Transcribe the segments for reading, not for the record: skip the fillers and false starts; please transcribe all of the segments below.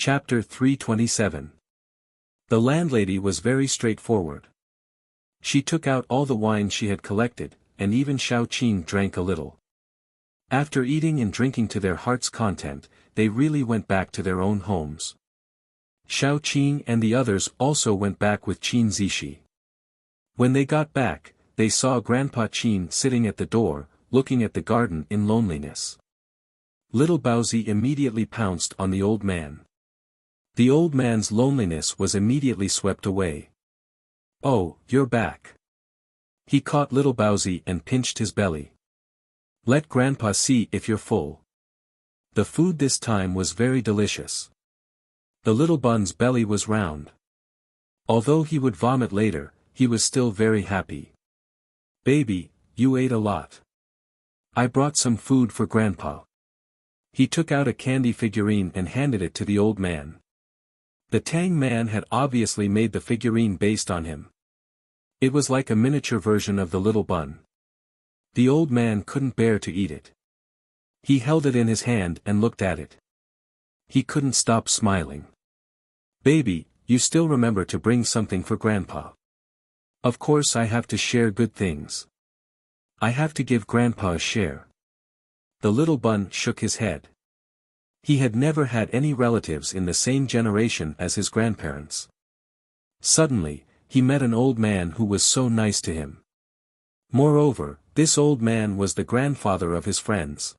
Chapter 327. The landlady was very straightforward. She took out all the wine she had collected, and even Xiao Qing drank a little. After eating and drinking to their heart's content, they really went back to their own homes. Xiao Qing and the others also went back with Qin Zishi. When they got back, they saw Grandpa Qin sitting at the door, looking at the garden in loneliness. Little Baozi immediately pounced on the old man. The old man's loneliness was immediately swept away. "Oh, you're back." He caught little Baozi and pinched his belly. "Let Grandpa see if you're full." The food this time was very delicious. The little bun's belly was round. Although he would vomit later, he was still very happy. "Baby, you ate a lot. I brought some food for Grandpa." He took out a candy figurine and handed it to the old man. The Tang man had obviously made the figurine based on him. It was like a miniature version of the little bun. The old man couldn't bear to eat it. He held it in his hand and looked at it. He couldn't stop smiling. "Baby, you still remember to bring something for Grandpa." "Of course I have to share good things. I have to give Grandpa a share." The little bun shook his head. He had never had any relatives in the same generation as his grandparents. Suddenly, he met an old man who was so nice to him. Moreover, this old man was the grandfather of his friends.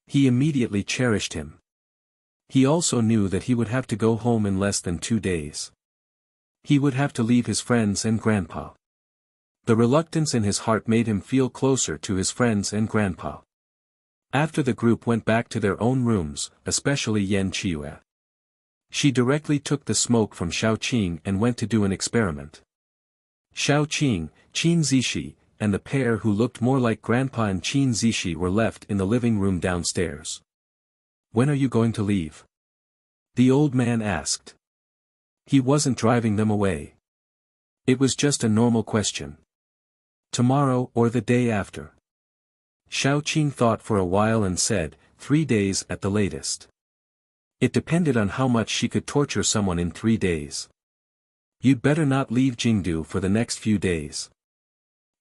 He immediately cherished him. He also knew that he would have to go home in less than 2 days. He would have to leave his friends and Grandpa. The reluctance in his heart made him feel closer to his friends and Grandpa. After the group went back to their own rooms, especially Yan Qiue. She directly took the smoke from Xiao Qing and went to do an experiment. Xiao Qing, Qin Zishi, and the pair who looked more like Grandpa and Qin Zishi were left in the living room downstairs. "When are you going to leave?" the old man asked. He wasn't driving them away. It was just a normal question. "Tomorrow or the day after." Xiao Qing thought for a while and said, 3 days at the latest. It depended on how much she could torture someone in 3 days. "You'd better not leave Jingdu for the next few days.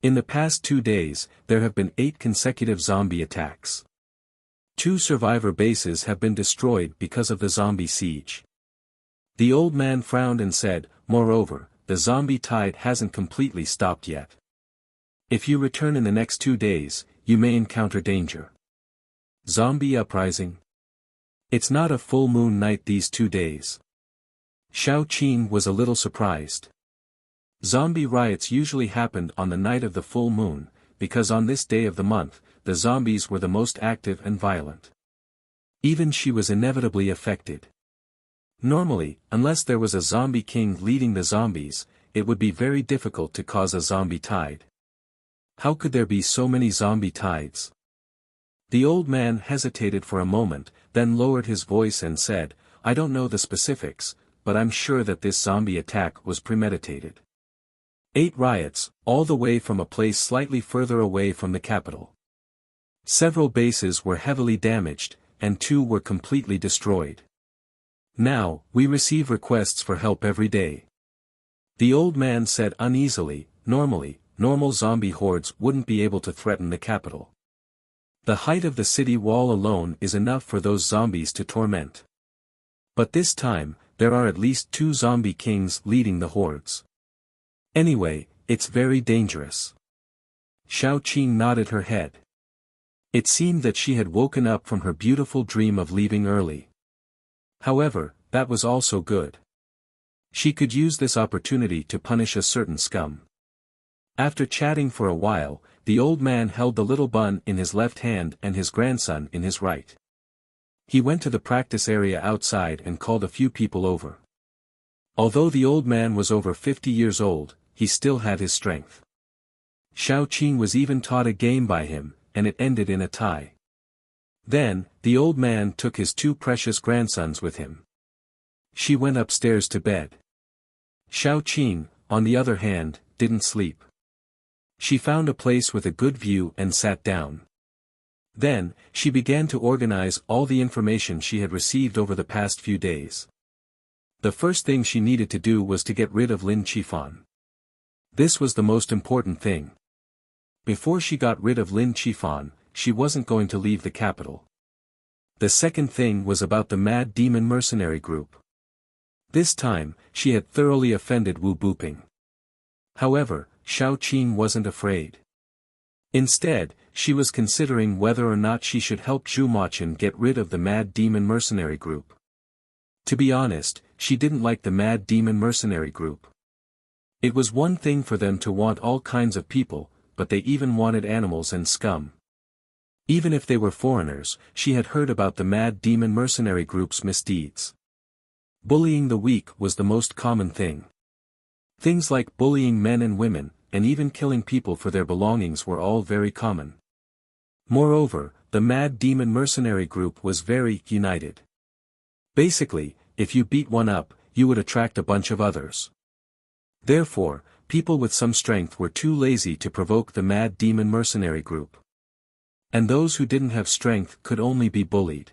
In the past 2 days, there have been 8 consecutive zombie attacks. 2 survivor bases have been destroyed because of the zombie siege." The old man frowned and said, "Moreover, the zombie tide hasn't completely stopped yet. If you return in the next 2 days, you may encounter danger." "Zombie uprising?" "It's not a full moon night these 2 days." Xiao Qing was a little surprised. Zombie riots usually happened on the night of the full moon, because on this day of the month, the zombies were the most active and violent. Even she was inevitably affected. Normally, unless there was a zombie king leading the zombies, it would be very difficult to cause a zombie tide. How could there be so many zombie tides? The old man hesitated for a moment, then lowered his voice and said, "I don't know the specifics, but I'm sure that this zombie attack was premeditated. 8 riots, all the way from a place slightly further away from the capital. Several bases were heavily damaged, and 2 were completely destroyed. Now, we receive requests for help every day." The old man said uneasily, Normal zombie hordes wouldn't be able to threaten the capital. The height of the city wall alone is enough for those zombies to torment. But this time, there are at least 2 zombie kings leading the hordes. Anyway, it's very dangerous." Xiao Qing nodded her head. It seemed that she had woken up from her beautiful dream of leaving early. However, that was also good. She could use this opportunity to punish a certain scum. After chatting for a while, the old man held the little bun in his left hand and his grandson in his right. He went to the practice area outside and called a few people over. Although the old man was over 50 years old, he still had his strength. Xiao Qing was even taught a game by him, and it ended in a tie. Then, the old man took his 2 precious grandsons with him. She went upstairs to bed. Xiao Qing, on the other hand, didn't sleep. She found a place with a good view and sat down. Then, she began to organize all the information she had received over the past few days. The first thing she needed to do was to get rid of Lin Qifan. This was the most important thing. Before she got rid of Lin Qifan, she wasn't going to leave the capital. The second thing was about the Mad Demon mercenary group. This time, she had thoroughly offended Wu Buping. However, Xiao Qing wasn't afraid. Instead, she was considering whether or not she should help Zhu Machun get rid of the Mad Demon mercenary group. To be honest, she didn't like the Mad Demon mercenary group. It was one thing for them to want all kinds of people, but they even wanted animals and scum. Even if they were foreigners, she had heard about the Mad Demon mercenary group's misdeeds. Bullying the weak was the most common thing. Things like bullying men and women, and even killing people for their belongings were all very common. Moreover, the Mad Demon mercenary group was very united. Basically, if you beat one up, you would attract a bunch of others. Therefore, people with some strength were too lazy to provoke the Mad Demon mercenary group. And those who didn't have strength could only be bullied.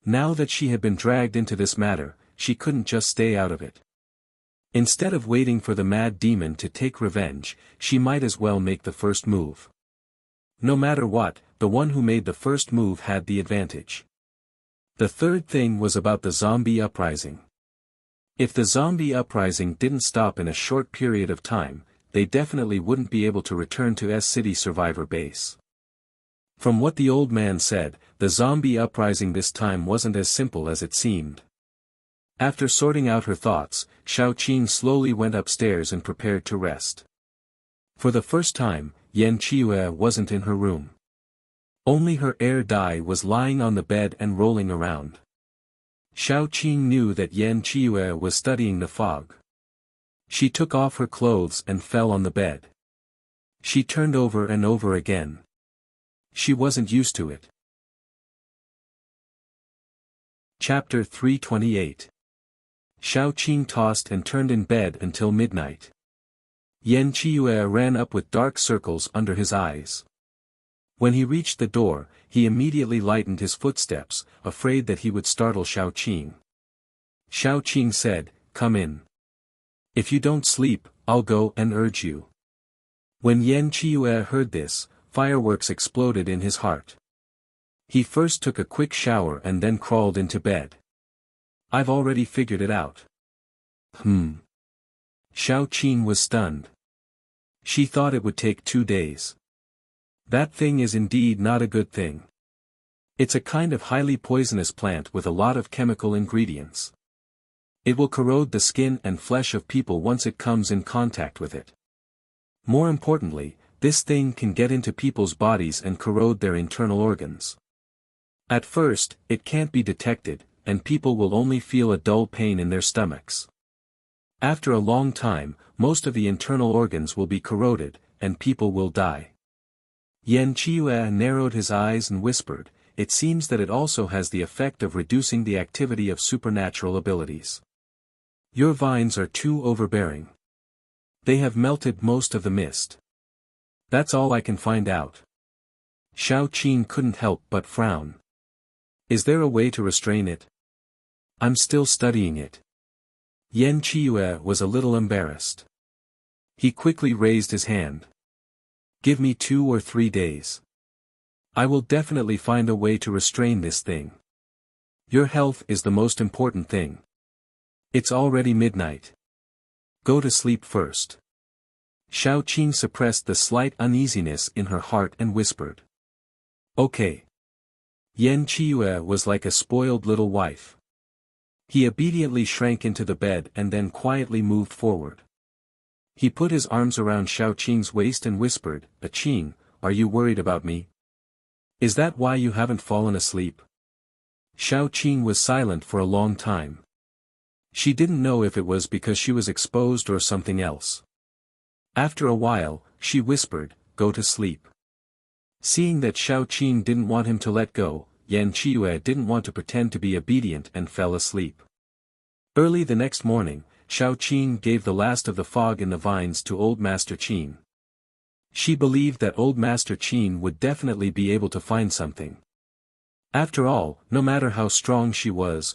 Now that she had been dragged into this matter, she couldn't just stay out of it. Instead of waiting for the Mad Demon to take revenge, she might as well make the first move. No matter what, the one who made the first move had the advantage. The third thing was about the zombie uprising. If the zombie uprising didn't stop in a short period of time, they definitely wouldn't be able to return to S-City survivor base. From what the old man said, the zombie uprising this time wasn't as simple as it seemed. After sorting out her thoughts, Xiao Qing slowly went upstairs and prepared to rest. For the first time, Yan Qiue wasn't in her room. Only her air dye was lying on the bed and rolling around. Xiao Qing knew that Yan Qiue was studying the fog. She took off her clothes and fell on the bed. She turned over and over again. She wasn't used to it. Chapter 328. Xiao Qing tossed and turned in bed until midnight. Yan Qiue ran up with dark circles under his eyes. When he reached the door, he immediately lightened his footsteps, afraid that he would startle Xiao Qing. Xiao Qing said, "Come in. If you don't sleep, I'll go and urge you." When Yan Qiue heard this, fireworks exploded in his heart. He first took a quick shower and then crawled into bed. "I've already figured it out." Xiao Qing was stunned. She thought it would take 2 days. That thing is indeed not a good thing. It's a kind of highly poisonous plant with a lot of chemical ingredients. It will corrode the skin and flesh of people once it comes in contact with it. More importantly, this thing can get into people's bodies and corrode their internal organs. At first, it can't be detected, and people will only feel a dull pain in their stomachs. After a long time, most of the internal organs will be corroded, and people will die. Yan Qiue narrowed his eyes and whispered, "It seems that it also has the effect of reducing the activity of supernatural abilities. Your vines are too overbearing. They have melted most of the mist. That's all I can find out." Xiao Qing couldn't help but frown. "Is there a way to restrain it?" "I'm still studying it." Yan Qiue was a little embarrassed. He quickly raised his hand. "Give me 2 or 3 days. I will definitely find a way to restrain this thing. Your health is the most important thing. It's already midnight. Go to sleep first." Xiao Qing suppressed the slight uneasiness in her heart and whispered, "Okay." Yan Qiue was like a spoiled little wife. He obediently shrank into the bed and then quietly moved forward. He put his arms around Xiao Qing's waist and whispered, "Qing, are you worried about me? Is that why you haven't fallen asleep?" Xiao Qing was silent for a long time. She didn't know if it was because she was exposed or something else. After a while, she whispered, "Go to sleep." Seeing that Xiao Qing didn't want him to let go, Yan Qiue didn't want to pretend to be obedient and fell asleep. Early the next morning, Xiao Qing gave the last of the fog in the vines to Old Master Qin. She believed that Old Master Qin would definitely be able to find something. After all, no matter how strong she was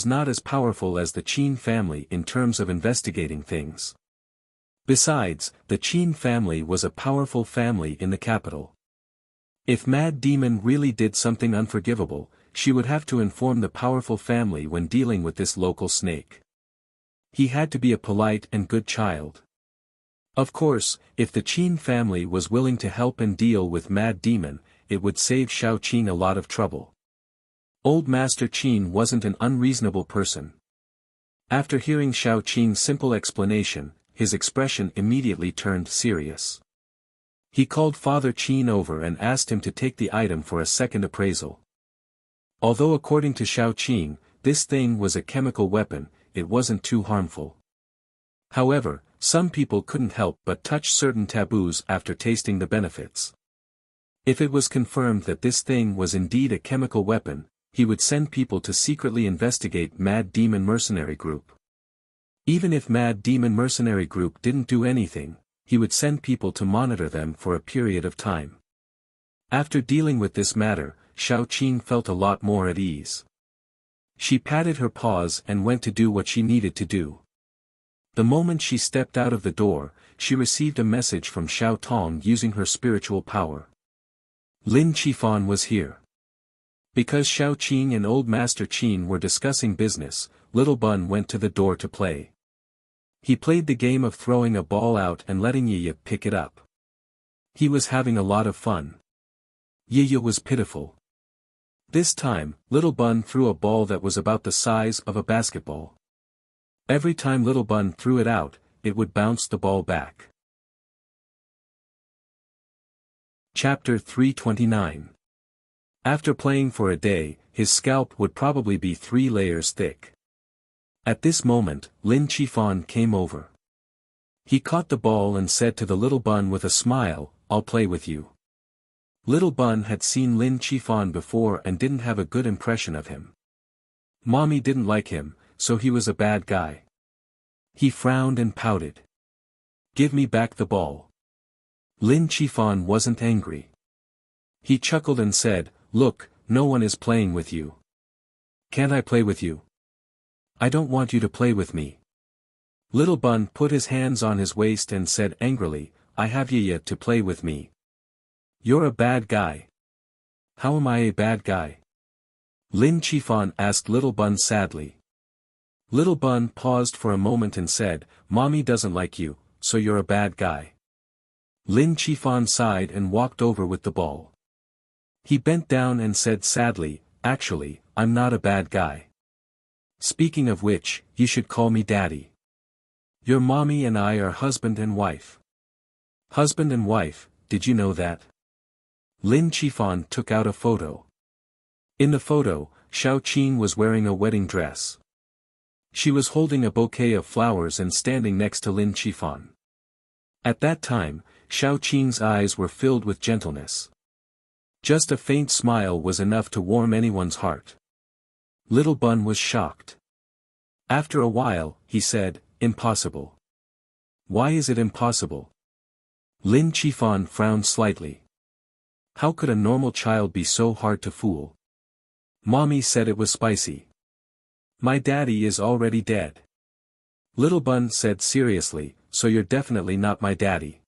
not as powerful as the Qin family in terms of investigating things. Besides, the Qin family was a powerful family in the capital. If Mad Demon really did something unforgivable, she would have to inform the powerful family when dealing with this local snake. He had to be a polite and good child. Of course, if the Qin family was willing to help and deal with Mad Demon, it would save Xiao Qing a lot of trouble. Old Master Qin wasn't an unreasonable person. After hearing Xiao Qing's simple explanation, his expression immediately turned serious. He called Father Qin over and asked him to take the item for a second appraisal. Although according to Xiao Qing, this thing was a chemical weapon, it wasn't too harmful. However, some people couldn't help but touch certain taboos after tasting the benefits. If it was confirmed that this thing was indeed a chemical weapon, he would send people to secretly investigate Mad Demon Mercenary Group. Even if Mad Demon Mercenary Group didn't do anything, he would send people to monitor them for a period of time. After dealing with this matter, Xiao Qing felt a lot more at ease. She patted her paws and went to do what she needed to do. The moment she stepped out of the door, she received a message from Xiao Tong using her spiritual power. Lin Qifan was here. Because Xiao Qing and Old Master Qin were discussing business, Little Bun went to the door to play. He played the game of throwing a ball out and letting Yiya pick it up. He was having a lot of fun. Yiya was pitiful. This time, Little Bun threw a ball that was about the size of a basketball. Every time Little Bun threw it out, it would bounce the ball back. Chapter 329. After playing for a day, his scalp would probably be 3 layers thick. At this moment, Lin Qifan came over. He caught the ball and said to the Little Bun with a smile, "I'll play with you." Little Bun had seen Lin Qifan before and didn't have a good impression of him. Mommy didn't like him, so he was a bad guy. He frowned and pouted. "Give me back the ball." Lin Qifan wasn't angry. He chuckled and said, "Look, no one is playing with you. Can't I play with you?" "I don't want you to play with me." Little Bun put his hands on his waist and said angrily, "I have Yiya to play with me." "You're a bad guy." "How am I a bad guy?" Lin Qifan asked Little Bun sadly. Little Bun paused for a moment and said, "Mommy doesn't like you, so you're a bad guy." Lin Qifan sighed and walked over with the ball. He bent down and said sadly, "Actually, I'm not a bad guy. Speaking of which, you should call me Daddy. Your mommy and I are husband and wife." "Husband and wife, did you know that?" Lin Qifan took out a photo. In the photo, Xiao Qing was wearing a wedding dress. She was holding a bouquet of flowers and standing next to Lin Qifan. At that time, Xiao Qing's eyes were filled with gentleness. Just a faint smile was enough to warm anyone's heart. Little Bun was shocked. After a while, he said, "Impossible." "Why is it impossible?" Lin Qifan frowned slightly. How could a normal child be so hard to fool? Mommy said it was spicy. My daddy is already dead. Little Bun said seriously, "So you're definitely not my daddy.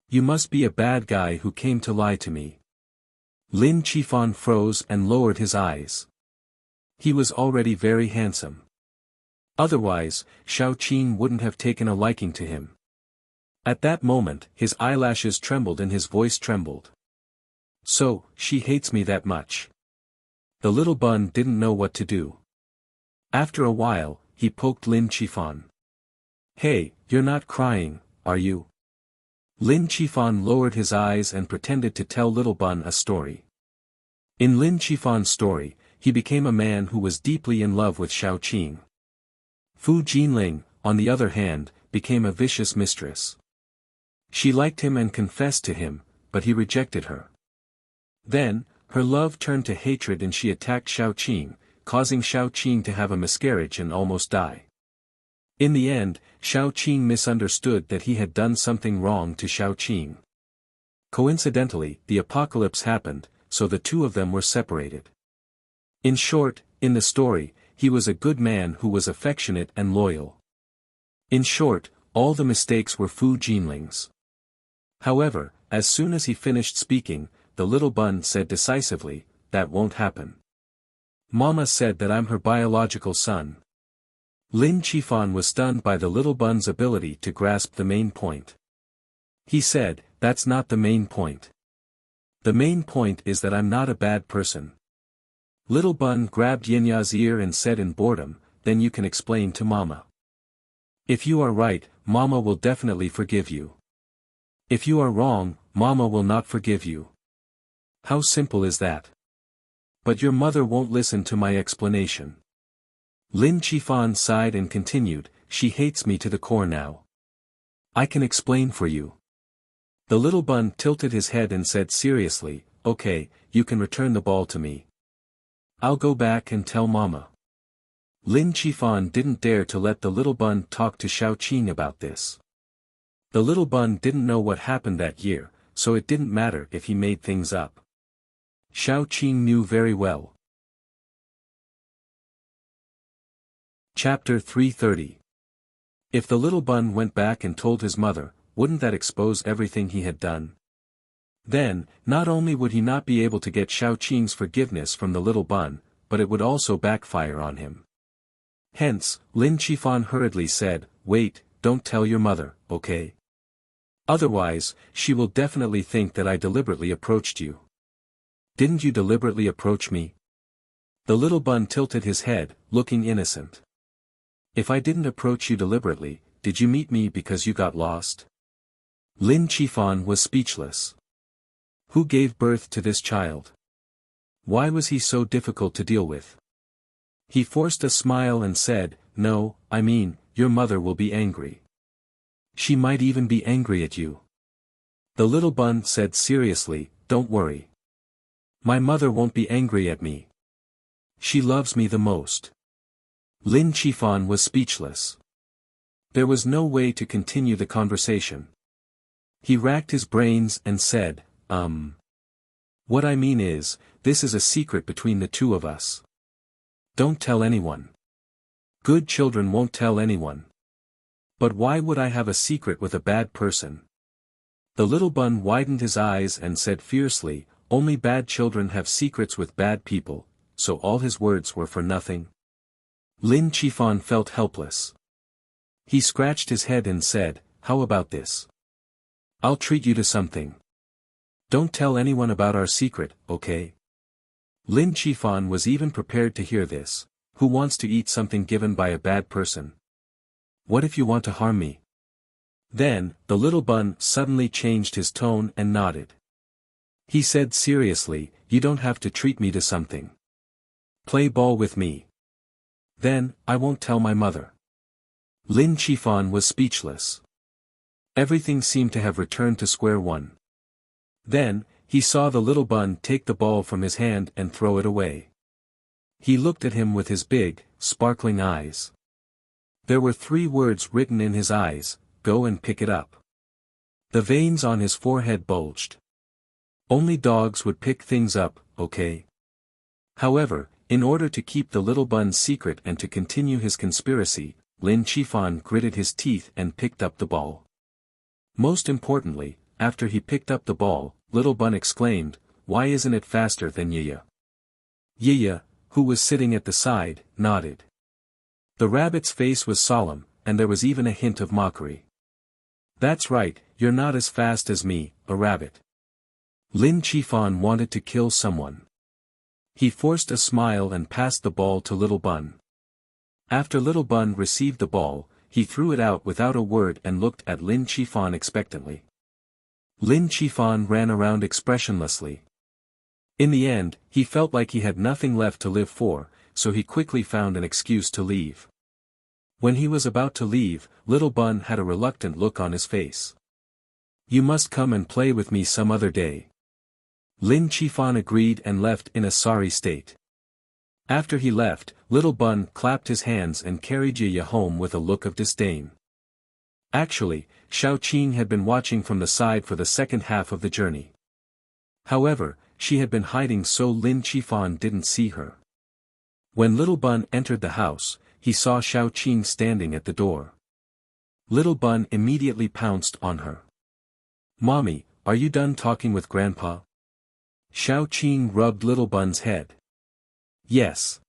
You must be a bad guy who came to lie to me." Lin Qifan froze and lowered his eyes. He was already very handsome. Otherwise, Xiao Qing wouldn't have taken a liking to him. At that moment, his eyelashes trembled and his voice trembled. "So, she hates me that much." The Little Bun didn't know what to do. After a while, he poked Lin Qifan. "Hey, you're not crying, are you?" Lin Qifan lowered his eyes and pretended to tell Little Bun a story. In Lin Qifan's story, he became a man who was deeply in love with Xiao Qing. Fu Jinling, on the other hand, became a vicious mistress. She liked him and confessed to him, but he rejected her. Then, her love turned to hatred and she attacked Xiao Qing, causing Xiao Qing to have a miscarriage and almost die. In the end, Xiao Qing misunderstood that he had done something wrong to Xiao Qing. Coincidentally, the apocalypse happened, so the two of them were separated. In short, in the story, he was a good man who was affectionate and loyal. In short, all the mistakes were Fu Jinling's. However, as soon as he finished speaking, the little bun said decisively, "That won't happen. Mama said that I'm her biological son." Lin Qifan was stunned by the little bun's ability to grasp the main point. He said, "That's not the main point. The main point is that I'm not a bad person." Little bun grabbed Yinya's ear and said in boredom, "Then you can explain to Mama. If you are right, Mama will definitely forgive you. If you are wrong, Mama will not forgive you. How simple is that? But your mother won't listen to my explanation." Lin Qifan sighed and continued, "She hates me to the core now. I can explain for you." The little bun tilted his head and said seriously, "Okay, you can return the ball to me. I'll go back and tell Mama." Lin Qifan didn't dare to let the little bun talk to Xiaoqing about this. The little bun didn't know what happened that year, so it didn't matter if he made things up. Xiaoqing knew very well. Chapter 330. If the little bun went back and told his mother, wouldn't that expose everything he had done? Then, not only would he not be able to get Xiaoqing's forgiveness from the little bun, but it would also backfire on him. Hence, Lin Qifan hurriedly said, "Wait, don't tell your mother, okay? Otherwise, she will definitely think that I deliberately approached you." "Didn't you deliberately approach me?" The little bun tilted his head, looking innocent. "If I didn't approach you deliberately, did you meet me because you got lost?" Lin Qifan was speechless. Who gave birth to this child? Why was he so difficult to deal with? He forced a smile and said, "No, I mean, your mother will be angry. She might even be angry at you." The little bun said seriously, "Don't worry. My mother won't be angry at me. She loves me the most." Lin Qifan was speechless. There was no way to continue the conversation. He racked his brains and said, What I mean is, this is a secret between the two of us. Don't tell anyone. Good children won't tell anyone. But why would I have a secret with a bad person?" The little bun widened his eyes and said fiercely, "Only bad children have secrets with bad people, so all his words were for nothing?" Lin Qifan felt helpless. He scratched his head and said, "How about this? I'll treat you to something. Don't tell anyone about our secret, okay?" Lin Qifan was even prepared to hear this. Who wants to eat something given by a bad person? What if you want to harm me? Then, the little bun suddenly changed his tone and nodded. He said seriously, "You don't have to treat me to something. Play ball with me. Then, I won't tell my mother." Lin Qifan was speechless. Everything seemed to have returned to square one. Then, he saw the little bun take the ball from his hand and throw it away. He looked at him with his big, sparkling eyes. There were 3 words written in his eyes: "Go and pick it up." The veins on his forehead bulged. Only dogs would pick things up, okay? However, in order to keep the little bun's secret and to continue his conspiracy, Lin Qifan gritted his teeth and picked up the ball. Most importantly, after he picked up the ball, little bun exclaimed, "Why isn't it faster than Yiya?" Yiya, who was sitting at the side, nodded. The rabbit's face was solemn, and there was even a hint of mockery. "That's right, you're not as fast as me, a rabbit." Lin Qifan wanted to kill someone. He forced a smile and passed the ball to Little Bun. After Little Bun received the ball, he threw it out without a word and looked at Lin Qifan expectantly. Lin Qifan ran around expressionlessly. In the end, he felt like he had nothing left to live for, so he quickly found an excuse to leave. When he was about to leave, Little Bun had a reluctant look on his face. "You must come and play with me some other day." Lin Qifan agreed and left in a sorry state. After he left, Little Bun clapped his hands and carried Yiya home with a look of disdain. Actually, Xiaoqing had been watching from the side for the second half of the journey. However, she had been hiding so Lin Qifan didn't see her. When Little Bun entered the house, he saw Xiao Qing standing at the door. Little Bun immediately pounced on her. "Mommy, are you done talking with Grandpa?" Xiao Qing rubbed Little Bun's head. "Yes.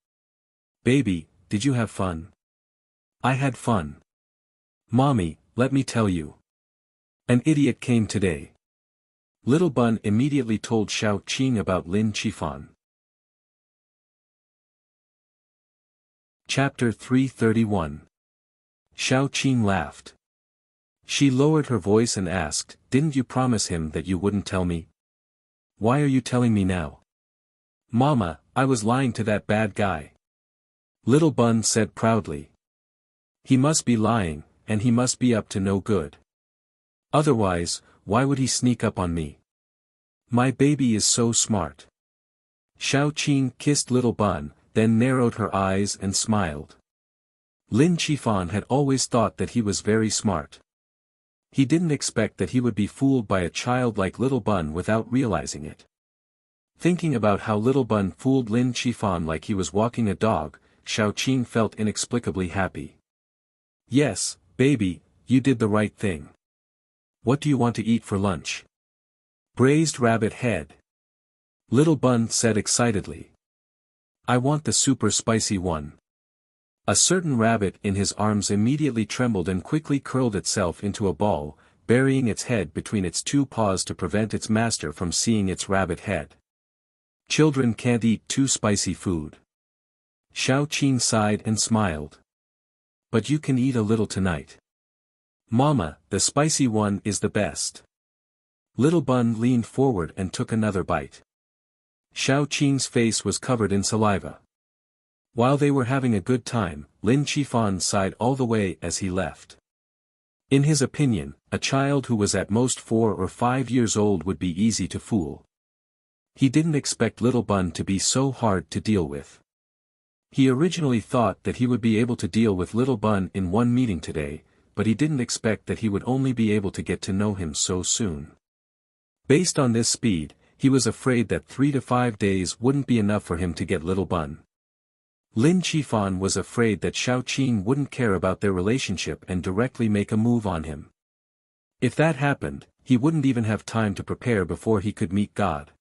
Baby, did you have fun?" "I had fun. Mommy, let me tell you. An idiot came today." Little Bun immediately told Xiao Qing about Lin Qifan. Chapter 331. Xiao Qing laughed. She lowered her voice and asked, "Didn't you promise him that you wouldn't tell me? Why are you telling me now?" "Mama, I was lying to that bad guy," Little Bun said proudly. "He must be lying, and he must be up to no good. Otherwise, why would he sneak up on me? My baby is so smart." Xiao Qing kissed Little Bun, then narrowed her eyes and smiled. Lin Qifan had always thought that he was very smart. He didn't expect that he would be fooled by a child like Little Bun without realizing it. Thinking about how Little Bun fooled Lin Qifan like he was walking a dog, Xiao Qing felt inexplicably happy. "Yes, baby, you did the right thing. What do you want to eat for lunch?" "Braised rabbit head," Little Bun said excitedly. "I want the super spicy one." A certain rabbit in his arms immediately trembled and quickly curled itself into a ball, burying its head between its two paws to prevent its master from seeing its rabbit head. "Children can't eat too spicy food." Xiao Qing sighed and smiled. "But you can eat a little tonight." "Mama, the spicy one is the best." Little Bun leaned forward and took another bite. Xiao Qing's face was covered in saliva. While they were having a good time, Lin Qifan sighed all the way as he left. In his opinion, a child who was at most 4 or 5 years old would be easy to fool. He didn't expect Little Bun to be so hard to deal with. He originally thought that he would be able to deal with Little Bun in one meeting today, but he didn't expect that he would only be able to get to know him so soon. Based on this speed, he was afraid that 3 to 5 days wouldn't be enough for him to get Little Bun. Lin Qifan was afraid that Xiao Qing wouldn't care about their relationship and directly make a move on him. If that happened, he wouldn't even have time to prepare before he could meet God.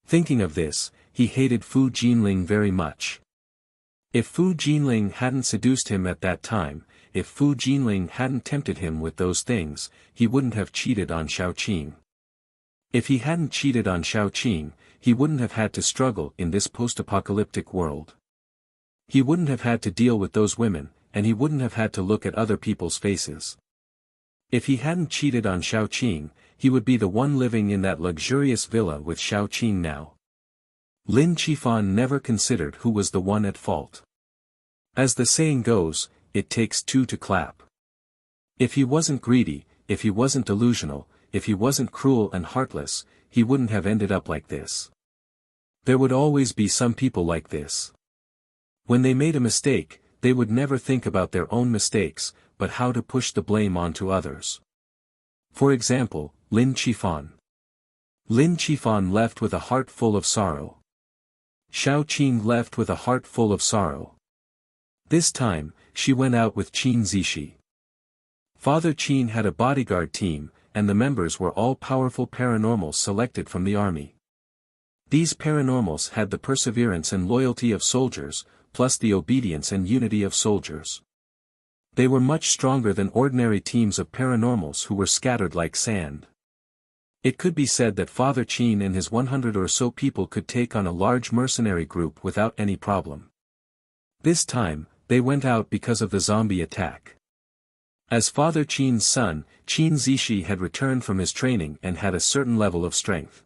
Thinking of this, he hated Fu Jinling very much. If Fu Jinling hadn't seduced him at that time, if Fu Jinling hadn't tempted him with those things, he wouldn't have cheated on Xiao Qing. If he hadn't cheated on Xiao Qing, he wouldn't have had to struggle in this post-apocalyptic world. He wouldn't have had to deal with those women, and he wouldn't have had to look at other people's faces. If he hadn't cheated on Xiao Qing, he would be the one living in that luxurious villa with Xiao Qing now. Lin Qifan never considered who was the one at fault. As the saying goes, it takes two to clap. If he wasn't greedy, if he wasn't delusional, if he wasn't cruel and heartless, he wouldn't have ended up like this. There would always be some people like this. When they made a mistake, they would never think about their own mistakes, but how to push the blame onto others. For example, Lin Qifan. Lin Qifan left with a heart full of sorrow. Xiao Qing left with a heart full of sorrow. This time, she went out with Qin Zishi. Father Qin had a bodyguard team, and the members were all powerful paranormals selected from the army. These paranormals had the perseverance and loyalty of soldiers, plus the obedience and unity of soldiers. They were much stronger than ordinary teams of paranormals who were scattered like sand. It could be said that Father Qin and his 100 or so people could take on a large mercenary group without any problem. This time, they went out because of the zombie attack. As Father Qin's son, Qin Zishi had returned from his training and had a certain level of strength.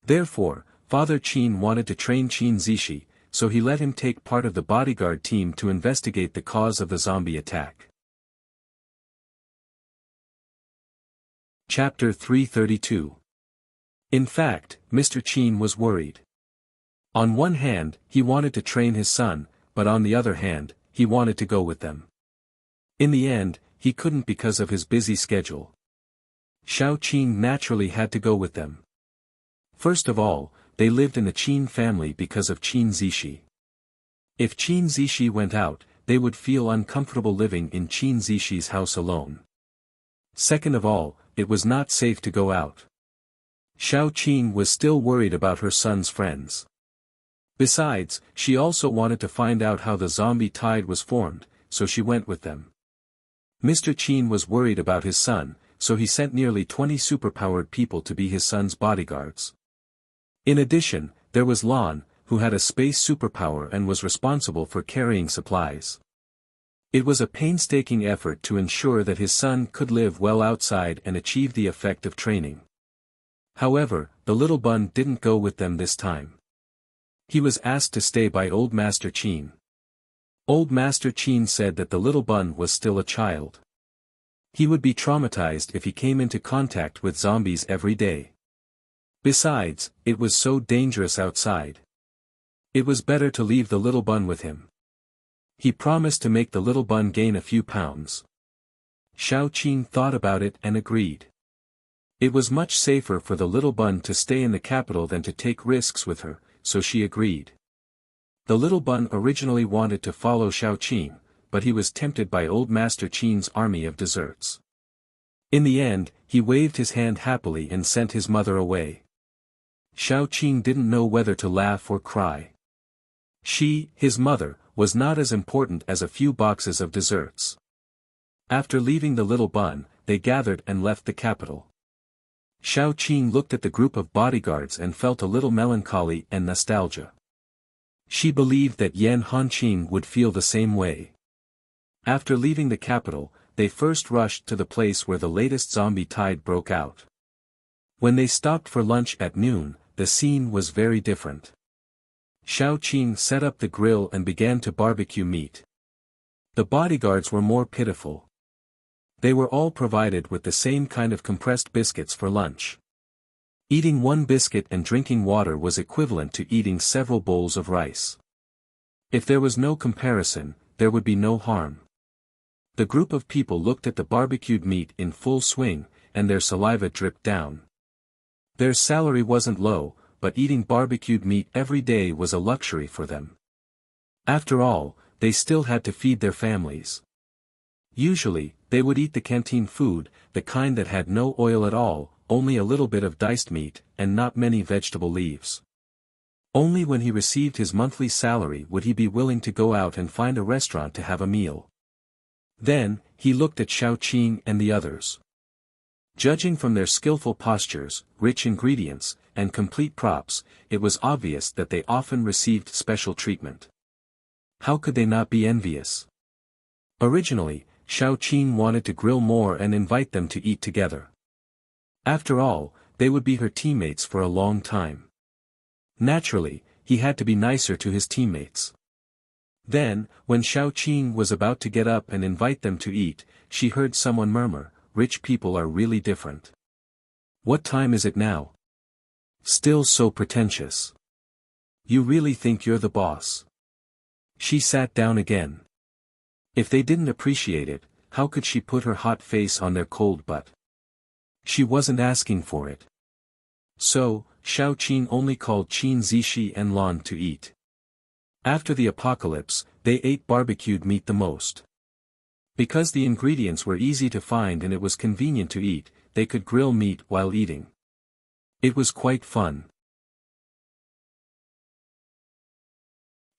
Therefore, Father Qin wanted to train Qin Zishi, so he let him take part of the bodyguard team to investigate the cause of the zombie attack. Chapter 332. In fact, Mr. Qin was worried. On one hand, he wanted to train his son, but on the other hand, he wanted to go with them. In the end, he couldn't because of his busy schedule. Xiao Qing naturally had to go with them. First of all, they lived in the Qin family because of Qin Zishi. If Qin Zishi went out, they would feel uncomfortable living in Qin Zishi's house alone. Second of all, it was not safe to go out. Xiao Qin was still worried about her son's friends. Besides, she also wanted to find out how the zombie tide was formed, so she went with them. Mr. Qin was worried about his son, so he sent nearly 20 superpowered people to be his son's bodyguards. In addition, there was Lan, who had a space superpower and was responsible for carrying supplies. It was a painstaking effort to ensure that his son could live well outside and achieve the effect of training. However, the little bun didn't go with them this time. He was asked to stay by Old Master Qin. Old Master Qin said that the little bun was still a child. He would be traumatized if he came into contact with zombies every day. Besides, it was so dangerous outside. It was better to leave the little bun with him. He promised to make the little bun gain a few pounds. Xiao Qin thought about it and agreed. It was much safer for the little bun to stay in the capital than to take risks with her, so she agreed. The little bun originally wanted to follow Xiao Qin, but he was tempted by Old Master Qin's army of desserts. In the end, he waved his hand happily and sent his mother away. Xiao Qin didn't know whether to laugh or cry. She, his mother, was not as important as a few boxes of desserts. After leaving the little bun, they gathered and left the capital. Xiao Qin looked at the group of bodyguards and felt a little melancholy and nostalgia. She believed that Yan Hanqing would feel the same way. After leaving the capital, they first rushed to the place where the latest zombie tide broke out. When they stopped for lunch at noon, the scene was very different. Xiao Qin set up the grill and began to barbecue meat. The bodyguards were more pitiful. They were all provided with the same kind of compressed biscuits for lunch. Eating one biscuit and drinking water was equivalent to eating several bowls of rice. If there was no comparison, there would be no harm. The group of people looked at the barbecued meat in full swing, and their saliva dripped down. Their salary wasn't low, but eating barbecued meat every day was a luxury for them. After all, they still had to feed their families. Usually, they would eat the canteen food, the kind that had no oil at all, only a little bit of diced meat, and not many vegetable leaves. Only when he received his monthly salary would he be willing to go out and find a restaurant to have a meal. Then, he looked at Xiao Qin and the others. Judging from their skillful postures, rich ingredients, and complete props, it was obvious that they often received special treatment. How could they not be envious? Originally, Xiao Qin wanted to grill more and invite them to eat together. After all, they would be her teammates for a long time. Naturally, he had to be nicer to his teammates. Then, when Xiao Qin was about to get up and invite them to eat, she heard someone murmur, "Rich people are really different. What time is it now? Still so pretentious. You really think you're the boss?" She sat down again. If they didn't appreciate it, how could she put her hot face on their cold butt? She wasn't asking for it. So, Xiao Qin only called Qin Zishi and Lan to eat. After the apocalypse, they ate barbecued meat the most. Because the ingredients were easy to find and it was convenient to eat, they could grill meat while eating. It was quite fun.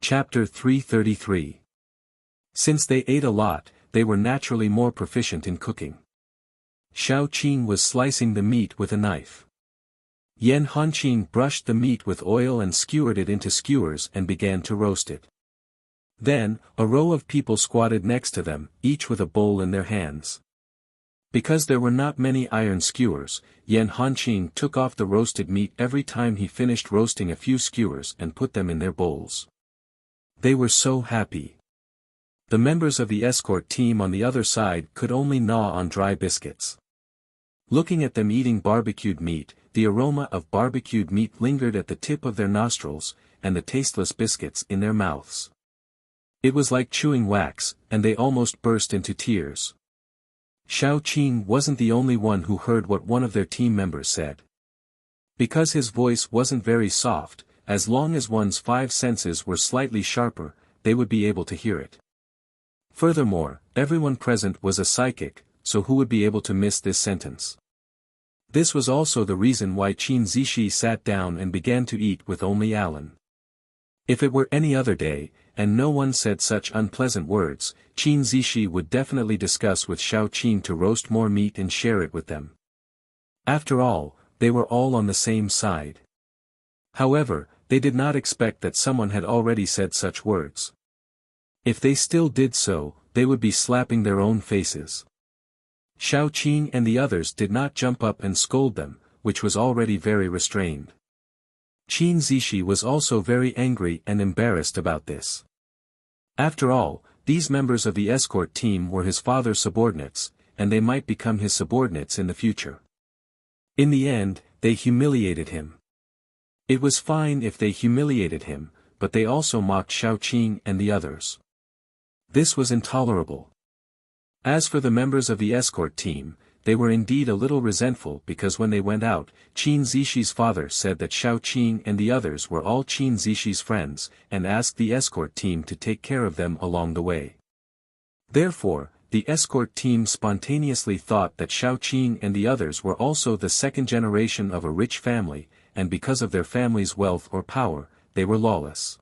Chapter 333. Since they ate a lot, they were naturally more proficient in cooking. Xiao Qin was slicing the meat with a knife. Yan Hanqing brushed the meat with oil and skewered it into skewers and began to roast it. Then, a row of people squatted next to them, each with a bowl in their hands. Because there were not many iron skewers, Yan Hanqing took off the roasted meat every time he finished roasting a few skewers and put them in their bowls. They were so happy. The members of the escort team on the other side could only gnaw on dry biscuits. Looking at them eating barbecued meat, the aroma of barbecued meat lingered at the tip of their nostrils, and the tasteless biscuits in their mouths. It was like chewing wax, and they almost burst into tears. Xiao Qin wasn't the only one who heard what one of their team members said. Because his voice wasn't very soft, as long as one's five senses were slightly sharper, they would be able to hear it. Furthermore, everyone present was a psychic, so who would be able to miss this sentence? This was also the reason why Qin Zishi sat down and began to eat with only Alan. If it were any other day, and no one said such unpleasant words, Qin Zishi would definitely discuss with Xiao Qin to roast more meat and share it with them. After all, they were all on the same side. However, they did not expect that someone had already said such words. If they still did so, they would be slapping their own faces. Xiao Qin and the others did not jump up and scold them, which was already very restrained. Qin Zishi was also very angry and embarrassed about this. After all, these members of the escort team were his father's subordinates, and they might become his subordinates in the future. In the end, they humiliated him. It was fine if they humiliated him, but they also mocked Xiao Qin and the others. This was intolerable. As for the members of the escort team, they were indeed a little resentful because when they went out, Qin Zishi's father said that Xiao Qin and the others were all Qin Zishi's friends, and asked the escort team to take care of them along the way. Therefore, the escort team spontaneously thought that Xiao Qin and the others were also the second generation of a rich family, and because of their family's wealth or power, they were lawless.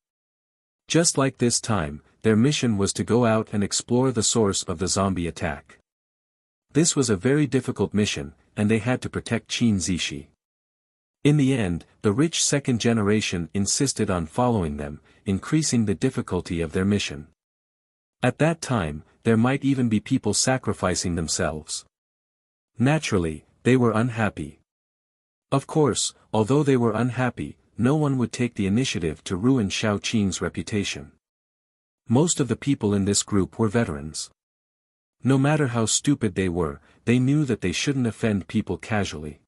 Just like this time, their mission was to go out and explore the source of the zombie attack. This was a very difficult mission, and they had to protect Qin Zishi. In the end, the rich second generation insisted on following them, increasing the difficulty of their mission. At that time, there might even be people sacrificing themselves. Naturally, they were unhappy. Of course, although they were unhappy, no one would take the initiative to ruin Xiao Qin's reputation. Most of the people in this group were veterans. No matter how stupid they were, they knew that they shouldn't offend people casually.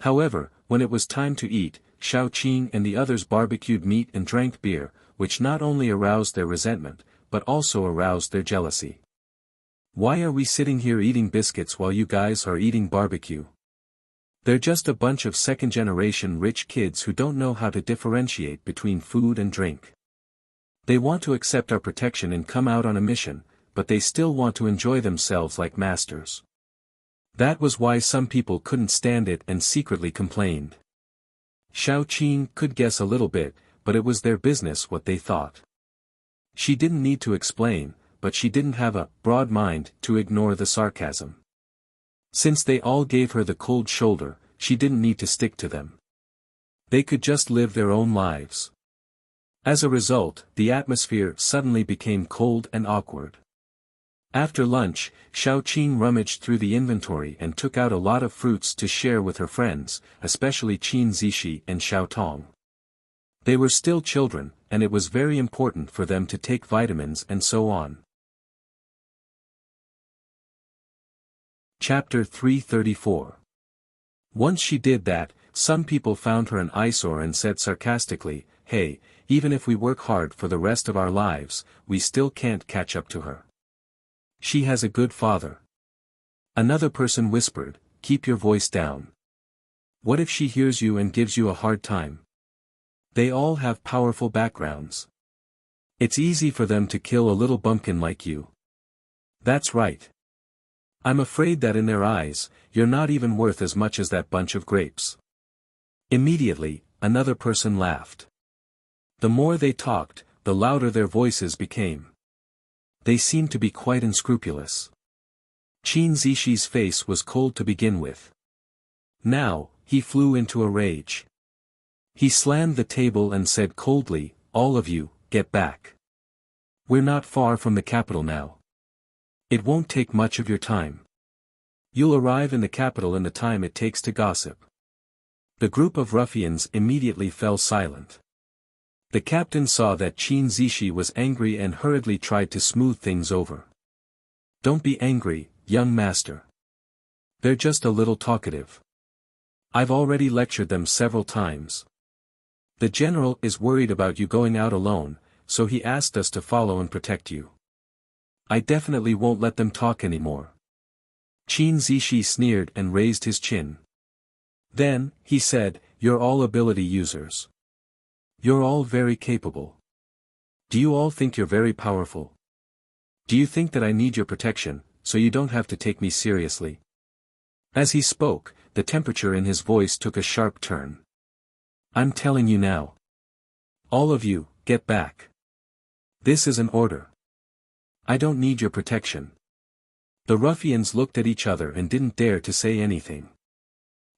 However, when it was time to eat, Xiao Qin and the others barbecued meat and drank beer, which not only aroused their resentment, but also aroused their jealousy. Why are we sitting here eating biscuits while you guys are eating barbecue? They're just a bunch of second-generation rich kids who don't know how to differentiate between food and drink. They want to accept our protection and come out on a mission, but they still want to enjoy themselves like masters. That was why some people couldn't stand it and secretly complained. Xiao Qin could guess a little bit, but it was their business what they thought. She didn't need to explain, but she didn't have a broad mind to ignore the sarcasm. Since they all gave her the cold shoulder, she didn't need to stick to them. They could just live their own lives. As a result, the atmosphere suddenly became cold and awkward. After lunch, Xiao Qin rummaged through the inventory and took out a lot of fruits to share with her friends, especially Qin Zishi and Xiao Tong. They were still children, and it was very important for them to take vitamins and so on. Chapter 334. Once she did that, some people found her an eyesore and said sarcastically, "Hey, even if we work hard for the rest of our lives, we still can't catch up to her. She has a good father." Another person whispered, "Keep your voice down. What if she hears you and gives you a hard time? They all have powerful backgrounds. It's easy for them to kill a little bumpkin like you." "That's right. I'm afraid that in their eyes, you're not even worth as much as that bunch of grapes." Immediately, another person laughed. The more they talked, the louder their voices became. They seemed to be quite unscrupulous. Qin Zishi's face was cold to begin with. Now, he flew into a rage. He slammed the table and said coldly, "All of you, get back. We're not far from the capital now. It won't take much of your time. You'll arrive in the capital in the time it takes to gossip." The group of ruffians immediately fell silent. The captain saw that Qin Zishi was angry and hurriedly tried to smooth things over. "Don't be angry, young master. They're just a little talkative. I've already lectured them several times. The general is worried about you going out alone, so he asked us to follow and protect you. I definitely won't let them talk anymore." Qin Zishi sneered and raised his chin. Then, he said, "You're all ability users. You're all very capable. Do you all think you're very powerful? Do you think that I need your protection, so you don't have to take me seriously? As he spoke, the temperature in his voice took a sharp turn. I'm telling you now. All of you, get back. This is an order. I don't need your protection. The ruffians looked at each other and didn't dare to say anything.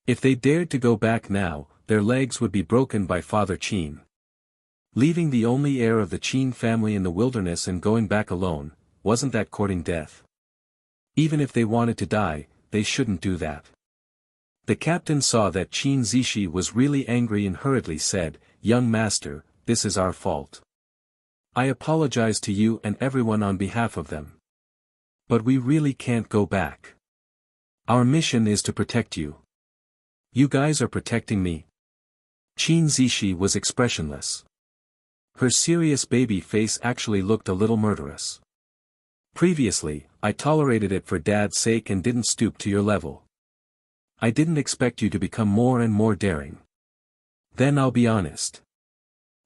If they dared to go back now, their legs would be broken by Father Qin. Leaving the only heir of the Qin family in the wilderness and going back alone, wasn't that courting death? Even if they wanted to die, they shouldn't do that. The captain saw that Qin Zishi was really angry and hurriedly said, "Young master, this is our fault. I apologize to you and everyone on behalf of them. But we really can't go back. Our mission is to protect you. You guys are protecting me." Qin Zishi was expressionless. Her serious baby face actually looked a little murderous. Previously, I tolerated it for Dad's sake and didn't stoop to your level. I didn't expect you to become more and more daring. Then I'll be honest.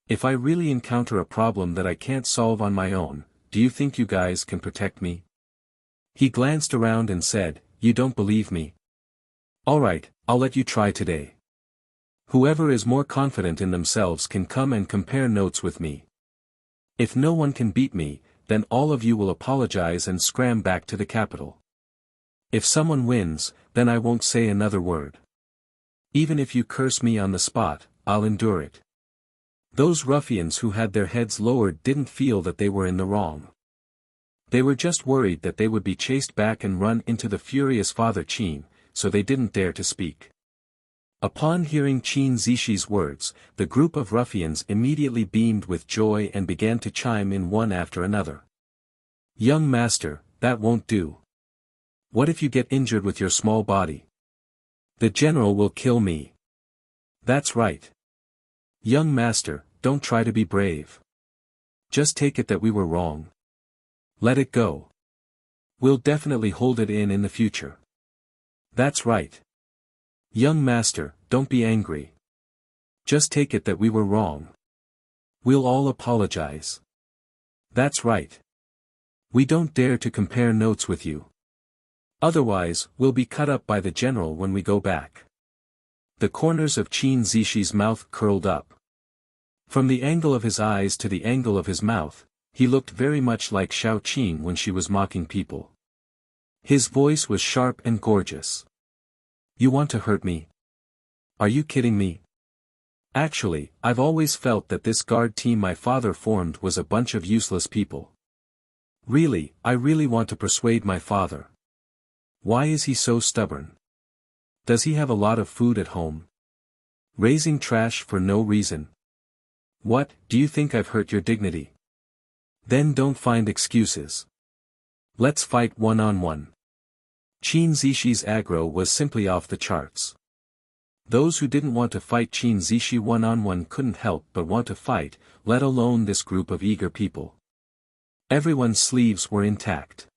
If I really encounter a problem that I can't solve on my own, do you think you guys can protect me? He glanced around and said, "You don't believe me? Alright, I'll let you try today. Whoever is more confident in themselves can come and compare notes with me. If no one can beat me, then all of you will apologize and scram back to the capital. If someone wins, then I won't say another word. Even if you curse me on the spot, I'll endure it." Those ruffians who had their heads lowered didn't feel that they were in the wrong. They were just worried that they would be chased back and run into the furious Father Qin, so they didn't dare to speak. Upon hearing Qin Zishi's words, the group of ruffians immediately beamed with joy and began to chime in one after another. "Young master, that won't do. What if you get injured with your small body? The general will kill me." "That's right. Young master, don't try to be brave. Just take it that we were wrong. Let it go. We'll definitely hold it in the future." "That's right. Young master, don't be angry. Just take it that we were wrong. We'll all apologize." "That's right. We don't dare to compare notes with you. Otherwise, we'll be cut up by the general when we go back." The corners of Qin Zishi's mouth curled up. From the angle of his eyes to the angle of his mouth, he looked very much like Xiao Qin when she was mocking people. His voice was sharp and gorgeous. "You want to hurt me? Are you kidding me? Actually, I've always felt that this guard team my father formed was a bunch of useless people. Really, I really want to persuade my father. Why is he so stubborn? Does he have a lot of food at home? Raising trash for no reason. What, do you think I've hurt your dignity? Then don't find excuses. Let's fight one-on-one." Qin Zishi's aggro was simply off the charts. Those who didn't want to fight Qin Zishi one-on-one couldn't help but want to fight, let alone this group of eager people. Everyone's sleeves were intact.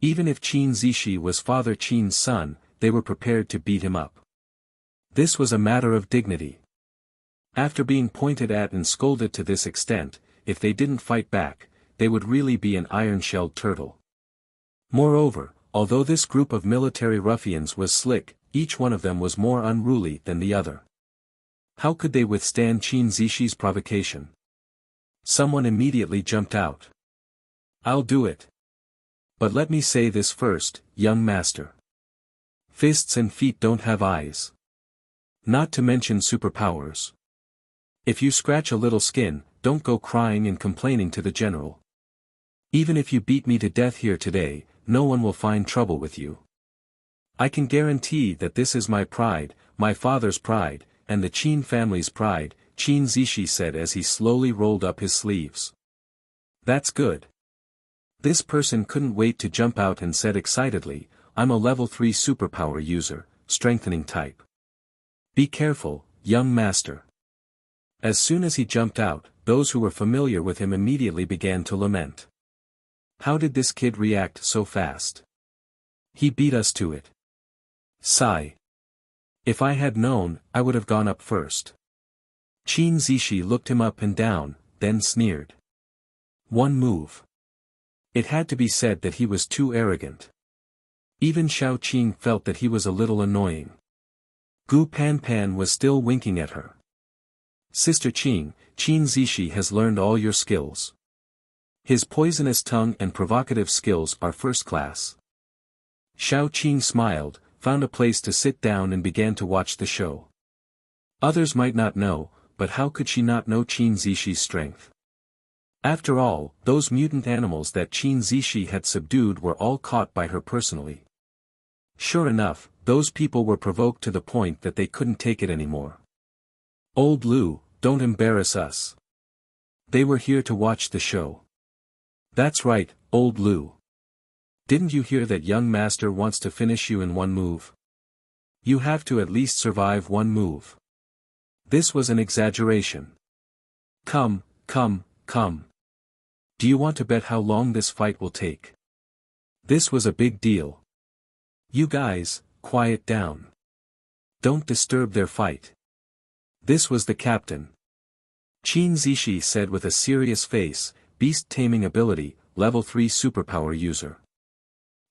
Even if Qin Zishi was Father Qin's son, they were prepared to beat him up. This was a matter of dignity. After being pointed at and scolded to this extent, if they didn't fight back, they would really be an iron-shelled turtle. Moreover, although this group of military ruffians was slick, each one of them was more unruly than the other. How could they withstand Qin Zishi's provocation? Someone immediately jumped out. "I'll do it. But let me say this first, young master. Fists and feet don't have eyes. Not to mention superpowers. If you scratch a little skin, don't go crying and complaining to the general. Even if you beat me to death here today, no one will find trouble with you. I can guarantee that this is my pride, my father's pride, and the Qin family's pride," Qin Zishi said as he slowly rolled up his sleeves. "That's good." This person couldn't wait to jump out and said excitedly, "I'm a level 3 superpower user, strengthening type. Be careful, young master." As soon as he jumped out, those who were familiar with him immediately began to lament. How did this kid react so fast? He beat us to it. Sigh. If I had known, I would have gone up first. Qin Zishi looked him up and down, then sneered. One move. It had to be said that he was too arrogant. Even Xiao Qing felt that he was a little annoying. Gu Panpan was still winking at her. Sister Qing, Qin Zishi has learned all your skills. His poisonous tongue and provocative skills are first class. Xiao Qing smiled, found a place to sit down and began to watch the show. Others might not know, but how could she not know Qin Zishi's strength? After all, those mutant animals that Qin Zishi had subdued were all caught by her personally. Sure enough, those people were provoked to the point that they couldn't take it anymore. Old Lu, don't embarrass us. They were here to watch the show. That's right, Old Lu. Didn't you hear that young master wants to finish you in one move? You have to at least survive one move. This was an exaggeration. Come, come, come. Do you want to bet how long this fight will take? This was a big deal. You guys, quiet down. Don't disturb their fight. This was the captain. Qin Zishi said with a serious face, beast taming ability, level 3 superpower user.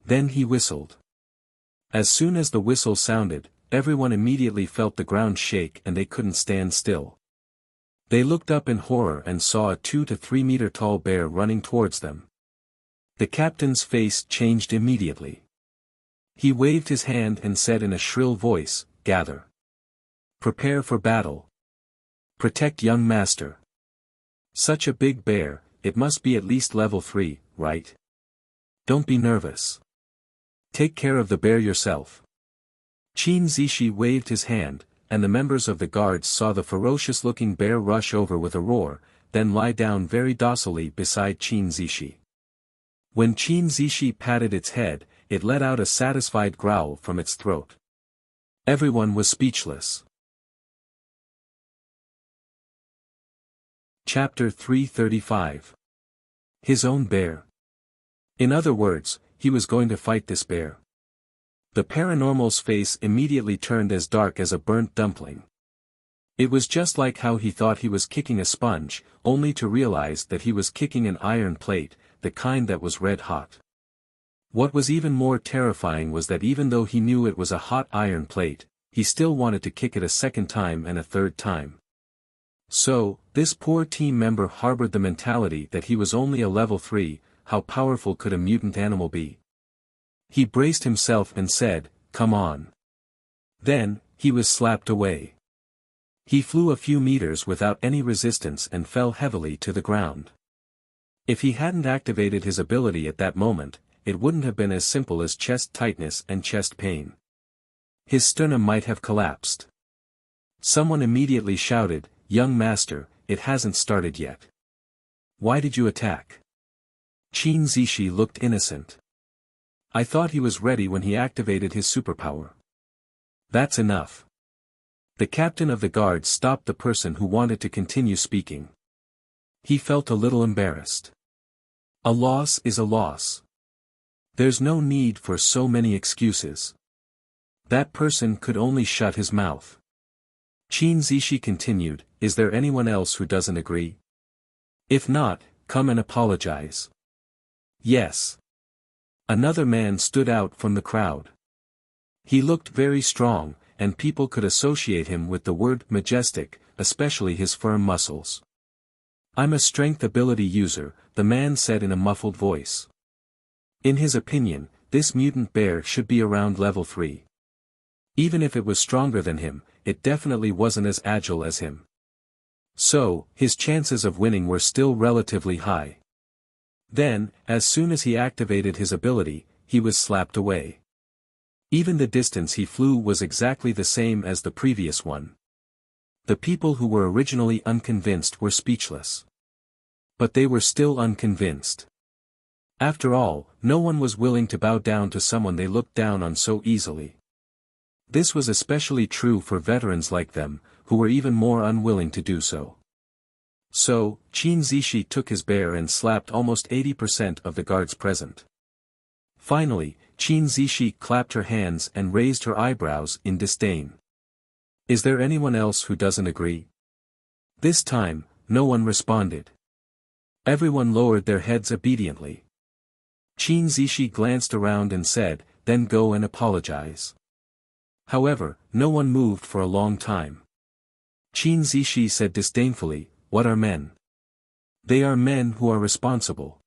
Then he whistled. As soon as the whistle sounded, everyone immediately felt the ground shake and they couldn't stand still. They looked up in horror and saw a 2 to 3 meter tall bear running towards them. The captain's face changed immediately. He waved his hand and said in a shrill voice, "Gather. Prepare for battle. Protect young master." Such a big bear, it must be at least level 3, right? Don't be nervous. Take care of the bear yourself. Qin Zishi waved his hand, and the members of the guards saw the ferocious-looking bear rush over with a roar, then lie down very docilely beside Qin Zishi. When Qin Zishi patted its head, it let out a satisfied growl from its throat. Everyone was speechless. Chapter 335. His own bear. In other words, he was going to fight this bear. The paranormal's face immediately turned as dark as a burnt dumpling. It was just like how he thought he was kicking a sponge, only to realize that he was kicking an iron plate, the kind that was red hot. What was even more terrifying was that even though he knew it was a hot iron plate, he still wanted to kick it a second time and a third time. So, this poor team member harbored the mentality that he was only a level 3, how powerful could a mutant animal be? He braced himself and said, "Come on." Then, he was slapped away. He flew a few meters without any resistance and fell heavily to the ground. If he hadn't activated his ability at that moment, it wouldn't have been as simple as chest tightness and chest pain. His sternum might have collapsed. Someone immediately shouted, "Young master, it hasn't started yet. Why did you attack?" Qin Zishi looked innocent. "I thought he was ready when he activated his superpower." "That's enough." The captain of the guard stopped the person who wanted to continue speaking. He felt a little embarrassed. A loss is a loss. There's no need for so many excuses. That person could only shut his mouth. Qin Zishi continued, "Is there anyone else who doesn't agree? If not, come and apologize." "Yes." Another man stood out from the crowd. He looked very strong, and people could associate him with the word majestic, especially his firm muscles. "I'm a strength ability user," the man said in a muffled voice. In his opinion, this mutant bear should be around level 3. Even if it was stronger than him, it definitely wasn't as agile as him. So, his chances of winning were still relatively high. Then, as soon as he activated his ability, he was slapped away. Even the distance he flew was exactly the same as the previous one. The people who were originally unconvinced were speechless. But they were still unconvinced. After all, no one was willing to bow down to someone they looked down on so easily. This was especially true for veterans like them, who were even more unwilling to do so. So, Qin Zishi took his bear and slapped almost 80% of the guards present. Finally, Qin Zishi clapped her hands and raised her eyebrows in disdain. "Is there anyone else who doesn't agree?" This time, no one responded. Everyone lowered their heads obediently. Qin Zishi glanced around and said, "Then go and apologize." However, no one moved for a long time. Qin Zishi said disdainfully, "What are men? They are men who are responsible.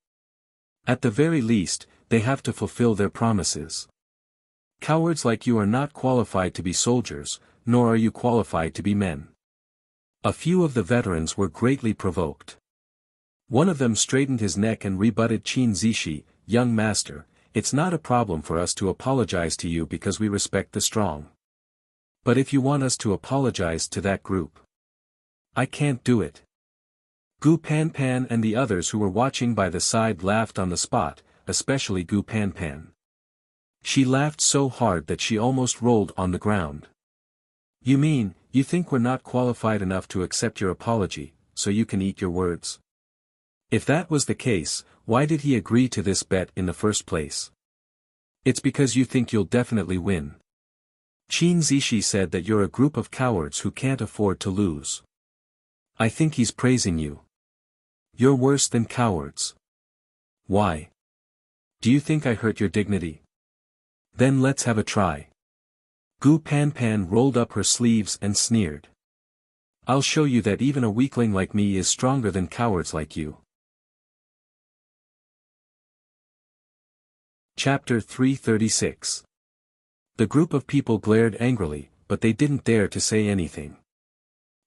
At the very least, they have to fulfill their promises. Cowards like you are not qualified to be soldiers, nor are you qualified to be men." A few of the veterans were greatly provoked. One of them straightened his neck and rebutted Qin Zishi, "Young master, it's not a problem for us to apologize to you because we respect the strong. But if you want us to apologize to that group, I can't do it." Gu Panpan and the others who were watching by the side laughed on the spot, especially Gu Panpan. She laughed so hard that she almost rolled on the ground. "You mean, you think we're not qualified enough to accept your apology, so you can eat your words? If that was the case, why did he agree to this bet in the first place? It's because you think you'll definitely win." Qin Zishi said that you're a group of cowards who can't afford to lose. I think he's praising you. You're worse than cowards. Why? Do you think I hurt your dignity? Then let's have a try. Gu Panpan rolled up her sleeves and sneered. I'll show you that even a weakling like me is stronger than cowards like you. Chapter 336. The group of people glared angrily, but they didn't dare to say anything.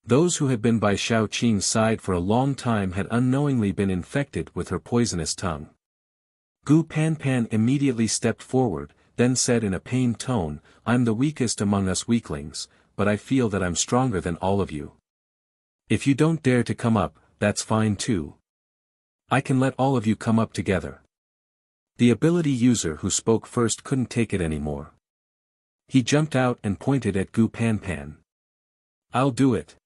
Those who had been by Xiao Qing's side for a long time had unknowingly been infected with her poisonous tongue. Gu Panpan immediately stepped forward, then said in a pained tone, "I'm the weakest among us weaklings, but I feel that I'm stronger than all of you. If you don't dare to come up, that's fine too. I can let all of you come up together." The ability user who spoke first couldn't take it anymore. He jumped out and pointed at Gu Panpan. "I'll do it."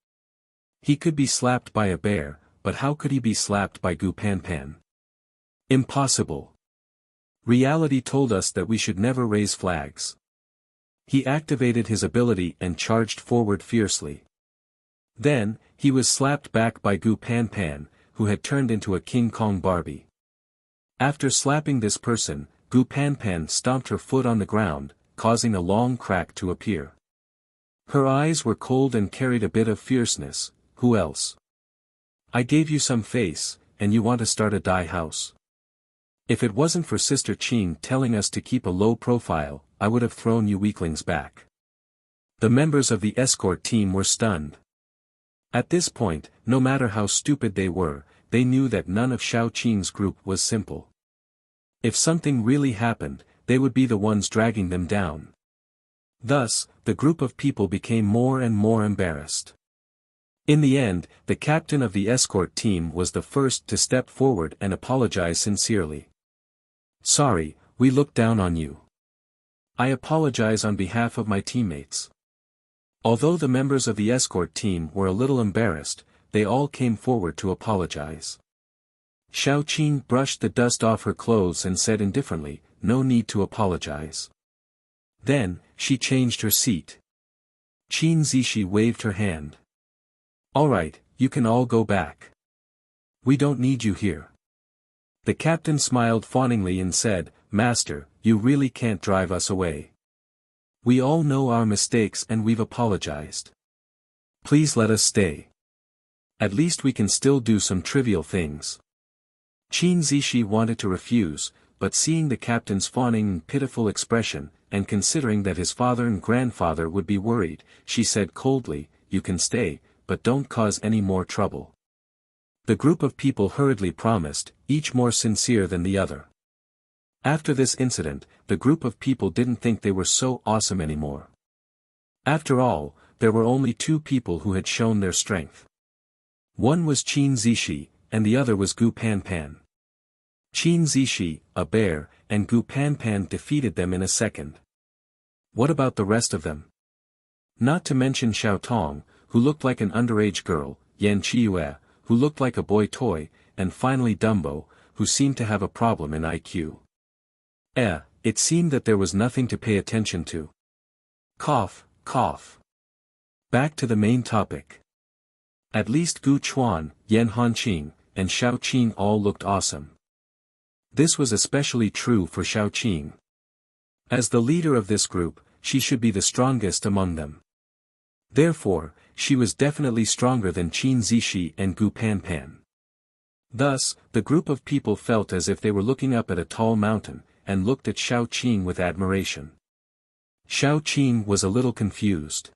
He could be slapped by a bear, but how could he be slapped by Gu Panpan? Impossible. Reality told us that we should never raise flags. He activated his ability and charged forward fiercely. Then, he was slapped back by Gu Panpan, who had turned into a King Kong Barbie. After slapping this person, Gu Panpan stomped her foot on the ground, causing a long crack to appear. Her eyes were cold and carried a bit of fierceness. "Who else? I gave you some face, and you want to start a dye house? If it wasn't for Sister Qing telling us to keep a low profile, I would have thrown you weaklings back." The members of the escort team were stunned. At this point, no matter how stupid they were, they knew that none of Xiao Qing's group was simple. If something really happened, they would be the ones dragging them down. Thus, the group of people became more and more embarrassed. In the end, the captain of the escort team was the first to step forward and apologize sincerely. "Sorry, we looked down on you. I apologize on behalf of my teammates." Although the members of the escort team were a little embarrassed, they all came forward to apologize. Xiao Qing brushed the dust off her clothes and said indifferently, "No need to apologize." Then, she changed her seat. Qin Zishi waved her hand. "All right, you can all go back. We don't need you here." The captain smiled fawningly and said, "Master, you really can't drive us away. We all know our mistakes and we've apologized. Please let us stay. At least we can still do some trivial things." Qin Zishi wanted to refuse, but seeing the captain's fawning and pitiful expression, and considering that his father and grandfather would be worried, she said coldly, "You can stay, but don't cause any more trouble." The group of people hurriedly promised, each more sincere than the other. After this incident, the group of people didn't think they were so awesome anymore. After all, there were only two people who had shown their strength. One was Qin Zishi, and the other was Gu Panpan. Qin Zishi, a bear, and Gu Panpan defeated them in a second. What about the rest of them? Not to mention Xiao Tong, who looked like an underage girl, Yan Qiue, who looked like a boy toy, and finally Dumbo, who seemed to have a problem in IQ. It seemed that there was nothing to pay attention to. Cough, cough. Back to the main topic. At least Gu Chuan, Yan Hanqing, and Xiaoqing all looked awesome. This was especially true for Xiaoqing. As the leader of this group, she should be the strongest among them. Therefore, she was definitely stronger than Qin Zishi and Gu Panpan. Thus, the group of people felt as if they were looking up at a tall mountain, and looked at Xiaoqing with admiration. Xiaoqing was a little confused.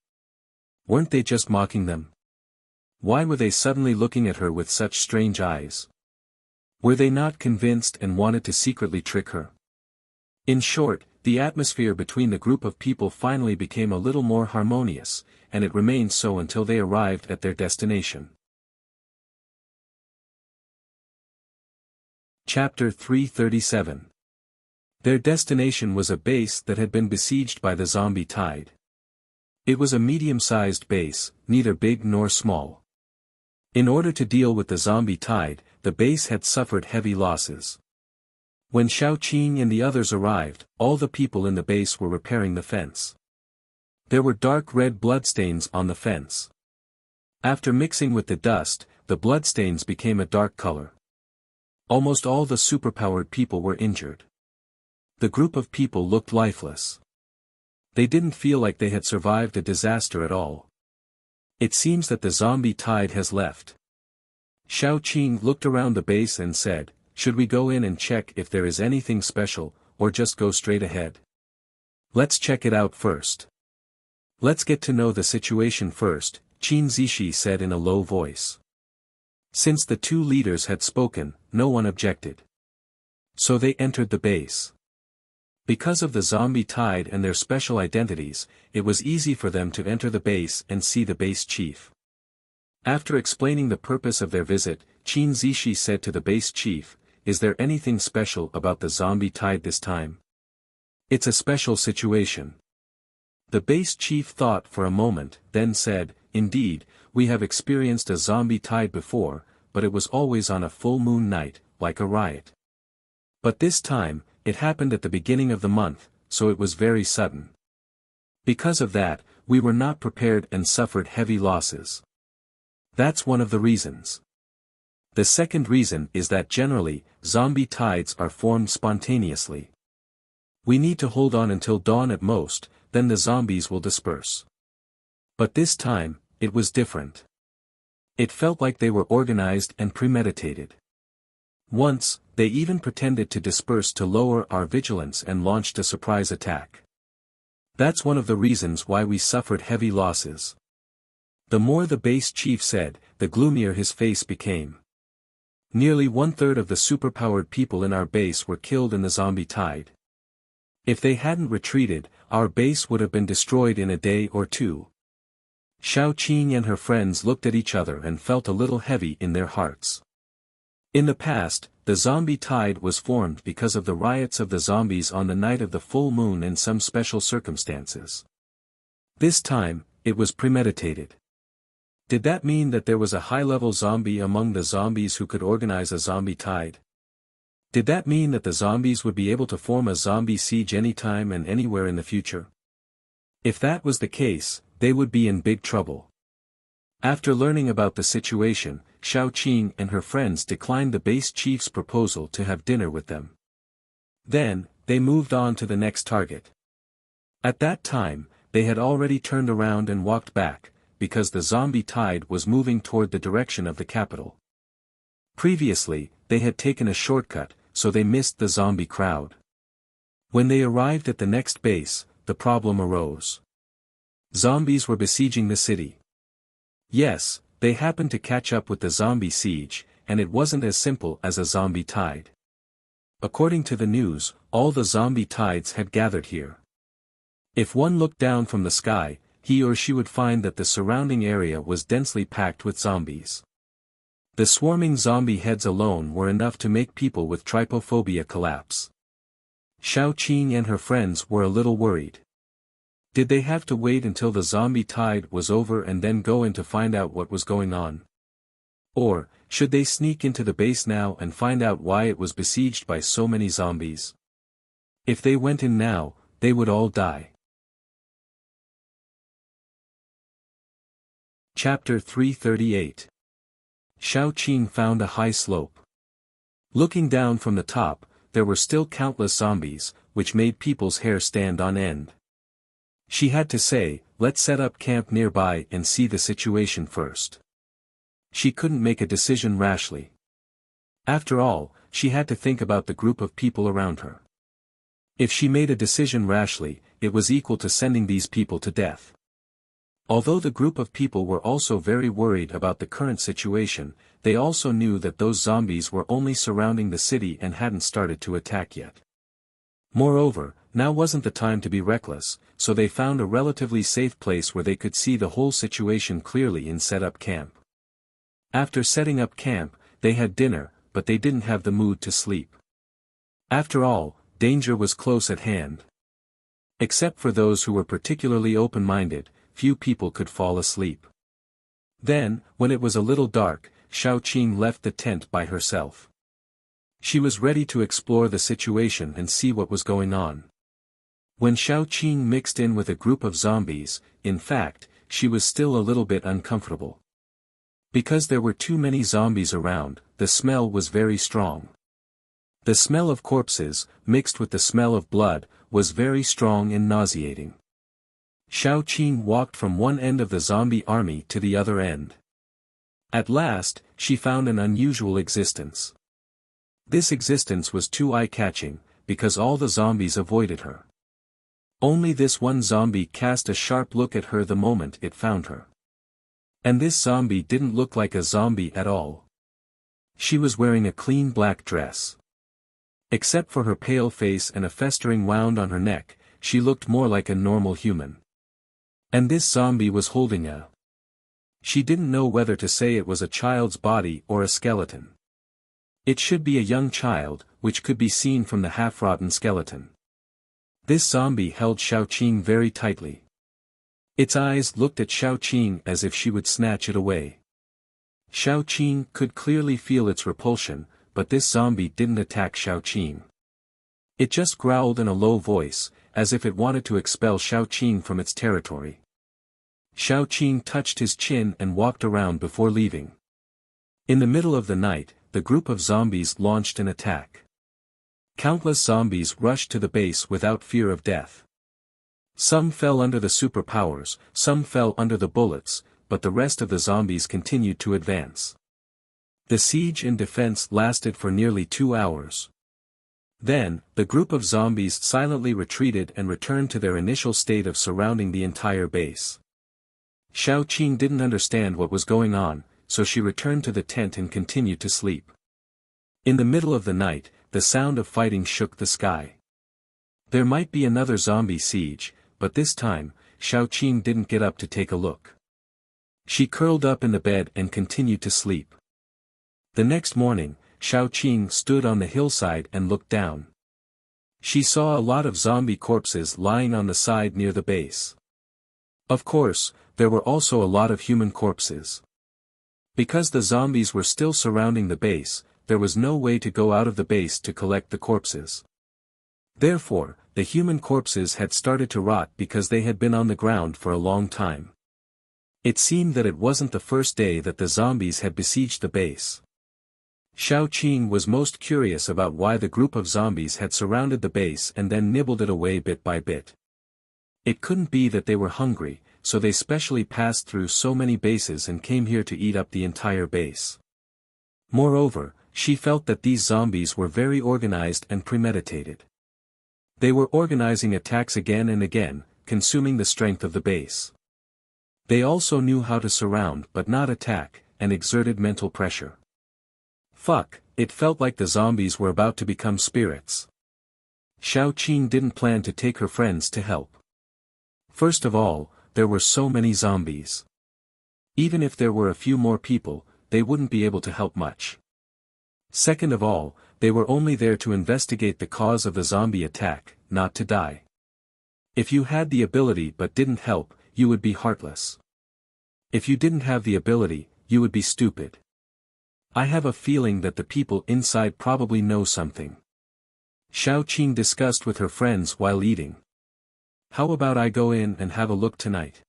Weren't they just mocking them? Why were they suddenly looking at her with such strange eyes? Were they not convinced and wanted to secretly trick her? In short, the atmosphere between the group of people finally became a little more harmonious, and it remained so until they arrived at their destination. Chapter 337. Their destination was a base that had been besieged by the zombie tide. It was a medium-sized base, neither big nor small. In order to deal with the zombie tide, the base had suffered heavy losses. When Xiaoqing and the others arrived, all the people in the base were repairing the fence. There were dark red bloodstains on the fence. After mixing with the dust, the bloodstains became a dark color. Almost all the superpowered people were injured. The group of people looked lifeless. They didn't feel like they had survived a disaster at all. It seems that the zombie tide has left. Xiaoqing looked around the base and said, "Should we go in and check if there is anything special, or just go straight ahead? Let's check it out first." "Let's get to know the situation first," Qin Zishi said in a low voice. Since the two leaders had spoken, no one objected. So they entered the base. Because of the zombie tide and their special identities, it was easy for them to enter the base and see the base chief. After explaining the purpose of their visit, Qin Zishi said to the base chief, "Is there anything special about the zombie tide this time?" "It's a special situation." The base chief thought for a moment, then said, "Indeed, we have experienced a zombie tide before, but it was always on a full moon night, like a riot. But this time, it happened at the beginning of the month, so it was very sudden. Because of that, we were not prepared and suffered heavy losses. That's one of the reasons. The second reason is that generally, zombie tides are formed spontaneously. We need to hold on until dawn at most, then the zombies will disperse. But this time, it was different. It felt like they were organized and premeditated. Once, they even pretended to disperse to lower our vigilance and launched a surprise attack. That's one of the reasons why we suffered heavy losses." The more the base chief said, the gloomier his face became. Nearly 1/3 of the superpowered people in our base were killed in the zombie tide. If they hadn't retreated, our base would have been destroyed in a day or two. Xiaoqing and her friends looked at each other and felt a little heavy in their hearts. In the past, the zombie tide was formed because of the riots of the zombies on the night of the full moon in some special circumstances. This time, it was premeditated. Did that mean that there was a high-level zombie among the zombies who could organize a zombie tide? Did that mean that the zombies would be able to form a zombie siege anytime and anywhere in the future? If that was the case, they would be in big trouble. After learning about the situation, Xiaoqing and her friends declined the base chief's proposal to have dinner with them. Then, they moved on to the next target. At that time, they had already turned around and walked back, because the zombie tide was moving toward the direction of the capital. Previously, they had taken a shortcut, so they missed the zombie crowd. When they arrived at the next base, the problem arose. Zombies were besieging the city. Yes, they happened to catch up with the zombie siege, and it wasn't as simple as a zombie tide. According to the news, all the zombie tides had gathered here. If one looked down from the sky, he or she would find that the surrounding area was densely packed with zombies. The swarming zombie heads alone were enough to make people with trypophobia collapse. Xiaoqing and her friends were a little worried. Did they have to wait until the zombie tide was over and then go in to find out what was going on? Or, should they sneak into the base now and find out why it was besieged by so many zombies? If they went in now, they would all die. Chapter 338. Xiao Qing found a high slope. Looking down from the top, there were still countless zombies, which made people's hair stand on end. She had to say, let's set up camp nearby and see the situation first. She couldn't make a decision rashly. After all, she had to think about the group of people around her. If she made a decision rashly, it was equal to sending these people to death. Although the group of people were also very worried about the current situation, they also knew that those zombies were only surrounding the city and hadn't started to attack yet. Moreover, now wasn't the time to be reckless, so they found a relatively safe place where they could see the whole situation clearly and set up camp. After setting up camp, they had dinner, but they didn't have the mood to sleep. After all, danger was close at hand. Except for those who were particularly open-minded, few people could fall asleep. Then, when it was a little dark, Xiao Qing left the tent by herself. She was ready to explore the situation and see what was going on. When Xiao Qing mixed in with a group of zombies, in fact, she was still a little bit uncomfortable. Because there were too many zombies around, the smell was very strong. The smell of corpses, mixed with the smell of blood, was very strong and nauseating. Xiao Qing walked from one end of the zombie army to the other end. At last, she found an unusual existence. This existence was too eye-catching, because all the zombies avoided her. Only this one zombie cast a sharp look at her the moment it found her. And this zombie didn't look like a zombie at all. She was wearing a clean black dress. Except for her pale face and a festering wound on her neck, she looked more like a normal human. And this zombie was holding a... She didn't know whether to say it was a child's body or a skeleton. It should be a young child, which could be seen from the half-rotten skeleton. This zombie held Xiao Qing very tightly. Its eyes looked at Xiao Qing as if she would snatch it away. Xiao Qing could clearly feel its repulsion, but this zombie didn't attack Xiao Qing. It just growled in a low voice, as if it wanted to expel Xiao Qing from its territory. Xiao Qing touched his chin and walked around before leaving. In the middle of the night, the group of zombies launched an attack. Countless zombies rushed to the base without fear of death. Some fell under the superpowers, some fell under the bullets, but the rest of the zombies continued to advance. The siege and defense lasted for nearly 2 hours. Then, the group of zombies silently retreated and returned to their initial state of surrounding the entire base. Xiao Qing didn't understand what was going on, so she returned to the tent and continued to sleep. In the middle of the night, the sound of fighting shook the sky. There might be another zombie siege, but this time, Xiao Qing didn't get up to take a look. She curled up in the bed and continued to sleep. The next morning, Xiao Qing stood on the hillside and looked down. She saw a lot of zombie corpses lying on the side near the base. Of course, there were also a lot of human corpses. Because the zombies were still surrounding the base, there was no way to go out of the base to collect the corpses. Therefore, the human corpses had started to rot because they had been on the ground for a long time. It seemed that it wasn't the first day that the zombies had besieged the base. Xiao Qing was most curious about why the group of zombies had surrounded the base and then nibbled it away bit by bit. It couldn't be that they were hungry, so they specially passed through so many bases and came here to eat up the entire base. Moreover, she felt that these zombies were very organized and premeditated. They were organizing attacks again and again, consuming the strength of the base. They also knew how to surround but not attack, and exerted mental pressure. Fuck, it felt like the zombies were about to become spirits. Xiao Qing didn't plan to take her friends to help. First of all, there were so many zombies. Even if there were a few more people, they wouldn't be able to help much. Second of all, they were only there to investigate the cause of the zombie attack, not to die. If you had the ability but didn't help, you would be heartless. If you didn't have the ability, you would be stupid. I have a feeling that the people inside probably know something. Xiao Qing discussed with her friends while eating. How about I go in and have a look tonight?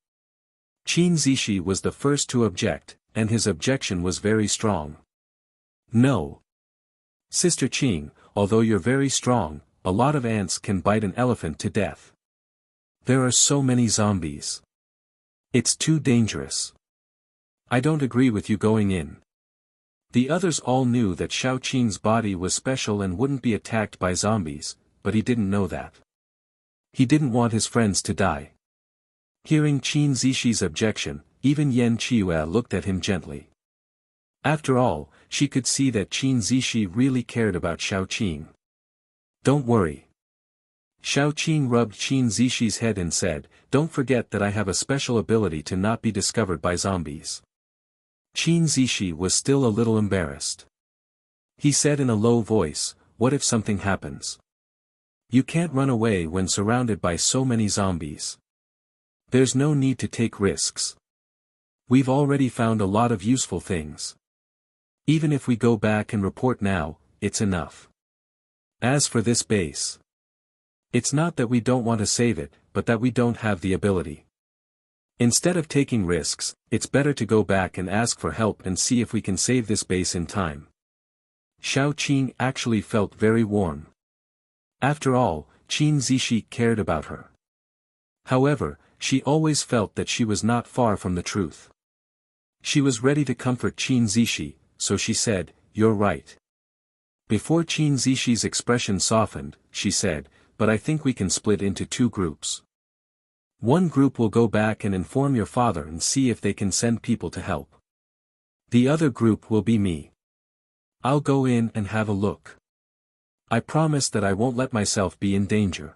Qin Zishi was the first to object, and his objection was very strong. No. Sister Qing, although you're very strong, a lot of ants can bite an elephant to death. There are so many zombies. It's too dangerous. I don't agree with you going in. The others all knew that Xiao Qing's body was special and wouldn't be attacked by zombies, but he didn't know that. He didn't want his friends to die. Hearing Qin Zixi objection, even Yan Qiue looked at him gently. After all, she could see that Qin Zixi really cared about Xiao Qing. Don't worry. Xiao Qing rubbed Qin Zixi's head and said, don't forget that I have a special ability to not be discovered by zombies. Qin Zixi was still a little embarrassed. He said in a low voice, what if something happens? You can't run away when surrounded by so many zombies. There's no need to take risks. We've already found a lot of useful things. Even if we go back and report now, it's enough. As for this base, it's not that we don't want to save it, but that we don't have the ability. Instead of taking risks, it's better to go back and ask for help and see if we can save this base in time. Xiao Qing actually felt very warm. After all, Qin Zixi cared about her. However, she always felt that she was not far from the truth. She was ready to comfort Qin Zixi, so she said, you're right. Before Qin Zixi's expression softened, she said, but I think we can split into two groups. One group will go back and inform your father and see if they can send people to help. The other group will be me. I'll go in and have a look. I promise that I won't let myself be in danger.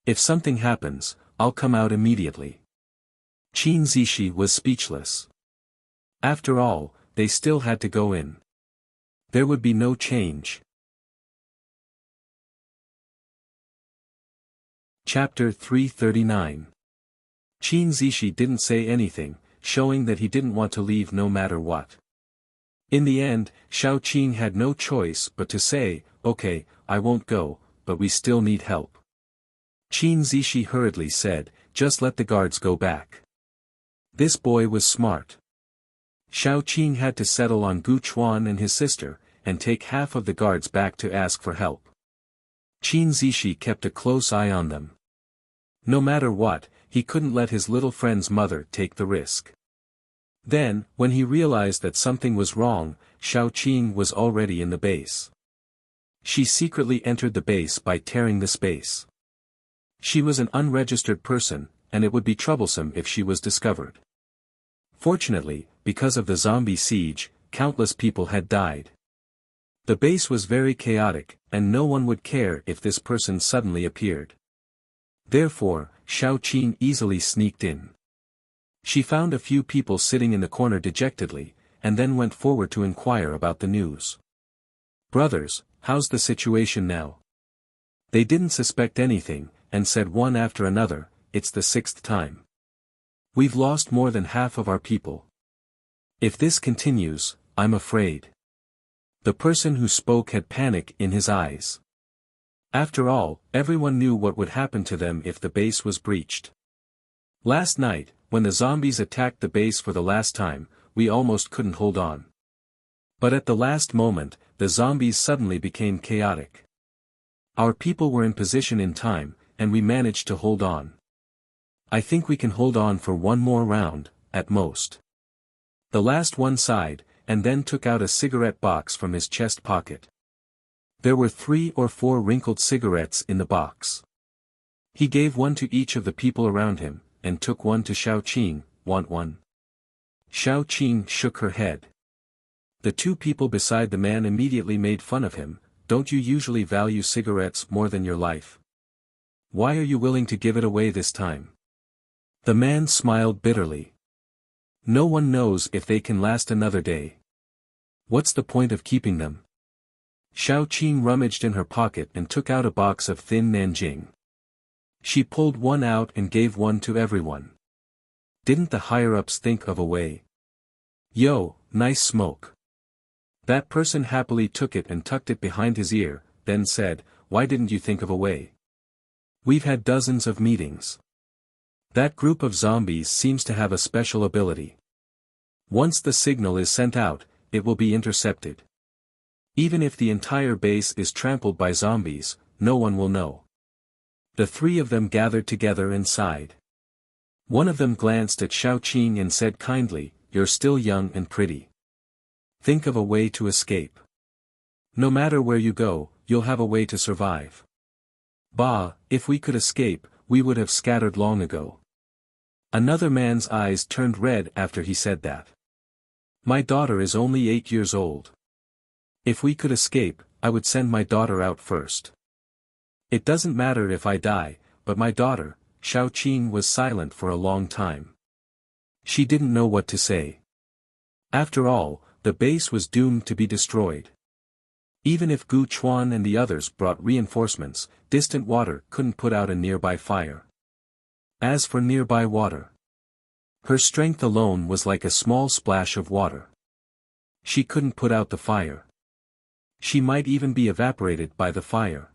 If something happens, I'll come out immediately. Qin Zixi was speechless. After all, they still had to go in. There would be no change. Chapter 339. Qin Zixi didn't say anything, showing that he didn't want to leave no matter what. In the end, Xiao Qing had no choice but to say, okay, I won't go, but we still need help. Qin Zixi hurriedly said, just let the guards go back. This boy was smart. Xiao Qing had to settle on Gu Chuan and his sister, and take half of the guards back to ask for help. Qin Zixi kept a close eye on them. No matter what, he couldn't let his little friend's mother take the risk. Then, when he realized that something was wrong, Xiao Qing was already in the base. She secretly entered the base by tearing the space. She was an unregistered person, and it would be troublesome if she was discovered. Fortunately, because of the zombie siege, countless people had died. The base was very chaotic, and no one would care if this person suddenly appeared. Therefore, Xiao Qing easily sneaked in. She found a few people sitting in the corner dejectedly, and then went forward to inquire about the news. Brothers, how's the situation now? They didn't suspect anything, and said one after another, it's the 6th time. We've lost more than half of our people. If this continues, I'm afraid. The person who spoke had panic in his eyes. After all, everyone knew what would happen to them if the base was breached. Last night, when the zombies attacked the base for the last time, we almost couldn't hold on. But at the last moment, the zombies suddenly became chaotic. Our people were in position in time, and we managed to hold on. I think we can hold on for one more round, at most. The last one sighed, and then took out a cigarette box from his chest pocket. There were 3 or 4 wrinkled cigarettes in the box. He gave one to each of the people around him, and took one to Xiao Qing. Want one? Xiao Qing shook her head. The 2 people beside the man immediately made fun of him. Don't you usually value cigarettes more than your life? Why are you willing to give it away this time? The man smiled bitterly. No one knows if they can last another day. What's the point of keeping them? Xiao Qing rummaged in her pocket and took out a box of thin Nanjing. She pulled one out and gave one to everyone. Didn't the higher-ups think of a way? Yo, nice smoke. That person happily took it and tucked it behind his ear, then said, why didn't you think of a way? We've had dozens of meetings. That group of zombies seems to have a special ability. Once the signal is sent out, it will be intercepted. Even if the entire base is trampled by zombies, no one will know. The three of them gathered together and sighed. One of them glanced at Xiao Qing and said kindly, "You're still young and pretty. Think of a way to escape. No matter where you go, you'll have a way to survive." "Bah, if we could escape, we would have scattered long ago." Another man's eyes turned red after he said that. "My daughter is only 8 years old. If we could escape, I would send my daughter out first. It doesn't matter if I die, but my daughter." Xiao Qing was silent for a long time. She didn't know what to say. After all, the base was doomed to be destroyed. Even if Gu Chuan and the others brought reinforcements, distant water couldn't put out a nearby fire. As for nearby water, her strength alone was like a small splash of water. She couldn't put out the fire. She might even be evaporated by the fire.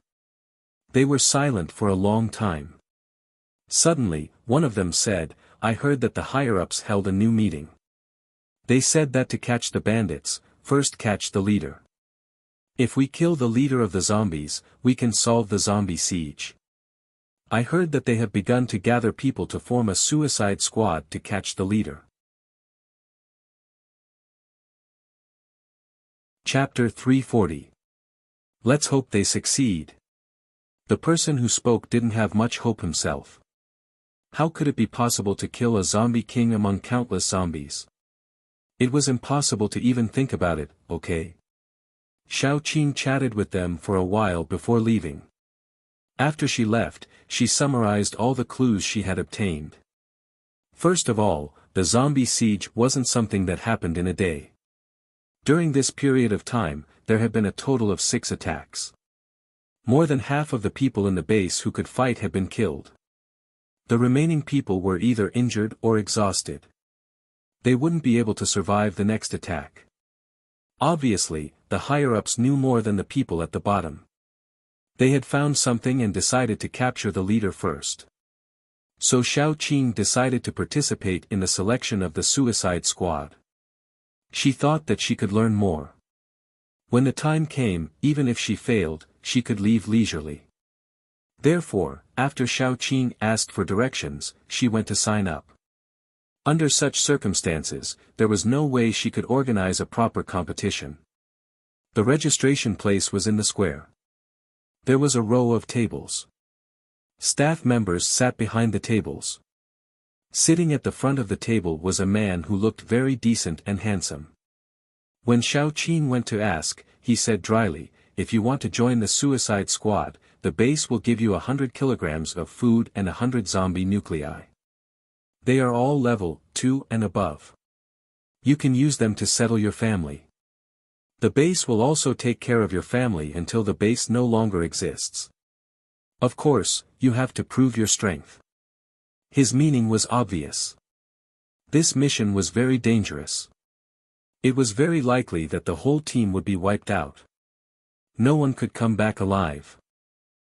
They were silent for a long time. Suddenly, one of them said, "I heard that the higher-ups held a new meeting. They said that to catch the bandits, first catch the leader. If we kill the leader of the zombies, we can solve the zombie siege. I heard that they have begun to gather people to form a suicide squad to catch the leader." Chapter 340. Let's hope they succeed. The person who spoke didn't have much hope himself. How could it be possible to kill a zombie king among countless zombies? It was impossible to even think about it, okay? Xiao Qing chatted with them for a while before leaving. After she left, she summarized all the clues she had obtained. First of all, the zombie siege wasn't something that happened in a day. During this period of time, there had been a total of 6 attacks. More than half of the people in the base who could fight had been killed. The remaining people were either injured or exhausted. They wouldn't be able to survive the next attack. Obviously, the higher-ups knew more than the people at the bottom. They had found something and decided to capture the leader first. So Xiao Qing decided to participate in the selection of the suicide squad. She thought that she could learn more. When the time came, even if she failed, she could leave leisurely. Therefore, after Xiao Qing asked for directions, she went to sign up. Under such circumstances, there was no way she could organize a proper competition. The registration place was in the square. There was a row of tables. Staff members sat behind the tables. Sitting at the front of the table was a man who looked very decent and handsome. When Xiao Qing went to ask, he said dryly, "If you want to join the suicide squad, the base will give you 100 kilograms of food and 100 zombie nuclei. They are all level 2 and above. You can use them to settle your family. The base will also take care of your family until the base no longer exists. Of course, you have to prove your strength." His meaning was obvious. This mission was very dangerous. It was very likely that the whole team would be wiped out. No one could come back alive.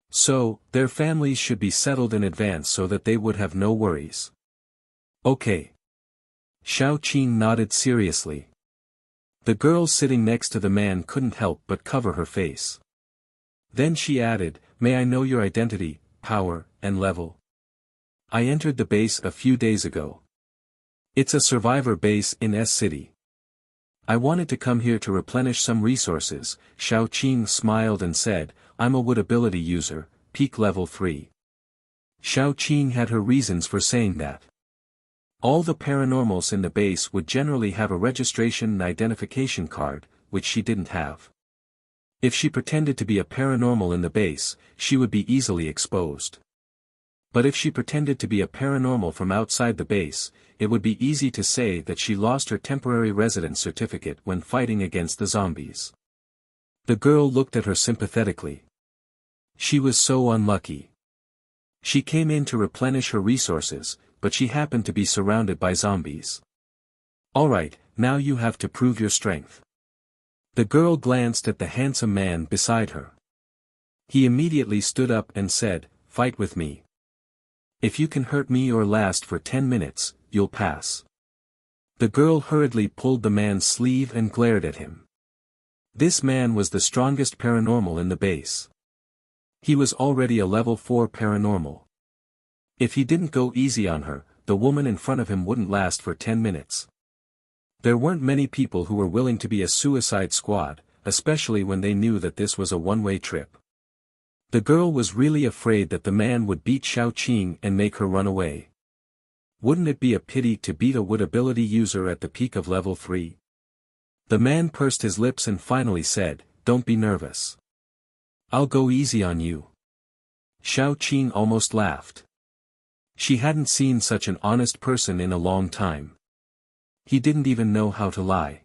So, their families should be settled in advance so that they would have no worries. Okay. Xiao Qing nodded seriously. The girl sitting next to the man couldn't help but cover her face. Then she added, "May I know your identity, power, and level?" "I entered the base a few days ago. It's a survivor base in S City. I wanted to come here to replenish some resources." Xiao Qing smiled and said, "I'm a wood ability user, peak level 3. Xiao Qing had her reasons for saying that. All the paranormals in the base would generally have a registration and identification card, which she didn't have. If she pretended to be a paranormal in the base, she would be easily exposed. But if she pretended to be a paranormal from outside the base, it would be easy to say that she lost her temporary residence certificate when fighting against the zombies. The girl looked at her sympathetically. She was so unlucky. She came in to replenish her resources, but she happened to be surrounded by zombies. Alright, now you have to prove your strength." The girl glanced at the handsome man beside her. He immediately stood up and said, "Fight with me. If you can hurt me or last for 10 minutes, you'll pass." The girl hurriedly pulled the man's sleeve and glared at him. This man was the strongest paranormal in the base. He was already a level 4 paranormal. If he didn't go easy on her, the woman in front of him wouldn't last for 10 minutes. There weren't many people who were willing to be a suicide squad, especially when they knew that this was a one-way trip. The girl was really afraid that the man would beat Xiaoqing and make her run away. Wouldn't it be a pity to beat a wood ability user at the peak of level 3? The man pursed his lips and finally said, "Don't be nervous. I'll go easy on you." Xiaoqing almost laughed. She hadn't seen such an honest person in a long time. He didn't even know how to lie.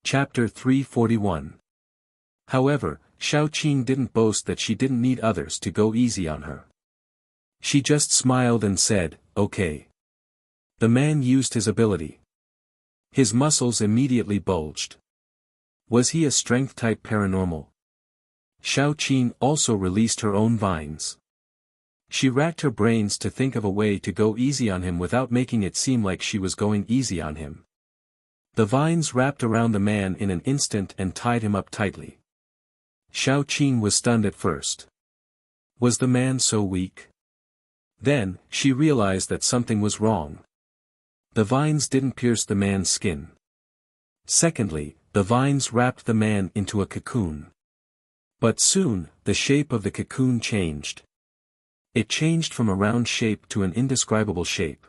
Chapter 341. However, Xiaoqing didn't boast that she didn't need others to go easy on her. She just smiled and said, "Okay." The man used his ability. His muscles immediately bulged. Was he a strength-type paranormal? Xiaoqing also released her own vines. She racked her brains to think of a way to go easy on him without making it seem like she was going easy on him. The vines wrapped around the man in an instant and tied him up tightly. Xiaoqing was stunned at first. Was the man so weak? Then, she realized that something was wrong. The vines didn't pierce the man's skin. Secondly, the vines wrapped the man into a cocoon. But soon, the shape of the cocoon changed. It changed from a round shape to an indescribable shape.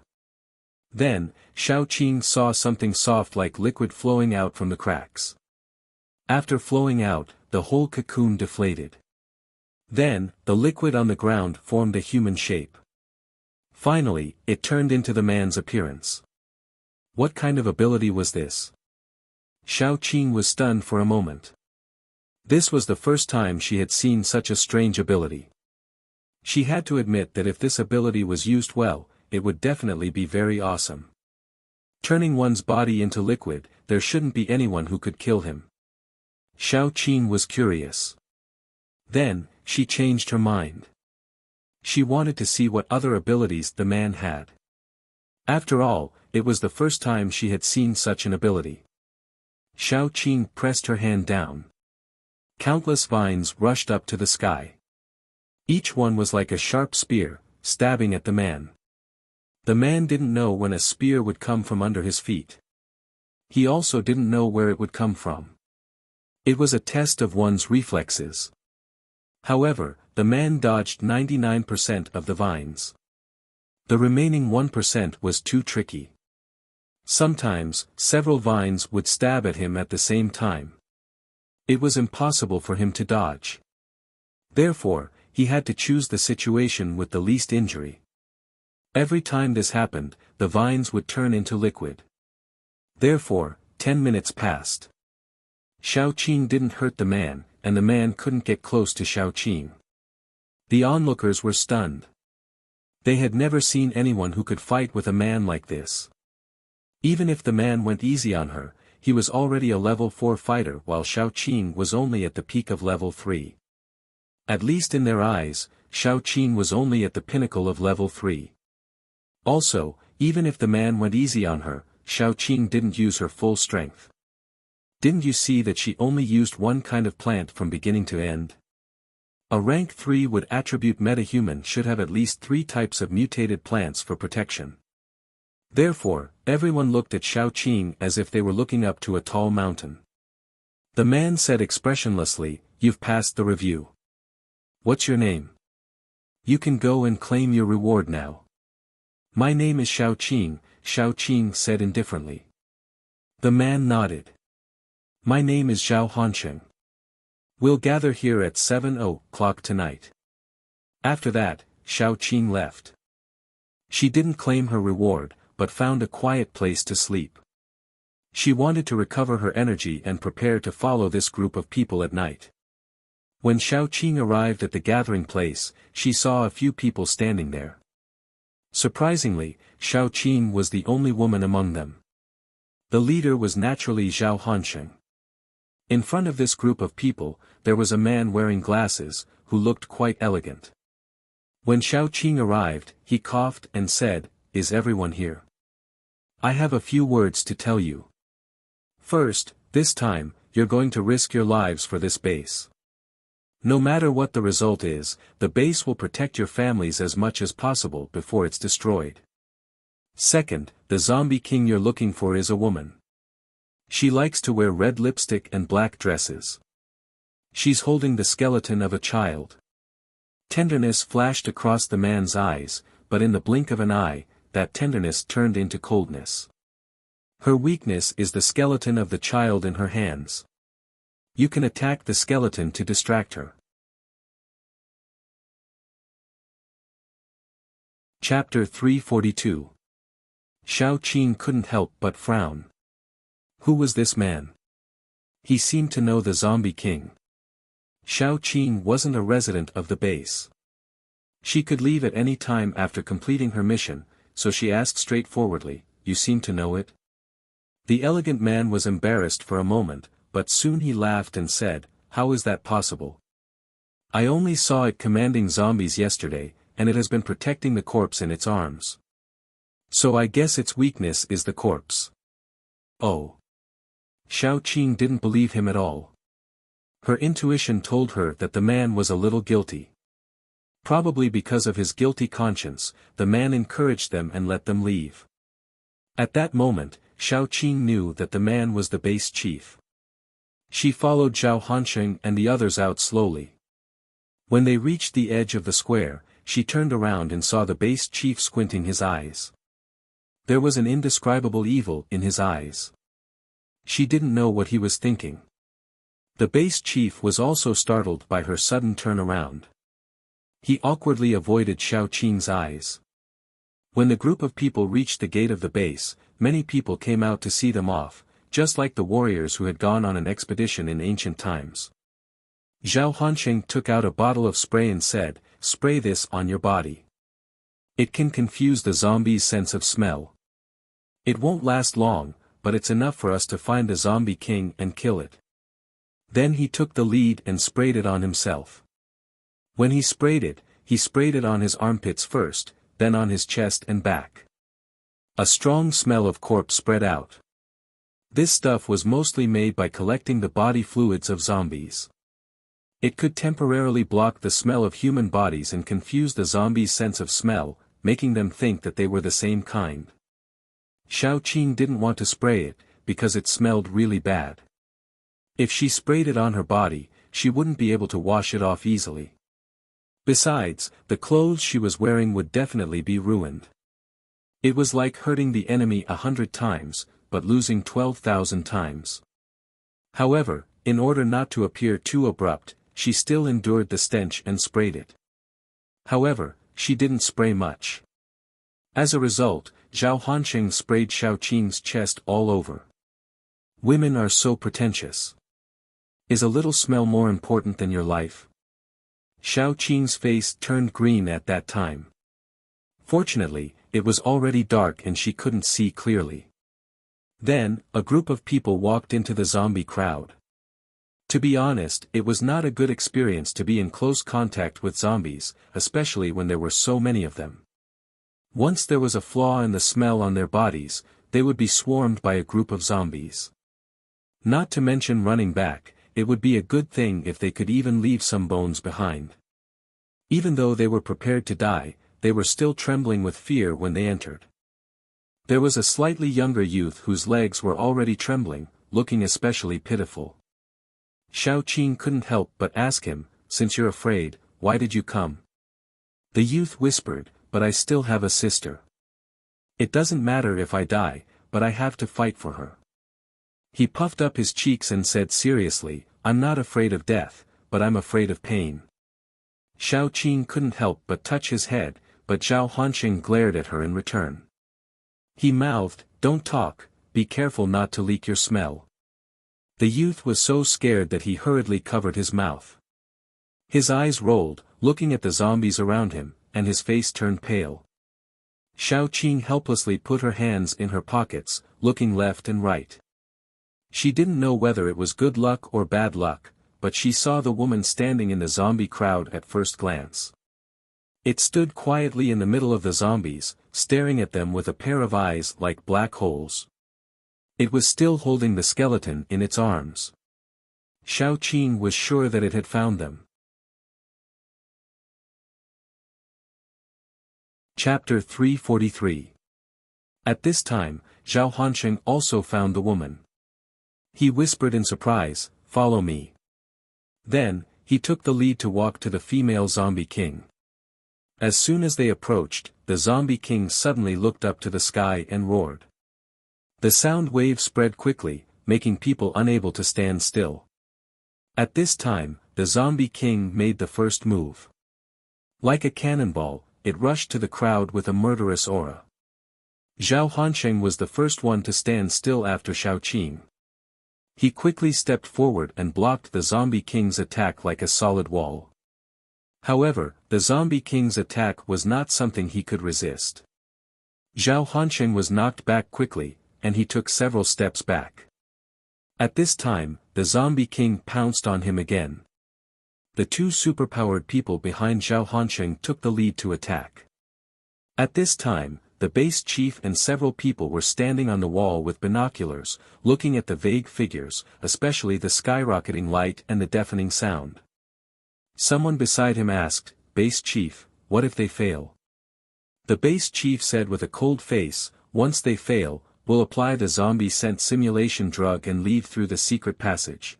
Then, Xiaoqing saw something soft like liquid flowing out from the cracks. After flowing out, the whole cocoon deflated. Then, the liquid on the ground formed a human shape. Finally, it turned into the man's appearance. What kind of ability was this? Xiaoqing was stunned for a moment. This was the first time she had seen such a strange ability. She had to admit that if this ability was used well, it would definitely be very awesome. Turning one's body into liquid, there shouldn't be anyone who could kill him. Xiaoqing was curious. Then, she changed her mind. She wanted to see what other abilities the man had. After all, it was the first time she had seen such an ability. Xiaoqing pressed her hand down. Countless vines rushed up to the sky. Each one was like a sharp spear, stabbing at the man. The man didn't know when a spear would come from under his feet. He also didn't know where it would come from. It was a test of one's reflexes. However, the man dodged 99% of the vines. The remaining 1% was too tricky. Sometimes, several vines would stab at him at the same time. It was impossible for him to dodge. Therefore, he had to choose the situation with the least injury. Every time this happened, the vines would turn into liquid. Therefore, 10 minutes passed. Xiaoqing didn't hurt the man, and the man couldn't get close to Xiaoqing. The onlookers were stunned. They had never seen anyone who could fight with a man like this. Even if the man went easy on her, he was already a level 4 fighter while Xiaoqing was only at the peak of level 3. At least in their eyes, Xiaoqing was only at the pinnacle of level 3. Also, even if the man went easy on her, Xiaoqing didn't use her full strength. Didn't you see that she only used one kind of plant from beginning to end? A rank 3 would attribute metahuman should have at least 3 types of mutated plants for protection. Therefore, everyone looked at Xiaoqing as if they were looking up to a tall mountain. The man said expressionlessly, "You've passed the review. What's your name? You can go and claim your reward now." "My name is Xiaoqing," Xiaoqing said indifferently. The man nodded. "My name is Zhao Hansheng. We'll gather here at 7 o'clock tonight." After that, Xiaoqing left. She didn't claim her reward, but found a quiet place to sleep. She wanted to recover her energy and prepare to follow this group of people at night. When Xiaoqing arrived at the gathering place, she saw a few people standing there. Surprisingly, Xiaoqing was the only woman among them. The leader was naturally Zhao Hansheng. In front of this group of people, there was a man wearing glasses, who looked quite elegant. When Xiao Qing arrived, he coughed and said, "Is everyone here? I have a few words to tell you. First, this time, you're going to risk your lives for this base. No matter what the result is, the base will protect your families as much as possible before it's destroyed. Second, the zombie king you're looking for is a woman. She likes to wear red lipstick and black dresses. She's holding the skeleton of a child." Tenderness flashed across the man's eyes, but in the blink of an eye, that tenderness turned into coldness. "Her weakness is the skeleton of the child in her hands. You can attack the skeleton to distract her." Chapter 342. Xiao Qing couldn't help but frown. Who was this man? He seemed to know the zombie king. Xiao Qing wasn't a resident of the base. She could leave at any time after completing her mission, so she asked straightforwardly, "You seem to know it?" The elegant man was embarrassed for a moment, but soon he laughed and said, "How is that possible? I only saw it commanding zombies yesterday, and it has been protecting the corpse in its arms. So I guess its weakness is the corpse." Oh. Xiao Qing didn't believe him at all. Her intuition told her that the man was a little guilty. Probably because of his guilty conscience, the man encouraged them and let them leave. At that moment, Xiao Qing knew that the man was the base chief. She followed Zhao Hansheng and the others out slowly. When they reached the edge of the square, she turned around and saw the base chief squinting his eyes. There was an indescribable evil in his eyes. She didn't know what he was thinking. The base chief was also startled by her sudden turnaround. He awkwardly avoided Xiao Qing's eyes. When the group of people reached the gate of the base, many people came out to see them off, just like the warriors who had gone on an expedition in ancient times. Zhao Hansheng took out a bottle of spray and said, "Spray this on your body. It can confuse the zombie's sense of smell. It won't last long, but it's enough for us to find the zombie king and kill it." Then he took the lead and sprayed it on himself. When he sprayed it on his armpits first, then on his chest and back. A strong smell of corpse spread out. This stuff was mostly made by collecting the body fluids of zombies. It could temporarily block the smell of human bodies and confuse the zombies' sense of smell, making them think that they were the same kind. Xiao Qing didn't want to spray it, because it smelled really bad. If she sprayed it on her body, she wouldn't be able to wash it off easily. Besides, the clothes she was wearing would definitely be ruined. It was like hurting the enemy 100 times, but losing 12,000 times. However, in order not to appear too abrupt, she still endured the stench and sprayed it. However, she didn't spray much. As a result, Zhao Hansheng sprayed Xiao Qing's chest all over. Women are so pretentious. Is a little smell more important than your life? Xiao Qing's face turned green at that time. Fortunately, it was already dark and she couldn't see clearly. Then, a group of people walked into the zombie crowd. To be honest, it was not a good experience to be in close contact with zombies, especially when there were so many of them. Once there was a flaw in the smell on their bodies, they would be swarmed by a group of zombies. Not to mention running back, it would be a good thing if they could even leave some bones behind. Even though they were prepared to die, they were still trembling with fear when they entered. There was a slightly younger youth whose legs were already trembling, looking especially pitiful. Xiao Qing couldn't help but ask him, "Since you're afraid, why did you come?" The youth whispered, "But I still have a sister. It doesn't matter if I die, but I have to fight for her." He puffed up his cheeks and said seriously, "I'm not afraid of death, but I'm afraid of pain." Xiao Qing couldn't help but touch his head, but Zhao Hansheng glared at her in return. He mouthed, "Don't talk, be careful not to leak your smell." The youth was so scared that he hurriedly covered his mouth. His eyes rolled, looking at the zombies around him, and his face turned pale. Xiao Qing helplessly put her hands in her pockets, looking left and right. She didn't know whether it was good luck or bad luck, but she saw the woman standing in the zombie crowd at first glance. It stood quietly in the middle of the zombies, staring at them with a pair of eyes like black holes. It was still holding the skeleton in its arms. Xiao Qing was sure that it had found them. Chapter 343. At this time, Zhao Hansheng also found the woman. He whispered in surprise, "Follow me." Then, he took the lead to walk to the female zombie king. As soon as they approached, the zombie king suddenly looked up to the sky and roared. The sound wave spread quickly, making people unable to stand still. At this time, the zombie king made the first move. Like a cannonball, it rushed to the crowd with a murderous aura. Zhao Hansheng was the first one to stand still after Xiao Qing. He quickly stepped forward and blocked the zombie king's attack like a solid wall. However, the zombie king's attack was not something he could resist. Zhao Hansheng was knocked back quickly, and he took several steps back. At this time, the zombie king pounced on him again. The two superpowered people behind Zhao Hansheng took the lead to attack. At this time, the base chief and several people were standing on the wall with binoculars, looking at the vague figures, especially the skyrocketing light and the deafening sound. Someone beside him asked, "Base chief, what if they fail?" The base chief said with a cold face, "Once they fail, we'll apply the zombie scent simulation drug and leave through the secret passage."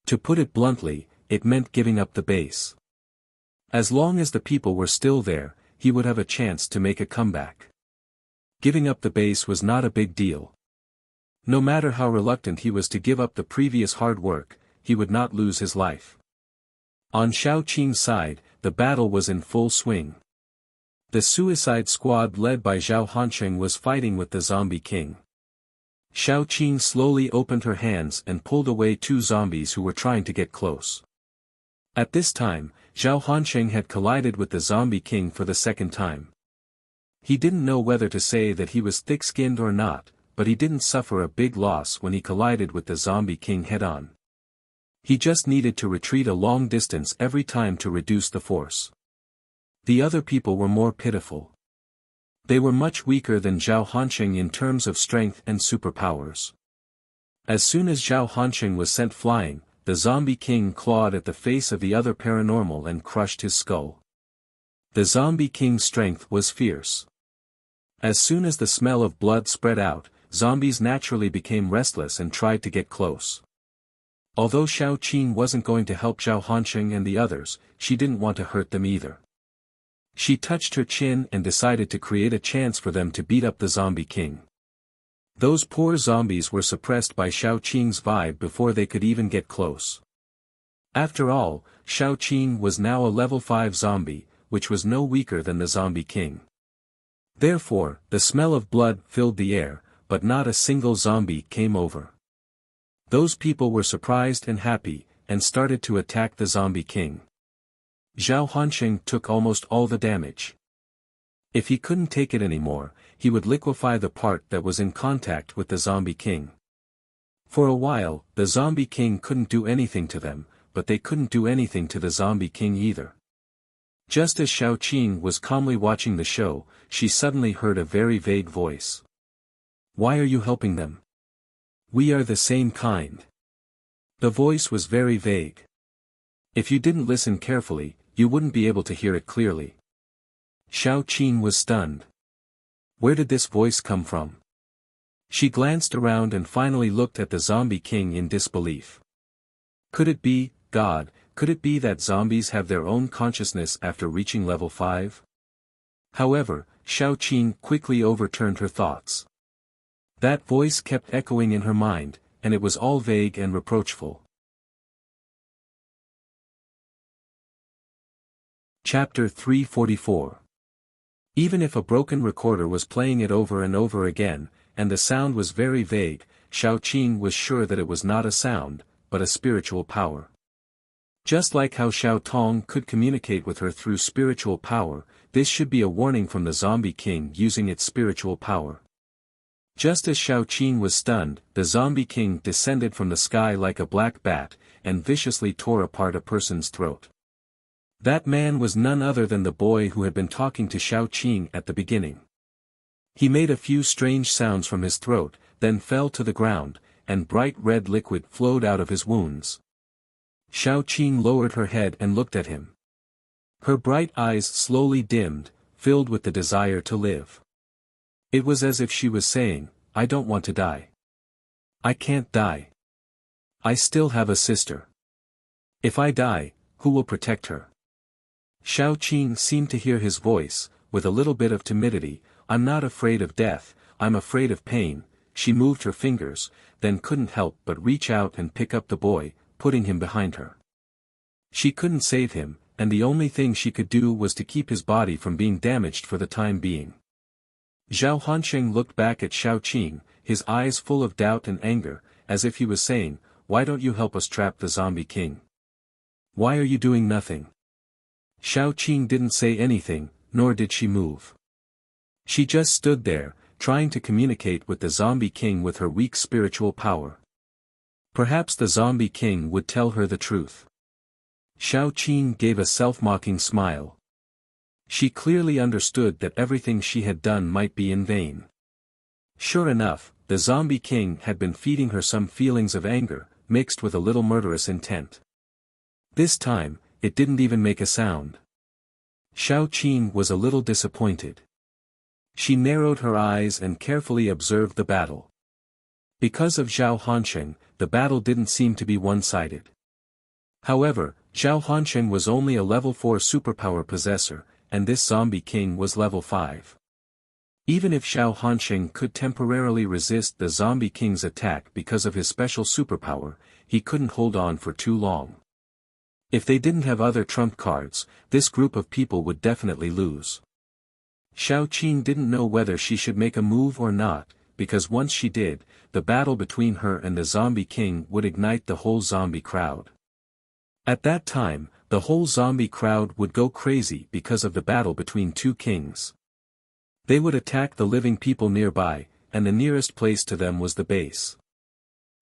To put it bluntly, it meant giving up the base. As long as the people were still there, he would have a chance to make a comeback. Giving up the base was not a big deal. No matter how reluctant he was to give up the previous hard work, he would not lose his life. On Xiao Qing's side, the battle was in full swing. The suicide squad led by Zhao Hansheng was fighting with the zombie king. Xiao Qing slowly opened her hands and pulled away two zombies who were trying to get close. At this time, Zhao Hansheng had collided with the zombie king for the second time. He didn't know whether to say that he was thick-skinned or not, but he didn't suffer a big loss when he collided with the zombie king head-on. He just needed to retreat a long distance every time to reduce the force. The other people were more pitiful. They were much weaker than Zhao Hansheng in terms of strength and superpowers. As soon as Zhao Hansheng was sent flying, the zombie king clawed at the face of the other paranormal and crushed his skull. The zombie king's strength was fierce. As soon as the smell of blood spread out, zombies naturally became restless and tried to get close. Although Xiao Qing wasn't going to help Zhao Hansheng and the others, she didn't want to hurt them either. She touched her chin and decided to create a chance for them to beat up the zombie king. Those poor zombies were suppressed by Xiao Qing's vibe before they could even get close. After all, Xiao Qing was now a level 5 zombie, which was no weaker than the zombie king. Therefore, the smell of blood filled the air, but not a single zombie came over. Those people were surprised and happy, and started to attack the zombie king. Zhao Hansheng took almost all the damage. If he couldn't take it anymore, he would liquefy the part that was in contact with the zombie king. For a while, the zombie king couldn't do anything to them, but they couldn't do anything to the zombie king either. Just as Xiao Qing was calmly watching the show, she suddenly heard a very vague voice. "Why are you helping them? We are the same kind." The voice was very vague. If you didn't listen carefully, you wouldn't be able to hear it clearly. Xiao Qing was stunned. Where did this voice come from? She glanced around and finally looked at the zombie king in disbelief. Could it be, God, could it be that zombies have their own consciousness after reaching level 5? However, Xiao Qing quickly overturned her thoughts. That voice kept echoing in her mind, and it was all vague and reproachful. Chapter 344. Even if a broken recorder was playing it over and over again, and the sound was very vague, Xiao Qing was sure that it was not a sound, but a spiritual power. Just like how Xiao Tong could communicate with her through spiritual power, this should be a warning from the zombie king using its spiritual power. Just as Xiao Qing was stunned, the zombie king descended from the sky like a black bat, and viciously tore apart a person's throat. That man was none other than the boy who had been talking to Xiao Qing at the beginning. He made a few strange sounds from his throat, then fell to the ground, and bright red liquid flowed out of his wounds. Xiao Qing lowered her head and looked at him. Her bright eyes slowly dimmed, filled with the desire to live. It was as if she was saying, "I don't want to die. I can't die. I still have a sister. If I die, who will protect her?" Xiao Qing seemed to hear his voice, with a little bit of timidity. "I'm not afraid of death, I'm afraid of pain." She moved her fingers, then couldn't help but reach out and pick up the boy, putting him behind her. She couldn't save him, and the only thing she could do was to keep his body from being damaged for the time being. Zhao Hansheng looked back at Xiao Qing, his eyes full of doubt and anger, as if he was saying, "Why don't you help us trap the zombie king? Why are you doing nothing?" Xiao Qing didn't say anything, nor did she move. She just stood there, trying to communicate with the zombie king with her weak spiritual power. Perhaps the zombie king would tell her the truth. Xiao Qing gave a self-mocking smile. She clearly understood that everything she had done might be in vain. Sure enough, the zombie king had been feeding her some feelings of anger, mixed with a little murderous intent. This time, it didn't even make a sound. Xiao Qing was a little disappointed. She narrowed her eyes and carefully observed the battle. Because of Zhao Hansheng, the battle didn't seem to be one-sided. However, Zhao Hansheng was only a level 4 superpower possessor, and this zombie king was level 5. Even if Zhao Hansheng could temporarily resist the zombie king's attack because of his special superpower, he couldn't hold on for too long. If they didn't have other trump cards, this group of people would definitely lose. Xiao Qing didn't know whether she should make a move or not, because once she did, the battle between her and the zombie king would ignite the whole zombie crowd. At that time, the whole zombie crowd would go crazy because of the battle between two kings. They would attack the living people nearby, and the nearest place to them was the base.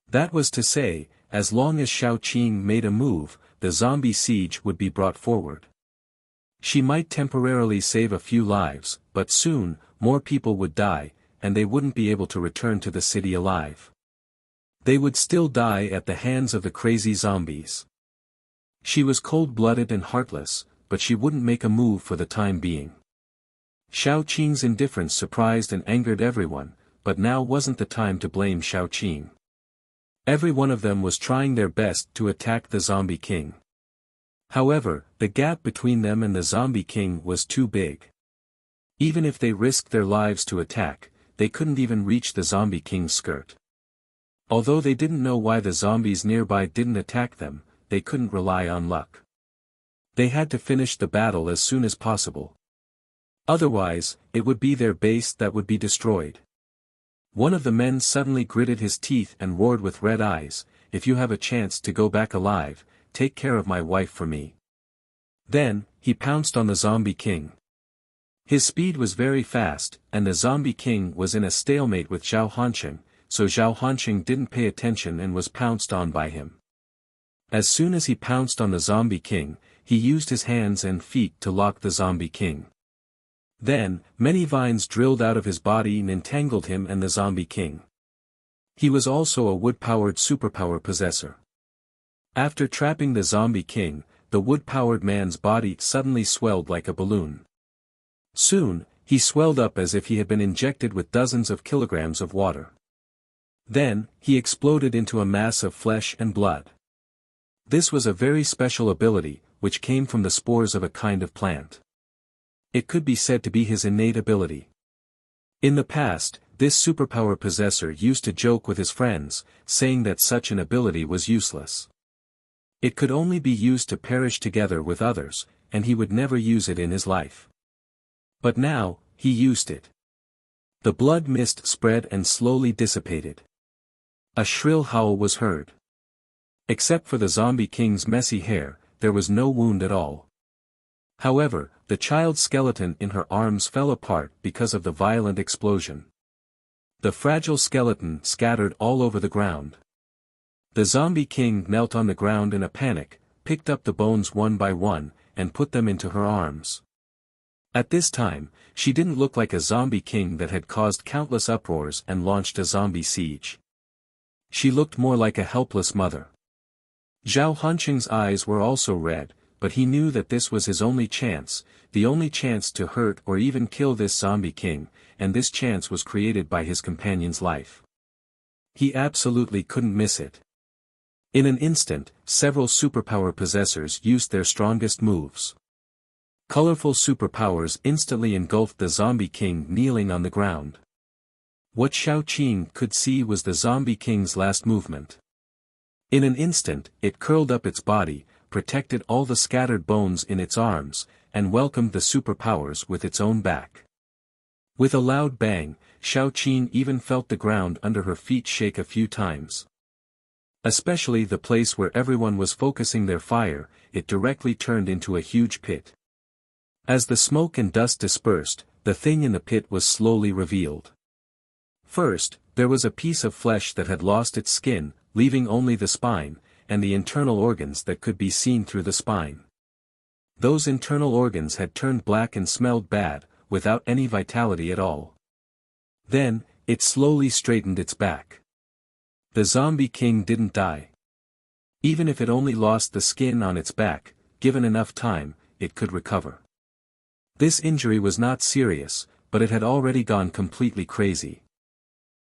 That was to say, as long as Xiao Qing made a move, the zombie siege would be brought forward. She might temporarily save a few lives, but soon, more people would die, and they wouldn't be able to return to the city alive. They would still die at the hands of the crazy zombies. She was cold-blooded and heartless, but she wouldn't make a move for the time being. Xiao Qing's indifference surprised and angered everyone, but now wasn't the time to blame Xiao Qing. Every one of them was trying their best to attack the zombie king. However, the gap between them and the zombie king was too big. Even if they risked their lives to attack, they couldn't even reach the zombie king's skirt. Although they didn't know why the zombies nearby didn't attack them, they couldn't rely on luck. They had to finish the battle as soon as possible. Otherwise, it would be their base that would be destroyed. One of the men suddenly gritted his teeth and roared with red eyes, "If you have a chance to go back alive, take care of my wife for me." Then, he pounced on the zombie king. His speed was very fast, and the zombie king was in a stalemate with Zhao Hansheng, so Zhao Hansheng didn't pay attention and was pounced on by him. As soon as he pounced on the zombie king, he used his hands and feet to lock the zombie king. Then, many vines drilled out of his body and entangled him and the zombie king. He was also a wood-powered superpower possessor. After trapping the zombie king, the wood-powered man's body suddenly swelled like a balloon. Soon, he swelled up as if he had been injected with dozens of kilograms of water. Then, he exploded into a mass of flesh and blood. This was a very special ability, which came from the spores of a kind of plant. It could be said to be his innate ability. In the past, this superpower possessor used to joke with his friends, saying that such an ability was useless. It could only be used to perish together with others, and he would never use it in his life. But now, he used it. The blood mist spread and slowly dissipated. A shrill howl was heard. Except for the zombie king's messy hair, there was no wound at all. However, the child's skeleton in her arms fell apart because of the violent explosion. The fragile skeleton scattered all over the ground. The zombie king knelt on the ground in a panic, picked up the bones one by one, and put them into her arms. At this time, she didn't look like a zombie king that had caused countless uproars and launched a zombie siege. She looked more like a helpless mother. Zhao Hanqing's eyes were also red, but he knew that this was his only chance, the only chance to hurt or even kill this zombie king, and this chance was created by his companion's life. He absolutely couldn't miss it. In an instant, several superpower possessors used their strongest moves. Colorful superpowers instantly engulfed the zombie king kneeling on the ground. What Xiao Qing could see was the zombie king's last movement. In an instant, it curled up its body, protected all the scattered bones in its arms, and welcomed the superpowers with its own back. With a loud bang, Xiao Qing even felt the ground under her feet shake a few times. Especially the place where everyone was focusing their fire, it directly turned into a huge pit. As the smoke and dust dispersed, the thing in the pit was slowly revealed. First, there was a piece of flesh that had lost its skin, leaving only the spine, and the internal organs that could be seen through the spine. Those internal organs had turned black and smelled bad, without any vitality at all. Then, it slowly straightened its back. The zombie king didn't die. Even if it only lost the skin on its back, given enough time, it could recover. This injury was not serious, but it had already gone completely crazy.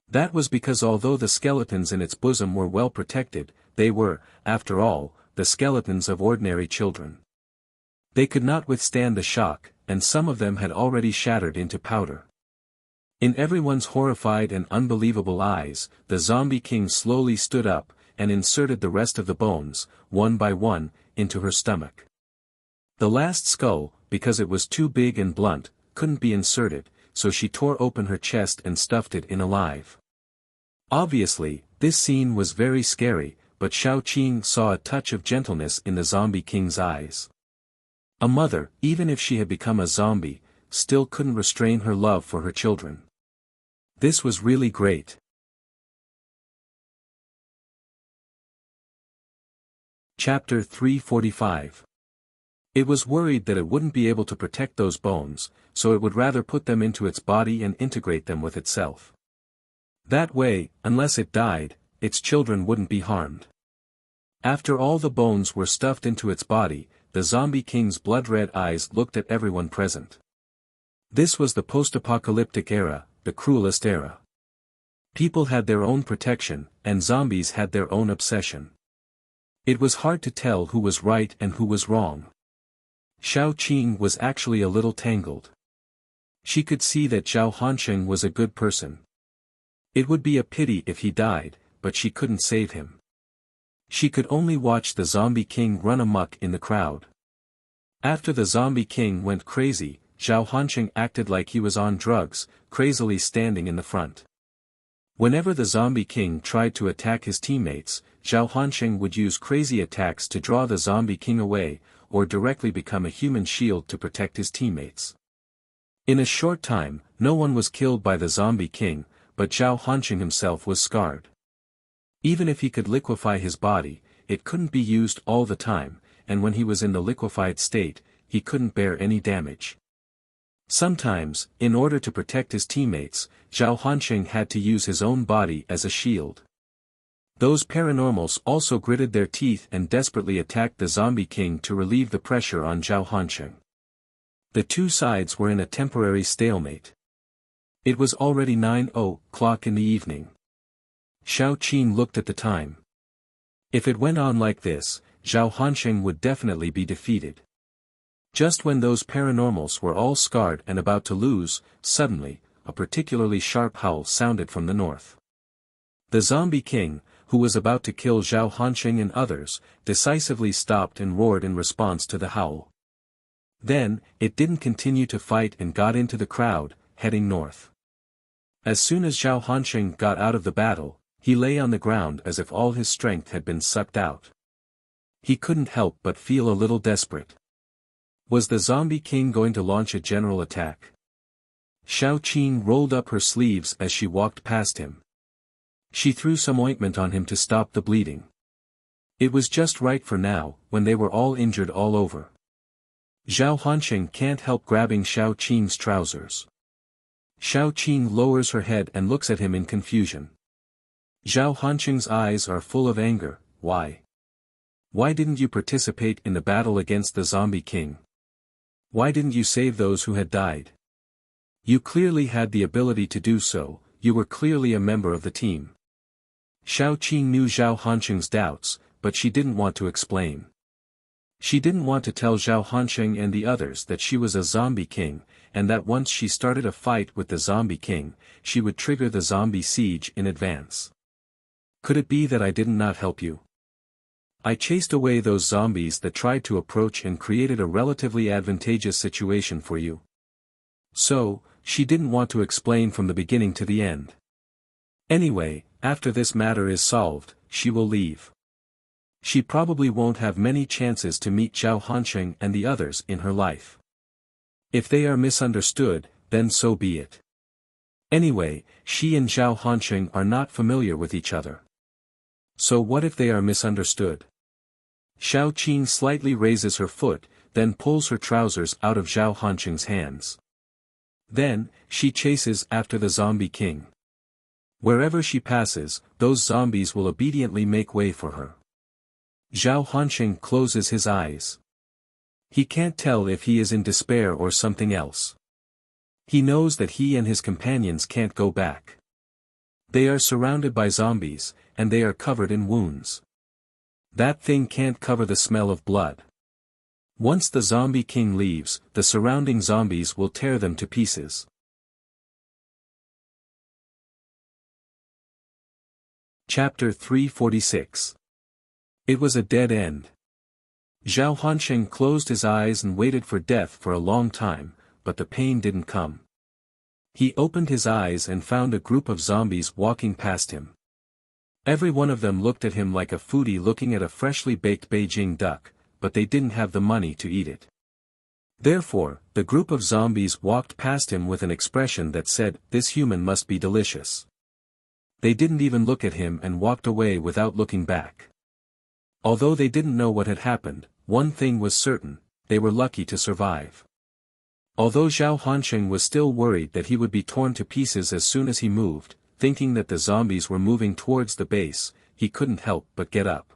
That was because although the skeletons in its bosom were well protected, they were, after all, the skeletons of ordinary children. They could not withstand the shock, and some of them had already shattered into powder. In everyone's horrified and unbelievable eyes, the zombie king slowly stood up, and inserted the rest of the bones, one by one, into her stomach. The last skull, because it was too big and blunt, couldn't be inserted, so she tore open her chest and stuffed it in alive. Obviously, this scene was very scary, but Xiao Qing saw a touch of gentleness in the zombie king's eyes. A mother, even if she had become a zombie, still couldn't restrain her love for her children. This was really great. Chapter 345. It was worried that it wouldn't be able to protect those bones, so it would rather put them into its body and integrate them with itself. That way, unless it died, its children wouldn't be harmed. After all the bones were stuffed into its body, the zombie king's blood-red eyes looked at everyone present. This was the post-apocalyptic era, the cruelest era. People had their own protection, and zombies had their own obsession. It was hard to tell who was right and who was wrong. Xiao Qing was actually a little tangled. She could see that Zhao Hanqing was a good person. It would be a pity if he died, but she couldn't save him. She could only watch the zombie king run amok in the crowd. After the zombie king went crazy, Zhao Hanqing acted like he was on drugs, crazily standing in the front. Whenever the zombie king tried to attack his teammates, Zhao Hanqing would use crazy attacks to draw the zombie king away, or directly become a human shield to protect his teammates. In a short time, no one was killed by the zombie king, but Zhao Hanqing himself was scarred. Even if he could liquefy his body, it couldn't be used all the time, and when he was in the liquefied state, he couldn't bear any damage. Sometimes, in order to protect his teammates, Zhao Hanqing had to use his own body as a shield. Those paranormals also gritted their teeth and desperately attacked the zombie king to relieve the pressure on Zhao Hanqing. The two sides were in a temporary stalemate. It was already 9:00 in the evening. Xiao Qing looked at the time. If it went on like this, Zhao Hanqing would definitely be defeated. Just when those paranormals were all scarred and about to lose, suddenly, a particularly sharp howl sounded from the north. The zombie king, who was about to kill Zhao Hanqing and others, decisively stopped and roared in response to the howl. Then, it didn't continue to fight and got into the crowd, heading north. As soon as Zhao Hanqing got out of the battle, he lay on the ground as if all his strength had been sucked out. He couldn't help but feel a little desperate. Was the zombie king going to launch a general attack? Xiao Qing rolled up her sleeves as she walked past him. She threw some ointment on him to stop the bleeding. It was just right for now, when they were all injured all over. Zhao Hanqing can't help grabbing Xiao Qing's trousers. Xiao Qing lowers her head and looks at him in confusion. Zhao Hanqing's eyes are full of anger. Why? Why didn't you participate in the battle against the zombie king? Why didn't you save those who had died? You clearly had the ability to do so, you were clearly a member of the team. Xiao Qing knew Zhao Hanqing's doubts, but she didn't want to explain. She didn't want to tell Zhao Hanqing and the others that she was a zombie king, and that once she started a fight with the zombie king, she would trigger the zombie siege in advance. Could it be that I did not help you? I chased away those zombies that tried to approach and created a relatively advantageous situation for you. So, she didn't want to explain from the beginning to the end. Anyway, after this matter is solved, she will leave. She probably won't have many chances to meet Zhao Hanqing and the others in her life. If they are misunderstood, then so be it. Anyway, she and Zhao Hanqing are not familiar with each other. So what if they are misunderstood? Xiao Qing slightly raises her foot, then pulls her trousers out of Zhao Hanqing's hands. Then, she chases after the zombie king. Wherever she passes, those zombies will obediently make way for her. Zhao Hanqing closes his eyes. He can't tell if he is in despair or something else. He knows that he and his companions can't go back. They are surrounded by zombies, and they are covered in wounds. That thing can't cover the smell of blood. Once the zombie king leaves, the surrounding zombies will tear them to pieces. Chapter 346. It was a dead end. Zhao Hanqing closed his eyes and waited for death for a long time, but the pain didn't come. He opened his eyes and found a group of zombies walking past him. Every one of them looked at him like a foodie looking at a freshly baked Beijing duck, but they didn't have the money to eat it. Therefore, the group of zombies walked past him with an expression that said, "This human must be delicious." They didn't even look at him and walked away without looking back. Although they didn't know what had happened, one thing was certain, they were lucky to survive. Although Zhao Hanqing was still worried that he would be torn to pieces as soon as he moved, thinking that the zombies were moving towards the base, he couldn't help but get up.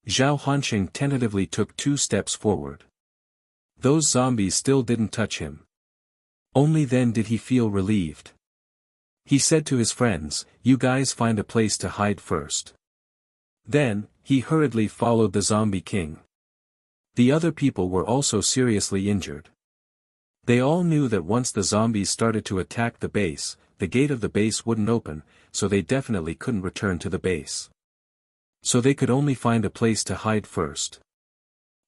Zhao Hanqing tentatively took 2 steps forward. Those zombies still didn't touch him. Only then did he feel relieved. He said to his friends, "You guys find a place to hide first." Then, he hurriedly followed the zombie king. The other people were also seriously injured. They all knew that once the zombies started to attack the base, the gate of the base wouldn't open, so they definitely couldn't return to the base. So they could only find a place to hide first.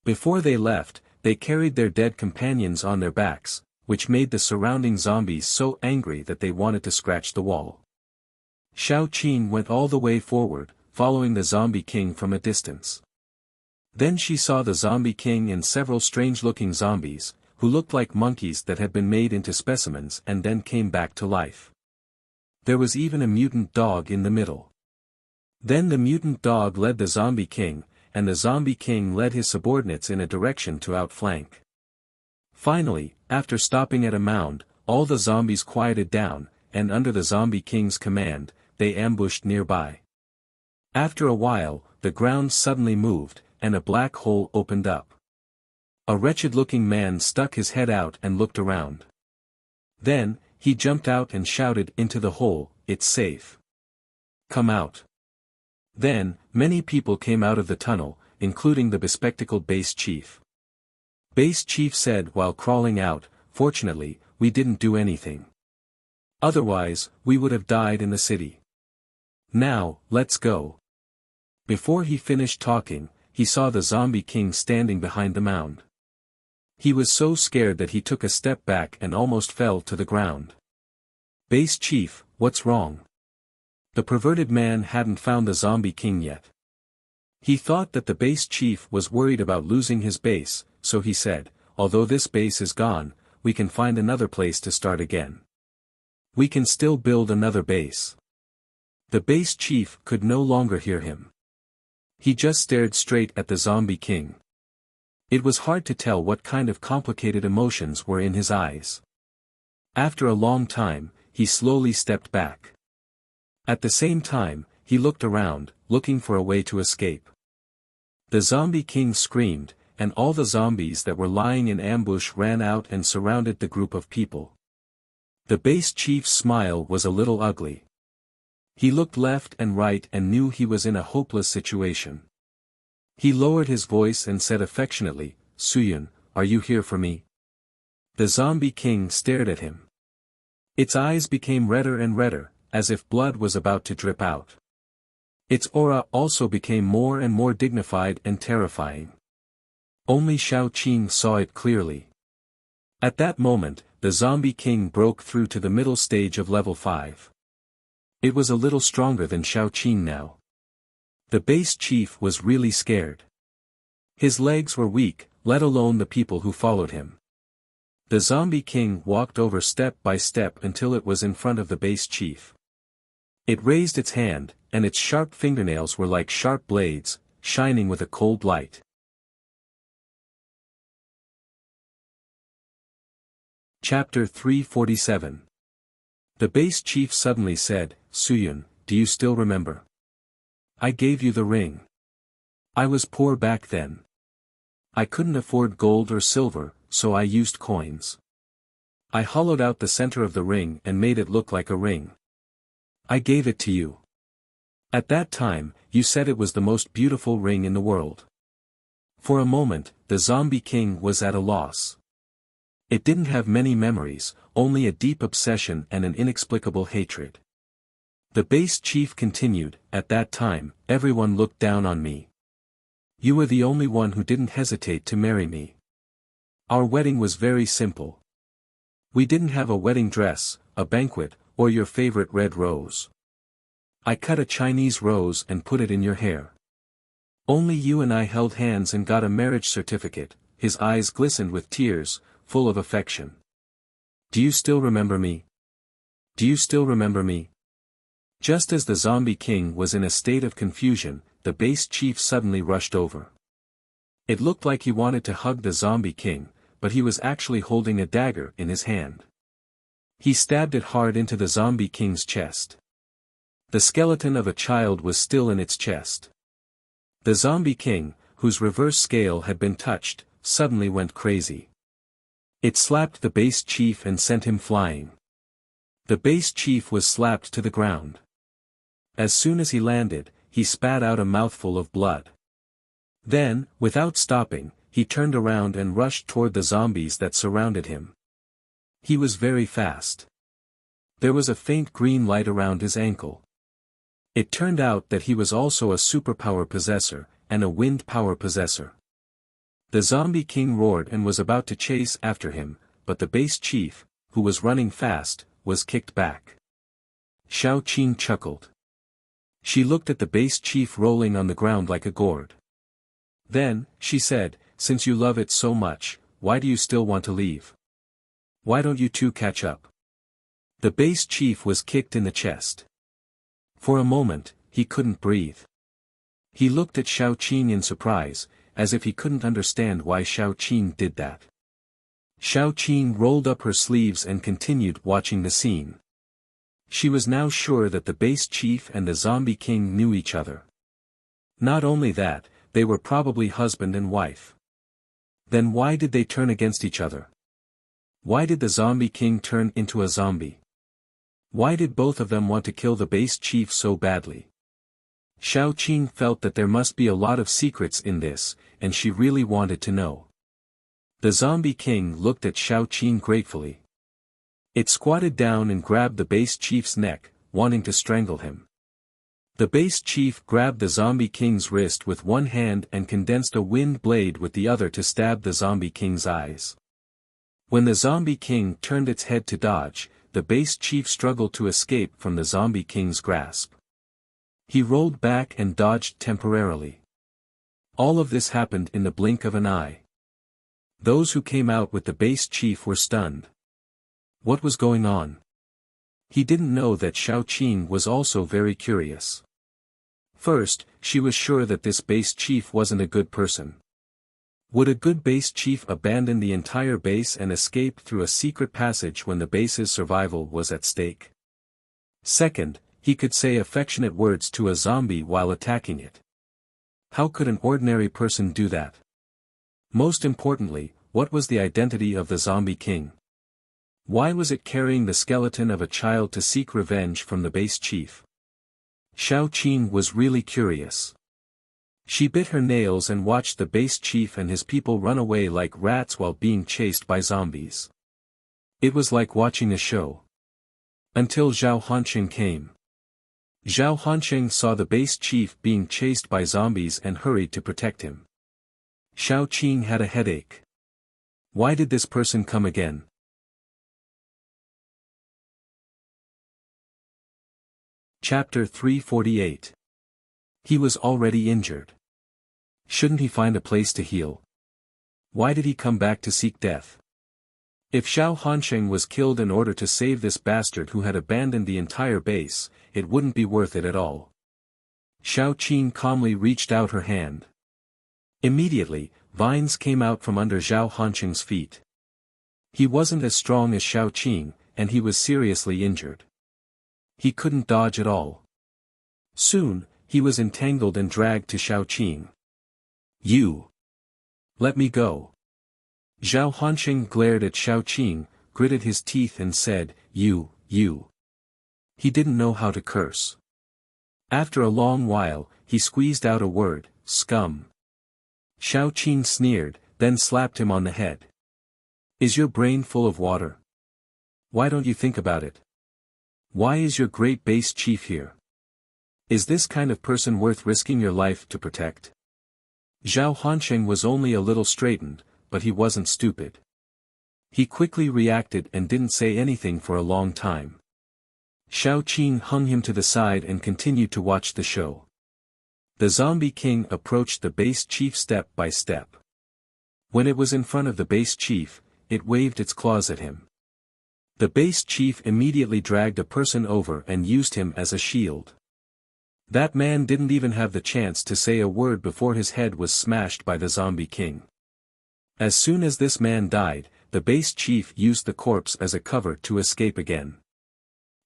Before they left, they carried their dead companions on their backs, which made the surrounding zombies so angry that they wanted to scratch the wall. Xiao Qing went all the way forward, following the zombie king from a distance. Then she saw the zombie king and several strange-looking zombies, who looked like monkeys that had been made into specimens and then came back to life. There was even a mutant dog in the middle. Then the mutant dog led the zombie king, and the zombie king led his subordinates in a direction to outflank. Finally, after stopping at a mound, all the zombies quieted down, and under the zombie king's command, they ambushed nearby. After a while, the ground suddenly moved, and a black hole opened up. A wretched-looking man stuck his head out and looked around. Then, he jumped out and shouted into the hole, "It's safe. Come out." Then, many people came out of the tunnel, including the bespectacled base chief. Base chief said while crawling out, "Fortunately, we didn't do anything. Otherwise, we would have died in the city. Now, let's go." Before he finished talking, he saw the zombie king standing behind the mound. He was so scared that he took a step back and almost fell to the ground. "Base chief, what's wrong?" The perverted man hadn't found the zombie king yet. He thought that the base chief was worried about losing his base, so he said, "Although this base is gone, we can find another place to start again. We can still build another base." The base chief could no longer hear him. He just stared straight at the zombie king. It was hard to tell what kind of complicated emotions were in his eyes. After a long time, he slowly stepped back. At the same time, he looked around, looking for a way to escape. The zombie king screamed, and all the zombies that were lying in ambush ran out and surrounded the group of people. The base chief's smile was a little ugly. He looked left and right and knew he was in a hopeless situation. He lowered his voice and said affectionately, "Suyun, are you here for me?" The zombie king stared at him. Its eyes became redder and redder, as if blood was about to drip out. Its aura also became more and more dignified and terrifying. Only Shao Qing saw it clearly. At that moment, the zombie king broke through to the middle stage of level 5. It was a little stronger than Shao Qing now. The base chief was really scared. His legs were weak, let alone the people who followed him. The zombie king walked over step by step until it was in front of the base chief. It raised its hand, and its sharp fingernails were like sharp blades, shining with a cold light. Chapter 347. The base chief suddenly said, "Suyun, do you still remember? I gave you the ring. I was poor back then. I couldn't afford gold or silver, so I used coins. I hollowed out the center of the ring and made it look like a ring. I gave it to you. At that time, you said it was the most beautiful ring in the world." For a moment, the zombie king was at a loss. It didn't have many memories, only a deep obsession and an inexplicable hatred. The base chief continued, "At that time, everyone looked down on me. You were the only one who didn't hesitate to marry me. Our wedding was very simple. We didn't have a wedding dress, a banquet, or your favorite red rose. I cut a Chinese rose and put it in your hair. Only you and I held hands and got a marriage certificate." His eyes glistened with tears, full of affection. "Do you still remember me? Do you still remember me?" Just as the zombie king was in a state of confusion, the base chief suddenly rushed over. It looked like he wanted to hug the zombie king, but he was actually holding a dagger in his hand. He stabbed it hard into the zombie king's chest. The skeleton of a child was still in its chest. The zombie king, whose reverse scale had been touched, suddenly went crazy. It slapped the base chief and sent him flying. The base chief was slapped to the ground. As soon as he landed, he spat out a mouthful of blood. Then, without stopping, he turned around and rushed toward the zombies that surrounded him. He was very fast. There was a faint green light around his ankle. It turned out that he was also a superpower possessor, and a wind power possessor. The zombie king roared and was about to chase after him, but the base chief, who was running fast, was kicked back. Shao Qing chuckled. She looked at the base chief rolling on the ground like a gourd. Then, she said, "Since you love it so much, why do you still want to leave? Why don't you two catch up?" The base chief was kicked in the chest. For a moment, he couldn't breathe. He looked at Shao Qing in surprise, as if he couldn't understand why Shao Qing did that. Shao Qing rolled up her sleeves and continued watching the scene. She was now sure that the base chief and the zombie king knew each other. Not only that, they were probably husband and wife. Then why did they turn against each other? Why did the zombie king turn into a zombie? Why did both of them want to kill the base chief so badly? Shao Qing felt that there must be a lot of secrets in this, and she really wanted to know. The zombie king looked at Shao Qing gratefully. It squatted down and grabbed the base chief's neck, wanting to strangle him. The base chief grabbed the zombie king's wrist with one hand and condensed a wind blade with the other to stab the zombie king's eyes. When the zombie king turned its head to dodge, the base chief struggled to escape from the zombie king's grasp. He rolled back and dodged temporarily. All of this happened in the blink of an eye. Those who came out with the base chief were stunned. What was going on? He didn't know that Shao Qing was also very curious. First, she was sure that this base chief wasn't a good person. Would a good base chief abandon the entire base and escape through a secret passage when the base's survival was at stake? Second, he could say affectionate words to a zombie while attacking it. How could an ordinary person do that? Most importantly, what was the identity of the zombie king? Why was it carrying the skeleton of a child to seek revenge from the base chief? Xiao Qing was really curious. She bit her nails and watched the base chief and his people run away like rats while being chased by zombies. It was like watching a show. Until Zhao Hanqing came. Zhao Hanqing saw the base chief being chased by zombies and hurried to protect him. Xiao Qing had a headache. Why did this person come again? Chapter 348. He was already injured. Shouldn't he find a place to heal? Why did he come back to seek death? If Zhao Hanqing was killed in order to save this bastard who had abandoned the entire base, it wouldn't be worth it at all. Xiao Qing calmly reached out her hand. Immediately, vines came out from under Zhao Hanqing's feet. He wasn't as strong as Xiao Qing, and he was seriously injured. He couldn't dodge at all. Soon, he was entangled and dragged to Xiao Qing. You! Let me go! Zhao Hanqing glared at Xiao Qing, gritted his teeth and said, You! He didn't know how to curse. After a long while, he squeezed out a word, scum. Xiao Qing sneered, then slapped him on the head. Is your brain full of water? Why don't you think about it? Why is your great base chief here? Is this kind of person worth risking your life to protect? Zhao Hanqing was only a little straightened, but he wasn't stupid. He quickly reacted and didn't say anything for a long time. Xiao Qing hung him to the side and continued to watch the show. The zombie king approached the base chief step by step. When it was in front of the base chief, it waved its claws at him. The base chief immediately dragged a person over and used him as a shield. That man didn't even have the chance to say a word before his head was smashed by the zombie king. As soon as this man died, the base chief used the corpse as a cover to escape again.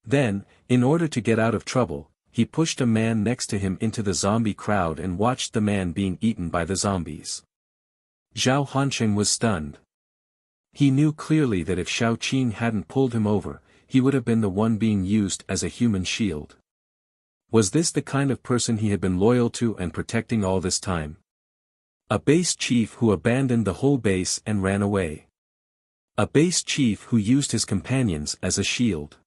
Then, in order to get out of trouble, he pushed a man next to him into the zombie crowd and watched the man being eaten by the zombies. Zhao Hanqing was stunned. He knew clearly that if Xiao Qing hadn't pulled him over, he would have been the one being used as a human shield. Was this the kind of person he had been loyal to and protecting all this time? A base chief who abandoned the whole base and ran away. A base chief who used his companions as a shield.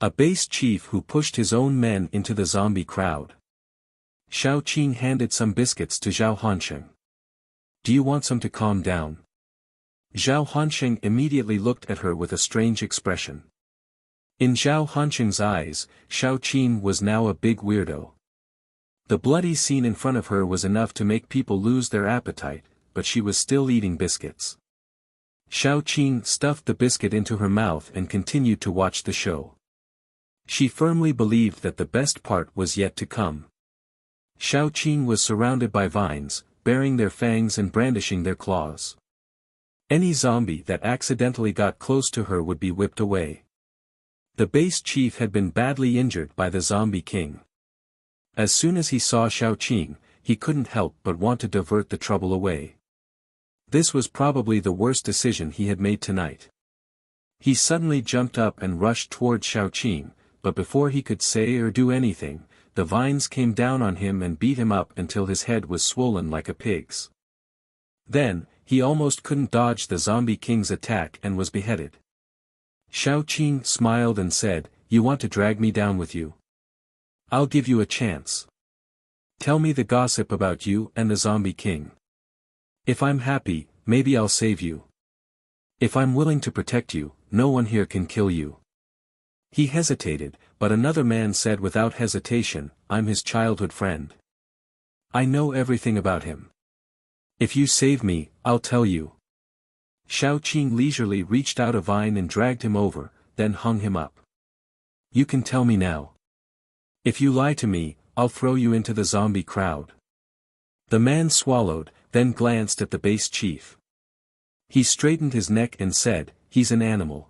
A base chief who pushed his own men into the zombie crowd. Xiao Qing handed some biscuits to Zhao Hanqing. Do you want some to calm down? Zhao Hanqing immediately looked at her with a strange expression. In Zhao Hanqing's eyes, Xiao Qing was now a big weirdo. The bloody scene in front of her was enough to make people lose their appetite, but she was still eating biscuits. Xiao Qing stuffed the biscuit into her mouth and continued to watch the show. She firmly believed that the best part was yet to come. Xiao Qing was surrounded by vines, baring their fangs and brandishing their claws. Any zombie that accidentally got close to her would be whipped away. The base chief had been badly injured by the zombie king. As soon as he saw Xiao Qing, he couldn't help but want to divert the trouble away. This was probably the worst decision he had made tonight. He suddenly jumped up and rushed toward Xiao Qing, but before he could say or do anything, the vines came down on him and beat him up until his head was swollen like a pig's. Then, he almost couldn't dodge the zombie king's attack and was beheaded. Xiao Qing smiled and said, You want to drag me down with you? I'll give you a chance. Tell me the gossip about you and the zombie king. If I'm happy, maybe I'll save you. If I'm willing to protect you, no one here can kill you. He hesitated, but another man said without hesitation, I'm his childhood friend. I know everything about him. If you save me, I'll tell you. Xiao Qing leisurely reached out a vine and dragged him over, then hung him up. You can tell me now. If you lie to me, I'll throw you into the zombie crowd. The man swallowed, then glanced at the base chief. He straightened his neck and said, "He's an animal.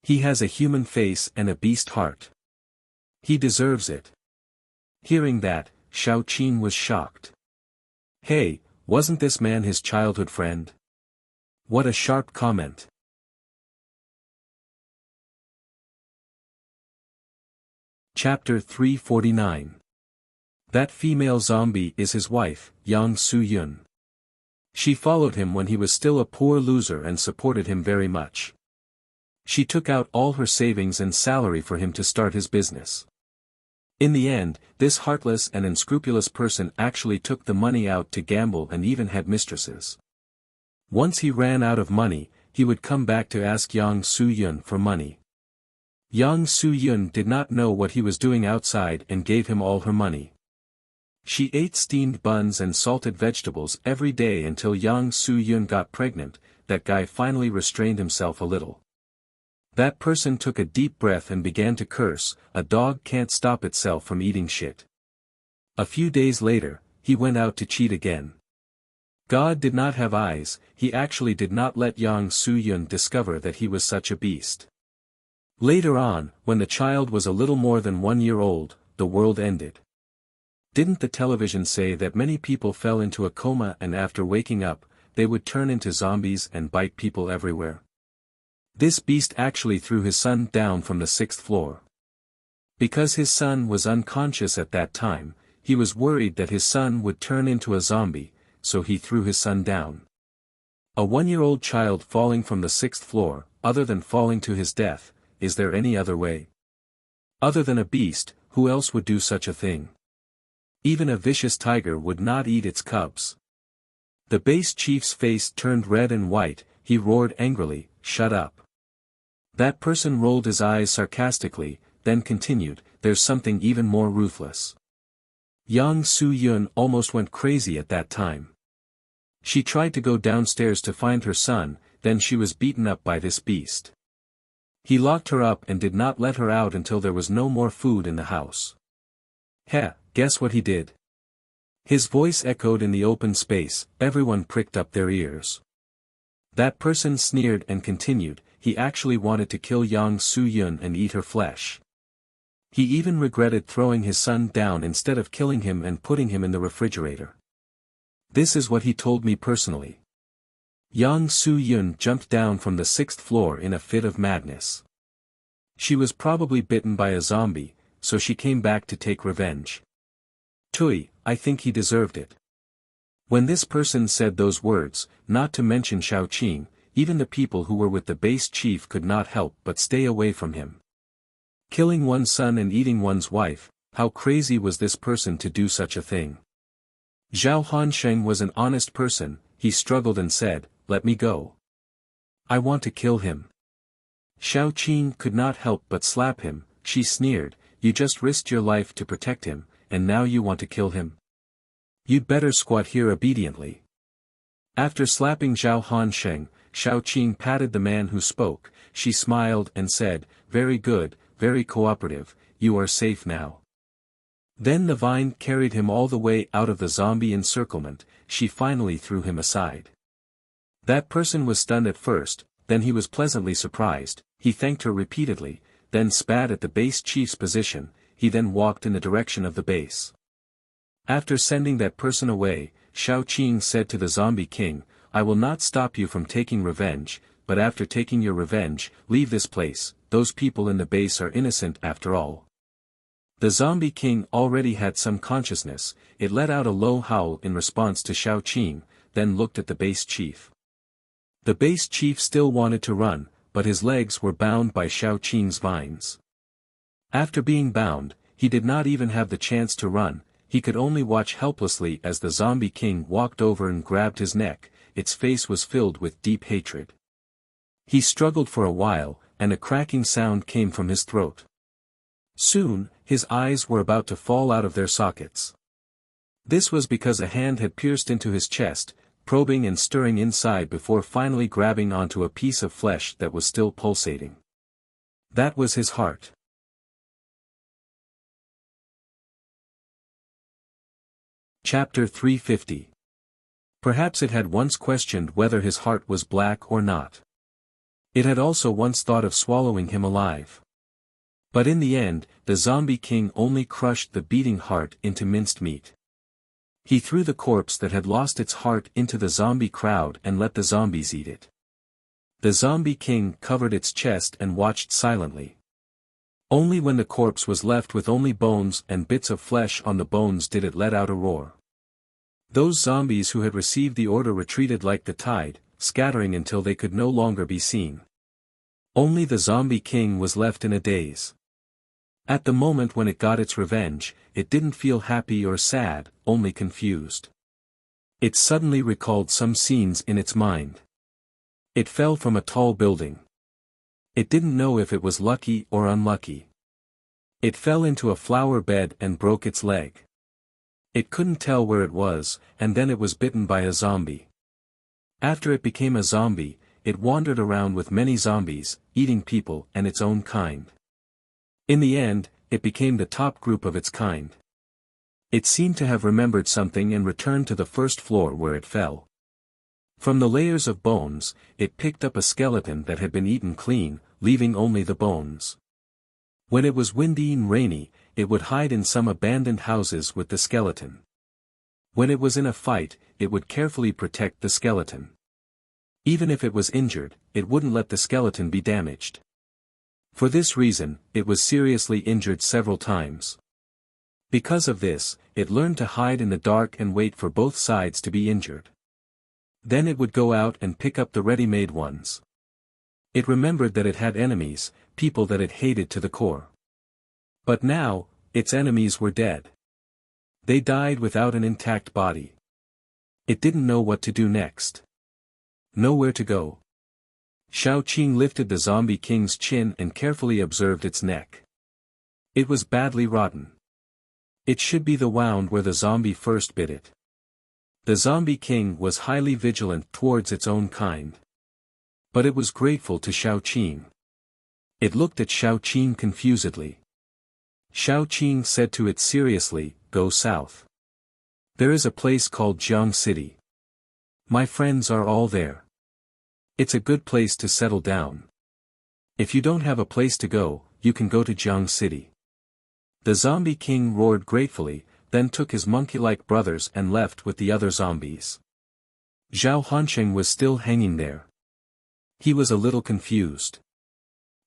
He has a human face and a beast heart. He deserves it." Hearing that, Xiao Qin was shocked. Hey, wasn't this man his childhood friend? What a sharp comment. Chapter 349. That female zombie is his wife, Yang Su-yun. She followed him when he was still a poor loser and supported him very much. She took out all her savings and salary for him to start his business. In the end, this heartless and unscrupulous person actually took the money out to gamble and even had mistresses. Once he ran out of money, he would come back to ask Yang Su-yun for money. Yang Su-yun did not know what he was doing outside and gave him all her money. She ate steamed buns and salted vegetables every day until Yang Su-yun got pregnant. That guy finally restrained himself a little. That person took a deep breath and began to curse. A dog can't stop itself from eating shit. A few days later, he went out to cheat again. God did not have eyes, he actually did not let Yang Su-yun discover that he was such a beast. Later on, when the child was a little more than 1 year old, the world ended. Didn't the television say that many people fell into a coma and after waking up, they would turn into zombies and bite people everywhere? This beast actually threw his son down from the 6th floor. Because his son was unconscious at that time, he was worried that his son would turn into a zombie, so he threw his son down. A 1-year-old child falling from the 6th floor, other than falling to his death, is there any other way? Other than a beast, who else would do such a thing? Even a vicious tiger would not eat its cubs. The base chief's face turned red and white, he roared angrily, "Shut up." That person rolled his eyes sarcastically, then continued, "There's something even more ruthless." Yang Su-yun almost went crazy at that time. She tried to go downstairs to find her son, then she was beaten up by this beast. He locked her up and did not let her out until there was no more food in the house. Heh, guess what he did? His voice echoed in the open space, everyone pricked up their ears. That person sneered and continued, he actually wanted to kill Yang Su-yun and eat her flesh. He even regretted throwing his son down instead of killing him and putting him in the refrigerator. This is what he told me personally. Yang Su-yun jumped down from the 6th floor in a fit of madness. She was probably bitten by a zombie, so she came back to take revenge. Tui, I think he deserved it. When this person said those words, not to mention Xiao Qin, even the people who were with the base chief could not help but stay away from him. Killing one's son and eating one's wife, how crazy was this person to do such a thing? Zhao Hansheng was an honest person, he struggled and said, "Let me go. I want to kill him." Xiao Qin could not help but slap him, she sneered, "You just risked your life to protect him, and now you want to kill him? You'd better squat here obediently." After slapping Zhao Hansheng, Xiao Qin patted the man who spoke, she smiled and said, "Very good, very cooperative, you are safe now." Then the vine carried him all the way out of the zombie encirclement, she finally threw him aside. That person was stunned at first, then he was pleasantly surprised, he thanked her repeatedly, then spat at the base chief's position, he then walked in the direction of the base. After sending that person away, Xiao Qin said to the zombie king, "I will not stop you from taking revenge, but after taking your revenge, leave this place, those people in the base are innocent after all." The zombie king already had some consciousness, it let out a low howl in response to Xiao Qin, then looked at the base chief. The base chief still wanted to run, but his legs were bound by Xiao Qin's vines. After being bound, he did not even have the chance to run, he could only watch helplessly as the zombie king walked over and grabbed his neck, its face was filled with deep hatred. He struggled for a while, and a cracking sound came from his throat. Soon, his eyes were about to fall out of their sockets. This was because a hand had pierced into his chest, probing and stirring inside before finally grabbing onto a piece of flesh that was still pulsating. That was his heart. Chapter 350. Perhaps it had once questioned whether his heart was black or not. It had also once thought of swallowing him alive. But in the end, the zombie king only crushed the beating heart into minced meat. He threw the corpse that had lost its heart into the zombie crowd and let the zombies eat it. The zombie king covered its chest and watched silently. Only when the corpse was left with only bones and bits of flesh on the bones did it let out a roar. Those zombies who had received the order retreated like the tide, scattering until they could no longer be seen. Only the zombie king was left in a daze. At the moment when it got its revenge, it didn't feel happy or sad, only confused. It suddenly recalled some scenes in its mind. It fell from a tall building. It didn't know if it was lucky or unlucky. It fell into a flower bed and broke its leg. It couldn't tell where it was, and then it was bitten by a zombie. After it became a zombie, it wandered around with many zombies, eating people and its own kind. In the end, it became the top group of its kind. It seemed to have remembered something and returned to the first floor where it fell. From the layers of bones, it picked up a skeleton that had been eaten clean, leaving only the bones. When it was windy and rainy, it would hide in some abandoned houses with the skeleton. When it was in a fight, it would carefully protect the skeleton. Even if it was injured, it wouldn't let the skeleton be damaged. For this reason, it was seriously injured several times. Because of this, it learned to hide in the dark and wait for both sides to be injured. Then it would go out and pick up the ready-made ones. It remembered that it had enemies, people that it hated to the core. But now, its enemies were dead. They died without an intact body. It didn't know what to do next. Nowhere to go. Shao Qing lifted the zombie king's chin and carefully observed its neck. It was badly rotten. It should be the wound where the zombie first bit it. The zombie king was highly vigilant towards its own kind. But it was grateful to Shao Qing. It looked at Shao Qing confusedly. Shao Qing said to it seriously, "Go south. There is a place called Jiang City. My friends are all there. It's a good place to settle down. If you don't have a place to go, you can go to Jiang City." The zombie king roared gratefully, then took his monkey-like brothers and left with the other zombies. Zhao Hansheng was still hanging there. He was a little confused.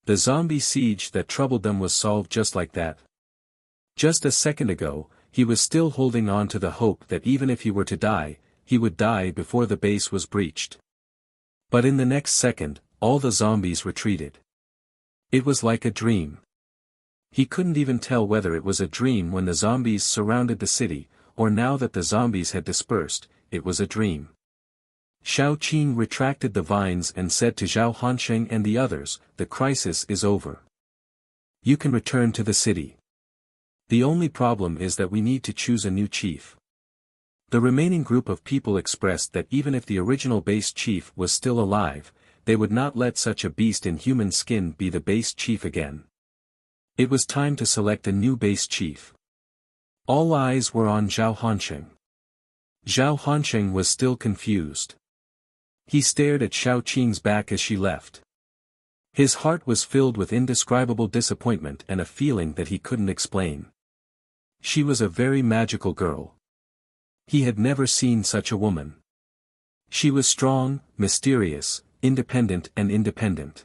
The zombie siege that troubled them was solved just like that. Just a second ago, he was still holding on to the hope that even if he were to die, he would die before the base was breached. But in the next second, all the zombies retreated. It was like a dream. He couldn't even tell whether it was a dream when the zombies surrounded the city, or now that the zombies had dispersed, it was a dream. Shao Qing retracted the vines and said to Zhao Hansheng and the others, "The crisis is over. You can return to the city. The only problem is that we need to choose a new chief." The remaining group of people expressed that even if the original base chief was still alive, they would not let such a beast in human skin be the base chief again. It was time to select a new base chief. All eyes were on Zhao Hansheng. Zhao Hansheng was still confused. He stared at Shao Qing's back as she left. His heart was filled with indescribable disappointment and a feeling that he couldn't explain. She was a very magical girl. He had never seen such a woman. She was strong, mysterious, independent.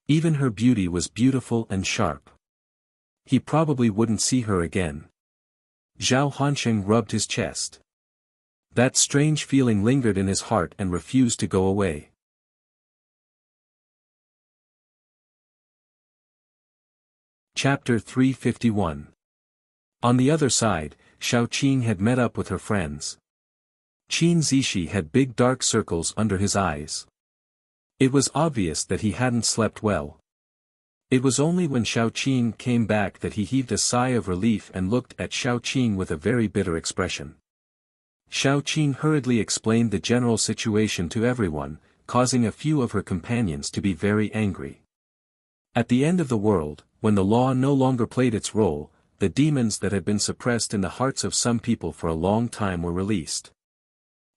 Even her beauty was beautiful and sharp. He probably wouldn't see her again. Zhao Hansheng rubbed his chest. That strange feeling lingered in his heart and refused to go away. Chapter 351. On the other side, Shao Qing had met up with her friends. Qin Zishi had big dark circles under his eyes. It was obvious that he hadn't slept well. It was only when Shao Qing came back that he heaved a sigh of relief and looked at Shao Qing with a very bitter expression. Shao Qing hurriedly explained the general situation to everyone, causing a few of her companions to be very angry. At the end of the world, when the law no longer played its role, the demons that had been suppressed in the hearts of some people for a long time were released.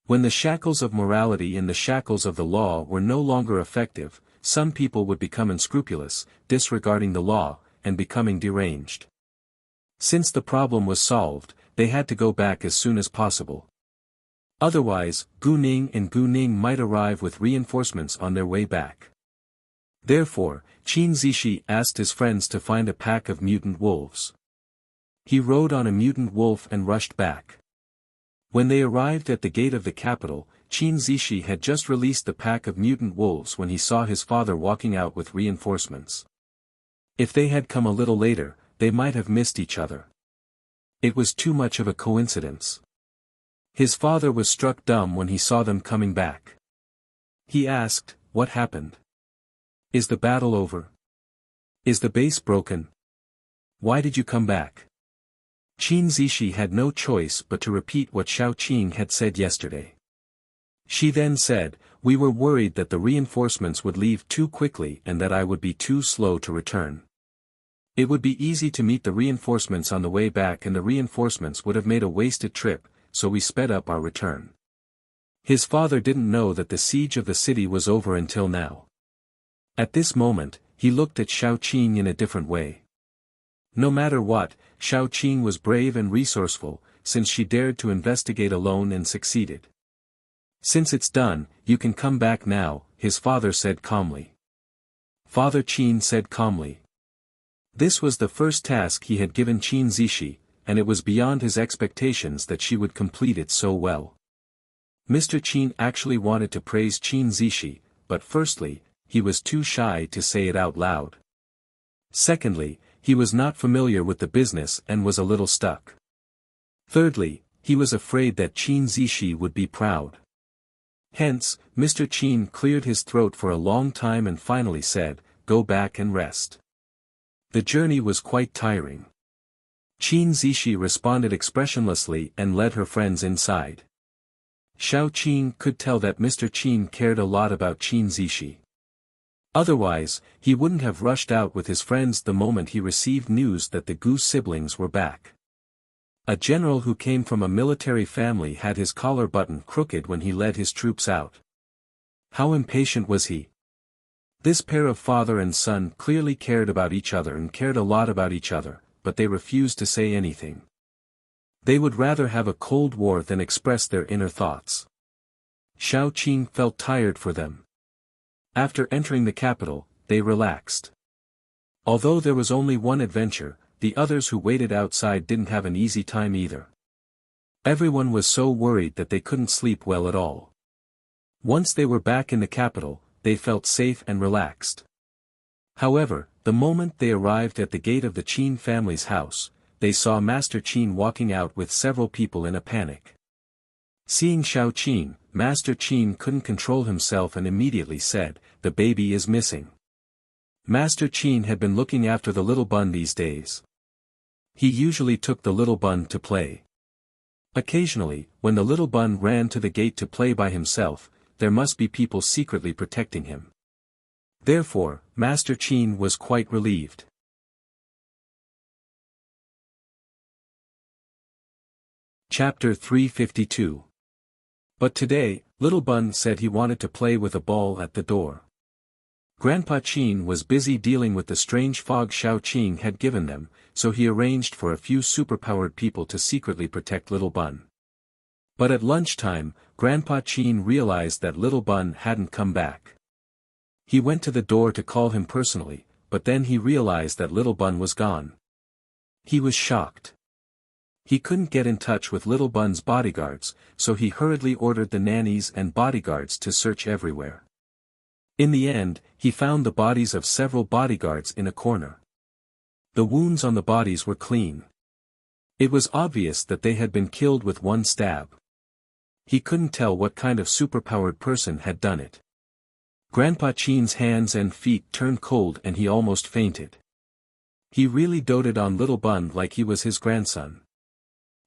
When the shackles of morality and the shackles of the law were no longer effective, some people would become unscrupulous, disregarding the law, and becoming deranged. Since the problem was solved, they had to go back as soon as possible. Otherwise, Gu Ning and Gu Ning might arrive with reinforcements on their way back. Therefore, Qin Zishi asked his friends to find a pack of mutant wolves. He rode on a mutant wolf and rushed back. When they arrived at the gate of the capital, Qin Zishi had just released the pack of mutant wolves when he saw his father walking out with reinforcements. If they had come a little later, they might have missed each other. It was too much of a coincidence. His father was struck dumb when he saw them coming back. He asked, "What happened? Is the battle over? Is the base broken? Why did you come back?" Qin Zishi had no choice but to repeat what Xiao Qing had said yesterday. She then said, "We were worried that the reinforcements would leave too quickly and that I would be too slow to return. It would be easy to meet the reinforcements on the way back and the reinforcements would have made a wasted trip, so we sped up our return." His father didn't know that the siege of the city was over until now. At this moment, he looked at Xiao Qing in a different way. No matter what, Xiao Qing was brave and resourceful, since she dared to investigate alone and succeeded. "Since it's done, you can come back now," his father said calmly. Father Qin said calmly. This was the first task he had given Qin Zishi, and it was beyond his expectations that she would complete it so well. Mr. Qin actually wanted to praise Qin Zishi, but firstly, he was too shy to say it out loud. Secondly, he was not familiar with the business and was a little stuck. Thirdly, he was afraid that Qin Zishi would be proud. Hence, Mr. Qin cleared his throat for a long time and finally said, "Go back and rest." The journey was quite tiring. Qin Zishi responded expressionlessly and led her friends inside. Xiao Qing could tell that Mr. Qin cared a lot about Qin Zishi. Otherwise, he wouldn't have rushed out with his friends the moment he received news that the Gu siblings were back. A general who came from a military family had his collar button crooked when he led his troops out. How impatient was he? This pair of father and son clearly cared about each other and cared a lot about each other, but they refused to say anything. They would rather have a cold war than express their inner thoughts. Xiao Qing felt tired for them. After entering the capital, they relaxed. Although there was only one adventure, the others who waited outside didn't have an easy time either. Everyone was so worried that they couldn't sleep well at all. Once they were back in the capital, they felt safe and relaxed. However, the moment they arrived at the gate of the Qin family's house, they saw Master Qin walking out with several people in a panic. Seeing Xiao Qing, Master Qin couldn't control himself and immediately said, "The baby is missing." Master Qin had been looking after the little bun these days. He usually took the little bun to play. Occasionally, when the little bun ran to the gate to play by himself, there must be people secretly protecting him. Therefore, Master Qin was quite relieved. Chapter 352. But today, Little Bun said he wanted to play with a ball at the door. Grandpa Qin was busy dealing with the strange fog Xiao Qing had given them, so he arranged for a few superpowered people to secretly protect Little Bun. But at lunchtime, Grandpa Qin realized that Little Bun hadn't come back. He went to the door to call him personally, but then he realized that Little Bun was gone. He was shocked. He couldn't get in touch with Little Bun's bodyguards, so he hurriedly ordered the nannies and bodyguards to search everywhere. In the end, he found the bodies of several bodyguards in a corner. The wounds on the bodies were clean. It was obvious that they had been killed with one stab. He couldn't tell what kind of superpowered person had done it. Grandpa Qin's hands and feet turned cold and he almost fainted. He really doted on Little Bun like he was his grandson.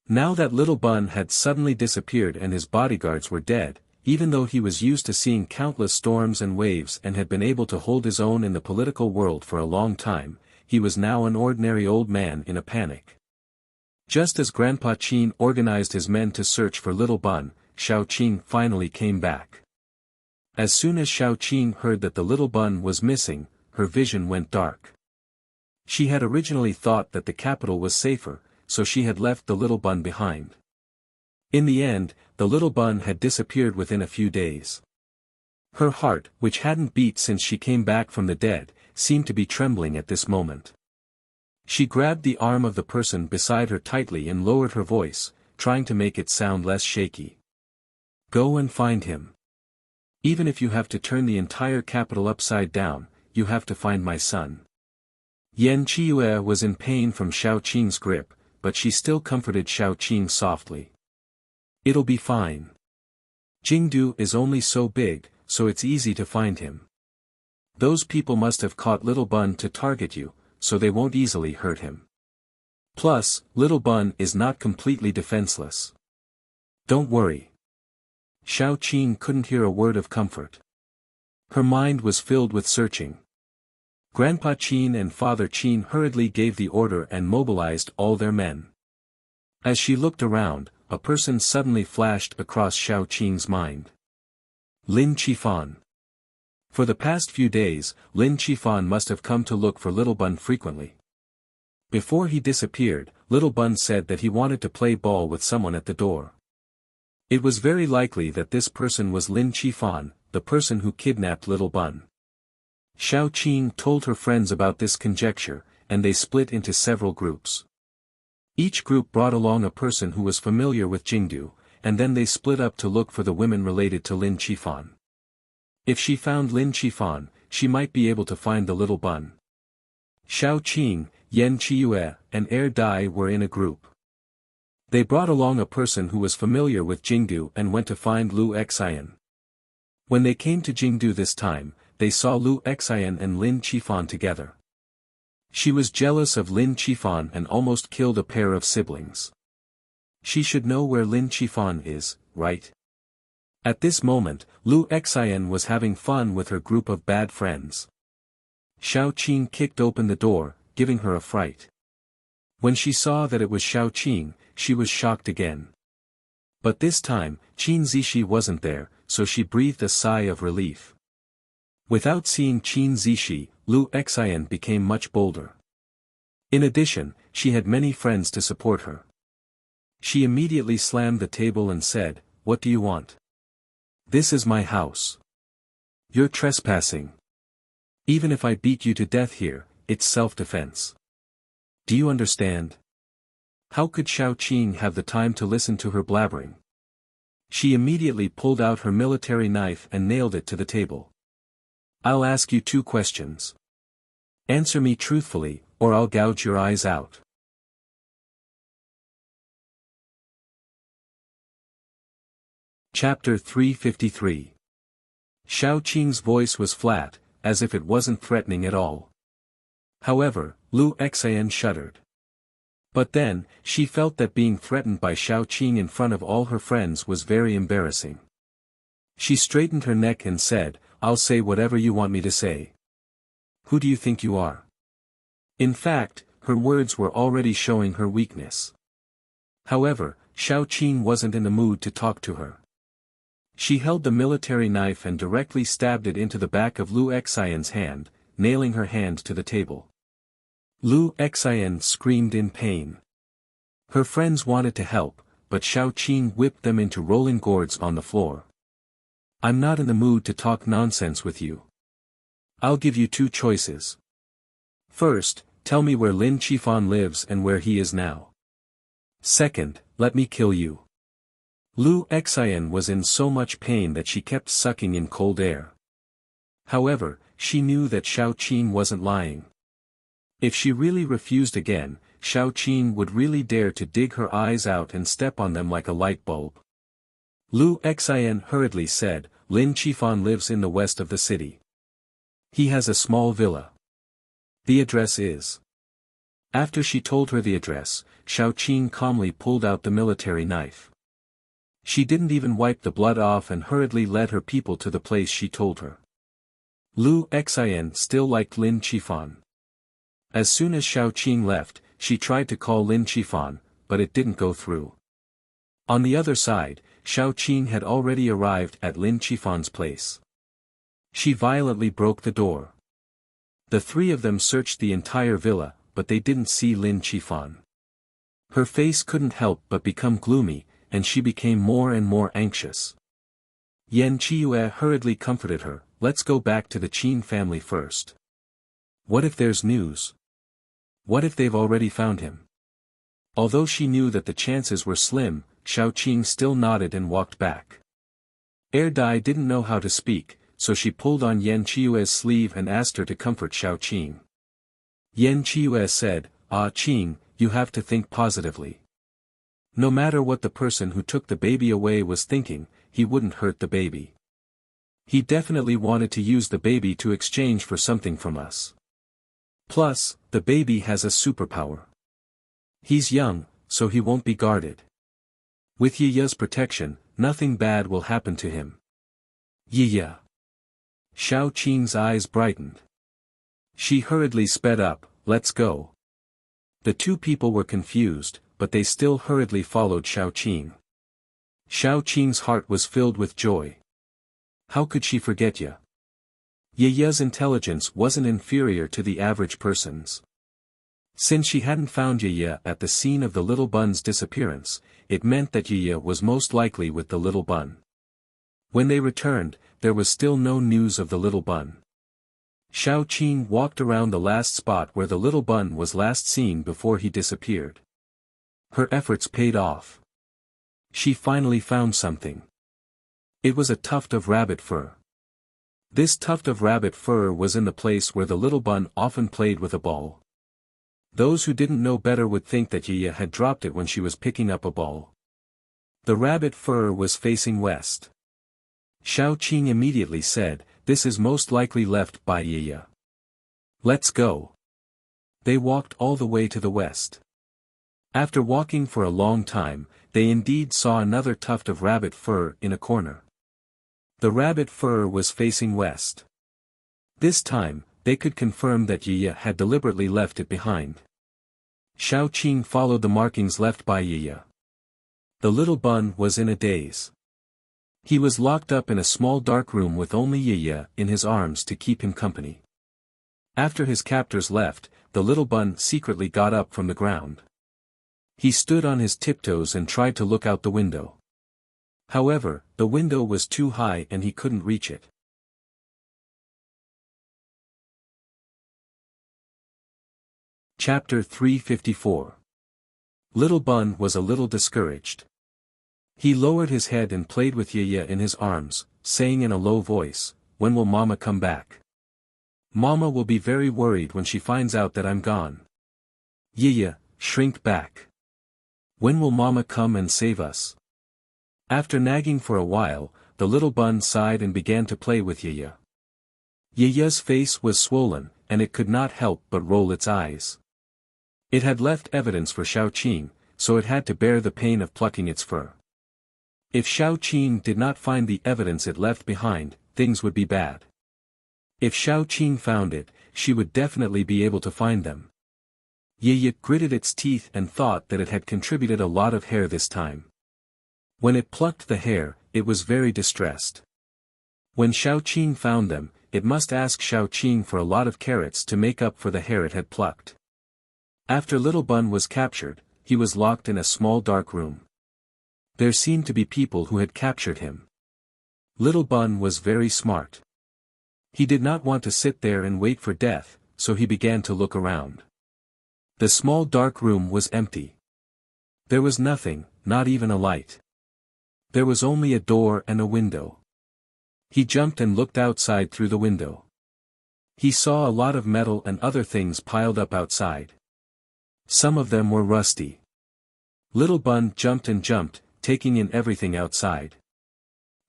Now that Little Bun had suddenly disappeared and his bodyguards were dead, even though he was used to seeing countless storms and waves and had been able to hold his own in the political world for a long time, he was now an ordinary old man in a panic. Just as Grandpa Qin organized his men to search for Little Bun, Xiao Qing finally came back. As soon as Xiao Qing heard that the little bun was missing, her vision went dark. She had originally thought that the capital was safer, so she had left the little bun behind. In the end, the little bun had disappeared within a few days. Her heart, which hadn't beat since she came back from the dead, seemed to be trembling at this moment. She grabbed the arm of the person beside her tightly and lowered her voice, trying to make it sound less shaky. Go and find him. Even if you have to turn the entire capital upside down, you have to find my son. Yan Qiue was in pain from Xiao Qing's grip, but she still comforted Xiao Qing softly. It'll be fine. Jingdu is only so big, so it's easy to find him. Those people must have caught Little Bun to target you, so they won't easily hurt him. Plus, Little Bun is not completely defenseless. Don't worry. Xiao Qing couldn't hear a word of comfort. Her mind was filled with searching. Grandpa Qin and Father Qin hurriedly gave the order and mobilized all their men. As she looked around, a person suddenly flashed across Xiao Qing's mind. Lin Qifan. For the past few days, Lin Qifan must have come to look for Little Bun frequently. Before he disappeared, Little Bun said that he wanted to play ball with someone at the door. It was very likely that this person was Lin Qifan, the person who kidnapped Little Bun. Xiao Qing told her friends about this conjecture, and they split into several groups. Each group brought along a person who was familiar with Jingdu, and then they split up to look for the women related to Lin Qifan. If she found Lin Qifan, she might be able to find the Little Bun. Xiao Qing, Yan Qiue, and Dai were in a group. They brought along a person who was familiar with Jingdu and went to find Lu Xian. When they came to Jingdu this time, they saw Lu Xian and Lin Qifan together. She was jealous of Lin Qifan and almost killed a pair of siblings. She should know where Lin Qifan is, right? At this moment, Lu Xian was having fun with her group of bad friends. Xiao Qing kicked open the door, giving her a fright. When she saw that it was Xiao Qing, she was shocked again. But this time, Qin Zishi wasn't there, so she breathed a sigh of relief. Without seeing Qin Zishi, Lu Xian became much bolder. In addition, she had many friends to support her. She immediately slammed the table and said, "What do you want? This is my house. You're trespassing. Even if I beat you to death here, it's self-defense. Do you understand?" How could Xiao Qing have the time to listen to her blabbering? She immediately pulled out her military knife and nailed it to the table. "I'll ask you 2 questions. Answer me truthfully, or I'll gouge your eyes out." Chapter 353. Xiao Qing's voice was flat, as if it wasn't threatening at all. However, Lu Xian shuddered. But then, she felt that being threatened by Xiao Qing in front of all her friends was very embarrassing. She straightened her neck and said, "I'll say whatever you want me to say." Who do you think you are? In fact, her words were already showing her weakness. However, Xiao Qing wasn't in the mood to talk to her. She held the military knife and directly stabbed it into the back of Lu Xian's hand, nailing her hand to the table. Lu Xian screamed in pain. Her friends wanted to help, but Xiao Qing whipped them into rolling gourds on the floor. "I'm not in the mood to talk nonsense with you. I'll give you 2 choices. First, tell me where Lin Qifan lives and where he is now. Second, let me kill you." Lu Xian was in so much pain that she kept sucking in cold air. However, she knew that Xiao Qing wasn't lying. If she really refused again, Xiao Qing would really dare to dig her eyes out and step on them like a light bulb. Lu Xian hurriedly said, "Lin Qifan lives in the west of the city. He has a small villa. The address is." After she told her the address, Xiao Qing calmly pulled out the military knife. She didn't even wipe the blood off and hurriedly led her people to the place she told her. Lu Xian still liked Lin Qifan. As soon as Xiao Qing left, she tried to call Lin Qifan, but it didn't go through. On the other side, Xiao Qing had already arrived at Lin Qifan's place. She violently broke the door. The three of them searched the entire villa, but they didn't see Lin Qifan. Her face couldn't help but become gloomy, and she became more and more anxious. Yan Qiue hurriedly comforted her, "Let's go back to the Qin family first. What if there's news? What if they've already found him?" Although she knew that the chances were slim, Xiao Qing still nodded and walked back. Dai didn't know how to speak, so she pulled on Yan Qiue's sleeve and asked her to comfort Xiao Qing. Yan Qiue said, "Ah Qing, you have to think positively. No matter what the person who took the baby away was thinking, he wouldn't hurt the baby. He definitely wanted to use the baby to exchange for something from us. Plus, the baby has a superpower. He's young, so he won't be guarded. With Yiya's protection, nothing bad will happen to him." Yiya. Xiao Qing's eyes brightened. She hurriedly sped up, "Let's go." The two people were confused, but they still hurriedly followed Xiao Qing. Xiao Qing's heart was filled with joy. How could she forget Yi? Yiya's intelligence wasn't inferior to the average person's. Since she hadn't found Yiya at the scene of the little bun's disappearance, it meant that Yiya was most likely with the little bun. When they returned, there was still no news of the little bun. Xiao Qing walked around the last spot where the little bun was last seen before he disappeared. Her efforts paid off. She finally found something. It was a tuft of rabbit fur. This tuft of rabbit fur was in the place where the little bun often played with a ball. Those who didn't know better would think that Yiya had dropped it when she was picking up a ball. The rabbit fur was facing west. Xiao Qing immediately said, "This is most likely left by Yiya. Let's go." They walked all the way to the west. After walking for a long time, they indeed saw another tuft of rabbit fur in a corner. The rabbit fur was facing west. This time, they could confirm that Yiya had deliberately left it behind. Xiao Qing followed the markings left by Yiya. The little bun was in a daze. He was locked up in a small dark room with only Yiya in his arms to keep him company. After his captors left, the little bun secretly got up from the ground. He stood on his tiptoes and tried to look out the window. However, the window was too high and he couldn't reach it. Chapter 354. Little Bun was a little discouraged. He lowered his head and played with Yiya in his arms, saying in a low voice, "When will Mama come back? Mama will be very worried when she finds out that I'm gone. Yiya, shrink back. When will Mama come and save us?" After nagging for a while, the little bun sighed and began to play with Yiya. Yiya's face was swollen, and it could not help but roll its eyes. It had left evidence for Xiao Qing, so it had to bear the pain of plucking its fur. If Xiao Qing did not find the evidence it left behind, things would be bad. If Xiao Qing found it, she would definitely be able to find them. Yiya gritted its teeth and thought that it had contributed a lot of hair this time. When it plucked the hair, it was very distressed. When Xiao Qing found them, it must ask Xiao Qing for a lot of carrots to make up for the hair it had plucked. After Little Bun was captured, he was locked in a small dark room. There seemed to be people who had captured him. Little Bun was very smart. He did not want to sit there and wait for death, so he began to look around. The small dark room was empty. There was nothing, not even a light. There was only a door and a window. He jumped and looked outside through the window. He saw a lot of metal and other things piled up outside. Some of them were rusty. Little Bun jumped and jumped, taking in everything outside.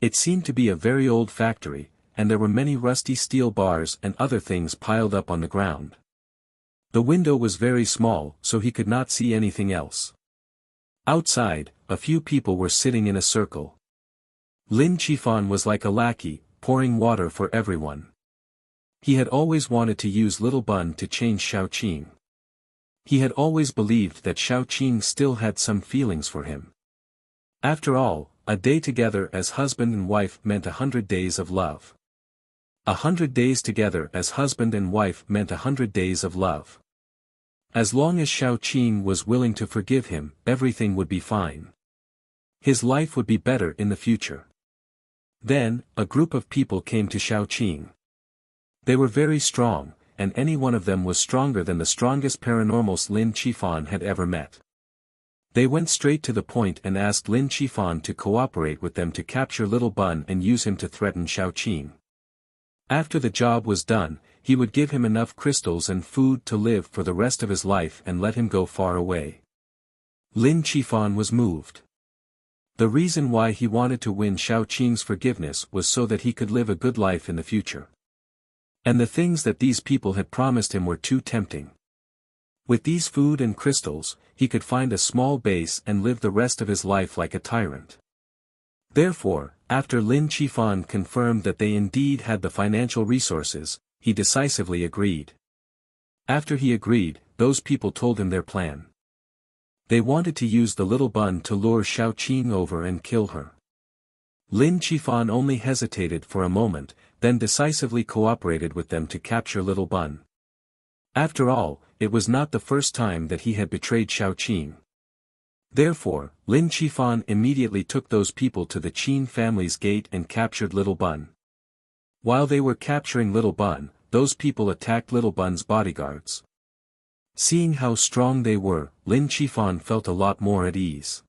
It seemed to be a very old factory, and there were many rusty steel bars and other things piled up on the ground. The window was very small, so he could not see anything else. Outside, a few people were sitting in a circle. Lin Qifan was like a lackey, pouring water for everyone. He had always wanted to use Little Bun to change Xiao Qing. He had always believed that Xiao Qing still had some feelings for him. After all, A day together as husband and wife meant 100 days of love. 100 days together as husband and wife meant 100 days of love. As long as Xiao Qin was willing to forgive him, everything would be fine. His life would be better in the future. Then, a group of people came to Xiao Qin. They were very strong, and any one of them was stronger than the strongest paranormals Lin Qifan had ever met. They went straight to the point and asked Lin Qifan to cooperate with them to capture Little Bun and use him to threaten Xiao Qin. After the job was done, he would give him enough crystals and food to live for the rest of his life and let him go far away. Lin Qifan was moved. The reason why he wanted to win Xiao Qin's forgiveness was so that he could live a good life in the future. And the things that these people had promised him were too tempting. With these food and crystals, he could find a small base and live the rest of his life like a tyrant. Therefore, after Lin Qifan confirmed that they indeed had the financial resources, he decisively agreed. After he agreed, those people told him their plan. They wanted to use the Little Bun to lure Xiao Qin over and kill her. Lin Qifan only hesitated for a moment, then decisively cooperated with them to capture Little Bun. After all, it was not the first time that he had betrayed Xiao Qin. Therefore, Lin Qifan immediately took those people to the Qin family's gate and captured Little Bun. While they were capturing Little Bun, those people attacked Little Bun's bodyguards. Seeing how strong they were, Lin Qifan felt a lot more at ease.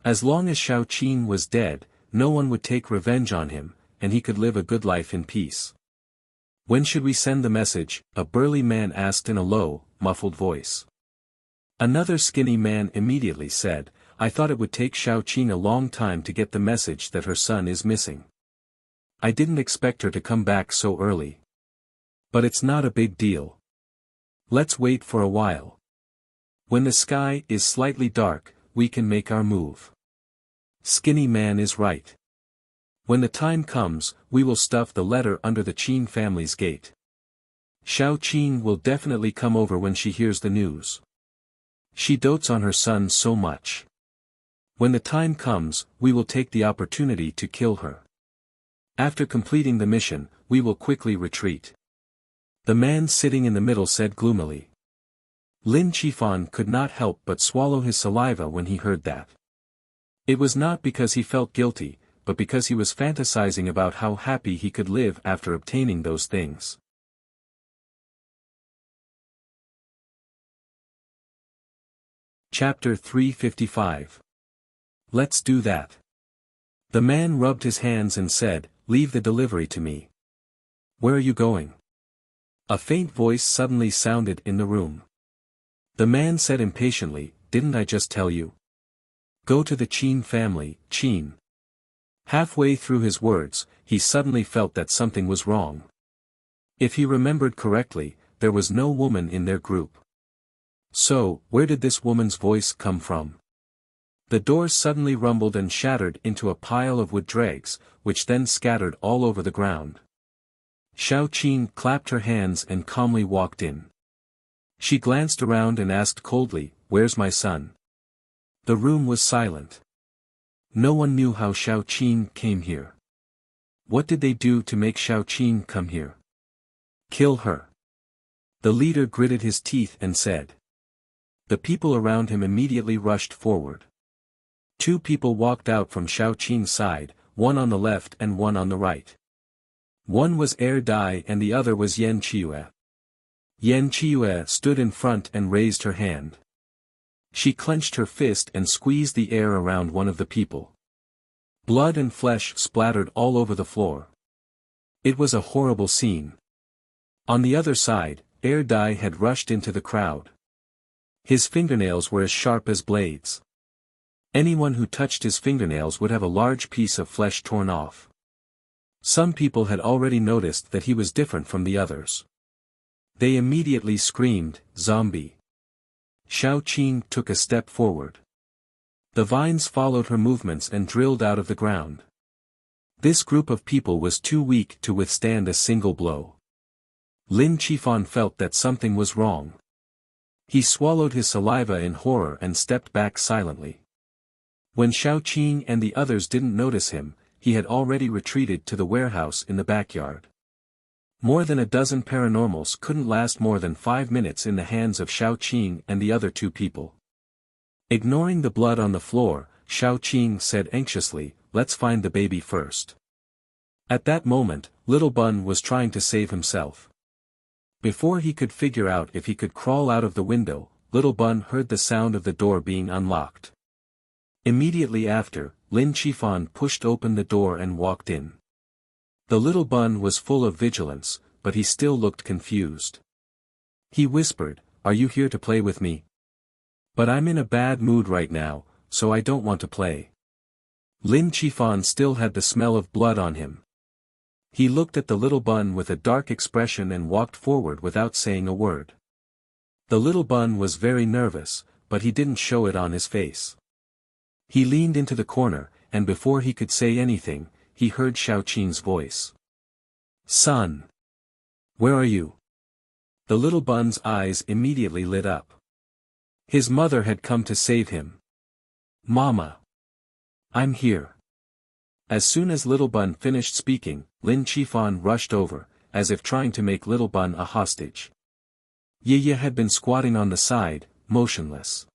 As long as Xiao Qin was dead, no one would take revenge on him, and he could live a good life in peace. "When should we send the message?" a burly man asked in a low, muffled voice. Another skinny man immediately said, "I thought it would take Xiao Qin a long time to get the message that her son is missing. I didn't expect her to come back so early. But it's not a big deal. Let's wait for a while. When the sky is slightly dark, we can make our move." Skinny man is right. When the time comes, we will stuff the letter under the Qin family's gate. Xiao Qin will definitely come over when she hears the news. She dotes on her son so much. When the time comes, we will take the opportunity to kill her. After completing the mission, we will quickly retreat. The man sitting in the middle said gloomily. Lin Qifan could not help but swallow his saliva when he heard that. It was not because he felt guilty, but because he was fantasizing about how happy he could live after obtaining those things. Chapter 355. Let's do that. The man rubbed his hands and said, "Leave the delivery to me." "Where are you going?" A faint voice suddenly sounded in the room. The man said impatiently, "Didn't I just tell you? Go to the Qin family, Qin." Halfway through his words, he suddenly felt that something was wrong. If he remembered correctly, there was no woman in their group. So, where did this woman's voice come from? The door suddenly rumbled and shattered into a pile of wood dregs, which then scattered all over the ground. Xiao Qin clapped her hands and calmly walked in. She glanced around and asked coldly, "Where's my son?" The room was silent. No one knew how Xiao Qin came here. What did they do to make Xiao Qin come here? Kill her. The leader gritted his teeth and said. The people around him immediately rushed forward. Two people walked out from Xiao Qin's side, one on the left and one on the right. One was Dai and the other was Yan Qiue. Yan Qiue stood in front and raised her hand. She clenched her fist and squeezed the air around one of the people. Blood and flesh splattered all over the floor. It was a horrible scene. On the other side, Dai had rushed into the crowd. His fingernails were as sharp as blades. Anyone who touched his fingernails would have a large piece of flesh torn off. Some people had already noticed that he was different from the others. They immediately screamed, "Zombie!" Xiao Qin took a step forward. The vines followed her movements and drilled out of the ground. This group of people was too weak to withstand a single blow. Lin Qifan felt that something was wrong. He swallowed his saliva in horror and stepped back silently. When Xiaoqing and the others didn't notice him, he had already retreated to the warehouse in the backyard. More than a dozen paranormals couldn't last more than 5 minutes in the hands of Xiaoqing and the other 2 people. Ignoring the blood on the floor, Xiaoqing said anxiously, "Let's find the baby first." At that moment, Little Bun was trying to save himself. Before he could figure out if he could crawl out of the window, Little Bun heard the sound of the door being unlocked. Immediately after, Lin Qifan pushed open the door and walked in. The Little Bun was full of vigilance, but he still looked confused. He whispered, "Are you here to play with me? But I'm in a bad mood right now, so I don't want to play." Lin Qifan still had the smell of blood on him. He looked at the Little Bun with a dark expression and walked forward without saying a word. The Little Bun was very nervous, but he didn't show it on his face. He leaned into the corner, and before he could say anything, he heard Xiaoqing's voice. "Son! Where are you?" The Little Bun's eyes immediately lit up. His mother had come to save him. "Mama! I'm here." As soon as Little Bun finished speaking, Lin Qifan rushed over, as if trying to make Little Bun a hostage. Yiye had been squatting on the side, motionless.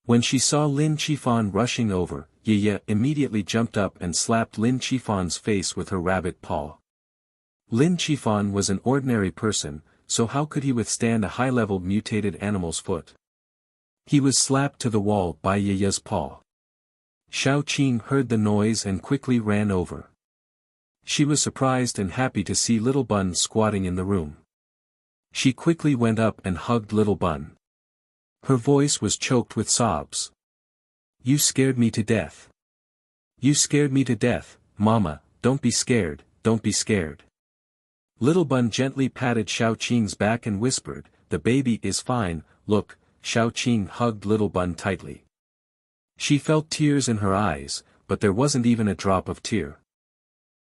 When she saw Lin Qifan rushing over, Yiye immediately jumped up and slapped Lin Qifan's face with her rabbit paw. Lin Qifan was an ordinary person, so how could he withstand a high-level mutated animal's foot? He was slapped to the wall by Yiye's paw. Xiaoqing heard the noise and quickly ran over. She was surprised and happy to see Little Bun squatting in the room. She quickly went up and hugged Little Bun. Her voice was choked with sobs. "You scared me to death. You scared me to death, Mama, don't be scared, don't be scared." Little Bun gently patted Xiaoqing's back and whispered, "The baby is fine, look." Xiaoqing hugged Little Bun tightly. She felt tears in her eyes, but there wasn't even a drop of tear.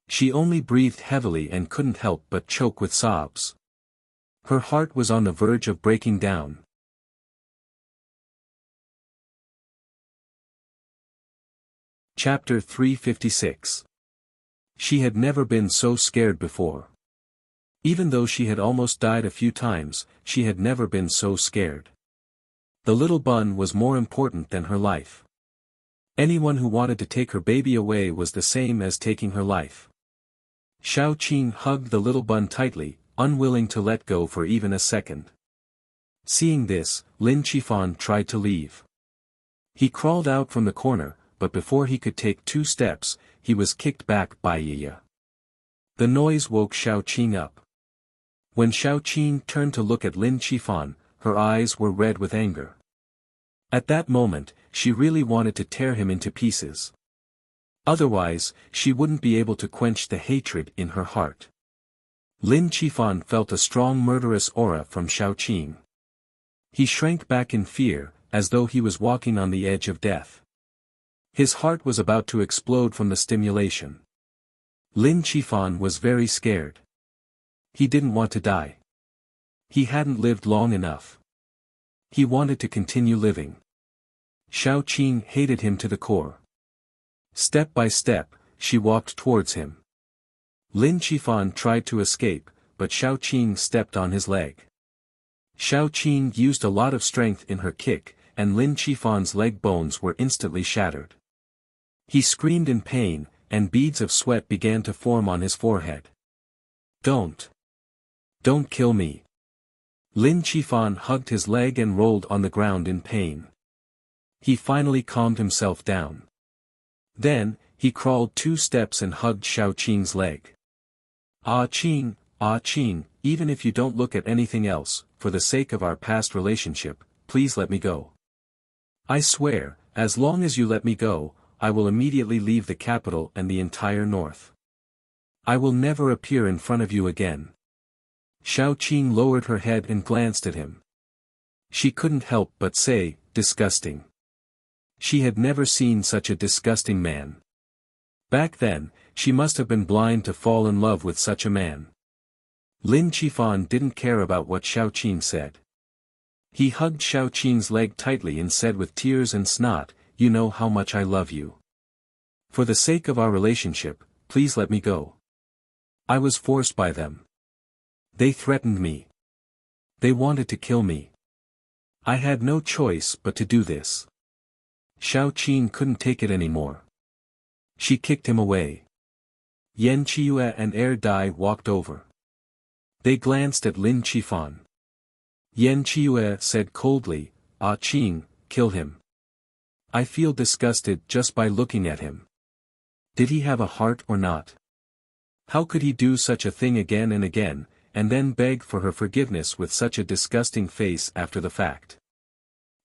She only breathed heavily and couldn't help but choke with sobs. Her heart was on the verge of breaking down. Chapter 356. She had never been so scared before. Even though she had almost died a few times, she had never been so scared. The Little Bun was more important than her life. Anyone who wanted to take her baby away was the same as taking her life. Xiaoqing hugged the Little Bun tightly, unwilling to let go for even a second. Seeing this, Lin Qifan tried to leave. He crawled out from the corner, but before he could take 2 steps, he was kicked back by Yiye. The noise woke Xiaoqing up. When Xiaoqing turned to look at Lin Qifan, her eyes were red with anger. At that moment, she really wanted to tear him into pieces. Otherwise, she wouldn't be able to quench the hatred in her heart. Lin Qifan felt a strong murderous aura from Xiaoqing. He shrank back in fear, as though he was walking on the edge of death. His heart was about to explode from the stimulation. Lin Qifan was very scared. He didn't want to die. He hadn't lived long enough. He wanted to continue living. Xiaoqing hated him to the core. Step by step, she walked towards him. Lin Qifan tried to escape, but Xiaoqing stepped on his leg. Xiaoqing used a lot of strength in her kick, and Lin Qifan's leg bones were instantly shattered. He screamed in pain, and beads of sweat began to form on his forehead. Don't kill me." Lin Qifan hugged his leg and rolled on the ground in pain. He finally calmed himself down. Then, he crawled 2 steps and hugged Xiaoqing's leg. Ah Qing, even if you don't look at anything else, for the sake of our past relationship, please let me go. I swear, as long as you let me go, I will immediately leave the capital and the entire north. I will never appear in front of you again." Xiaoqing lowered her head and glanced at him. She couldn't help but say, "Disgusting." She had never seen such a disgusting man. Back then, she must have been blind to fall in love with such a man. Lin Qifan didn't care about what Xiaoqing said. He hugged Xiaoqing's leg tightly and said with tears and snot, you know how much I love you. For the sake of our relationship, please let me go. I was forced by them. They threatened me. They wanted to kill me. I had no choice but to do this. Xiao Qing couldn't take it anymore. She kicked him away. Yan Qiue and Dai walked over. They glanced at Lin Qifan. Yan Qiue said coldly, "Ah Qing, kill him. I feel disgusted just by looking at him. Did he have a heart or not? How could he do such a thing again and again, and then beg for her forgiveness with such a disgusting face after the fact?"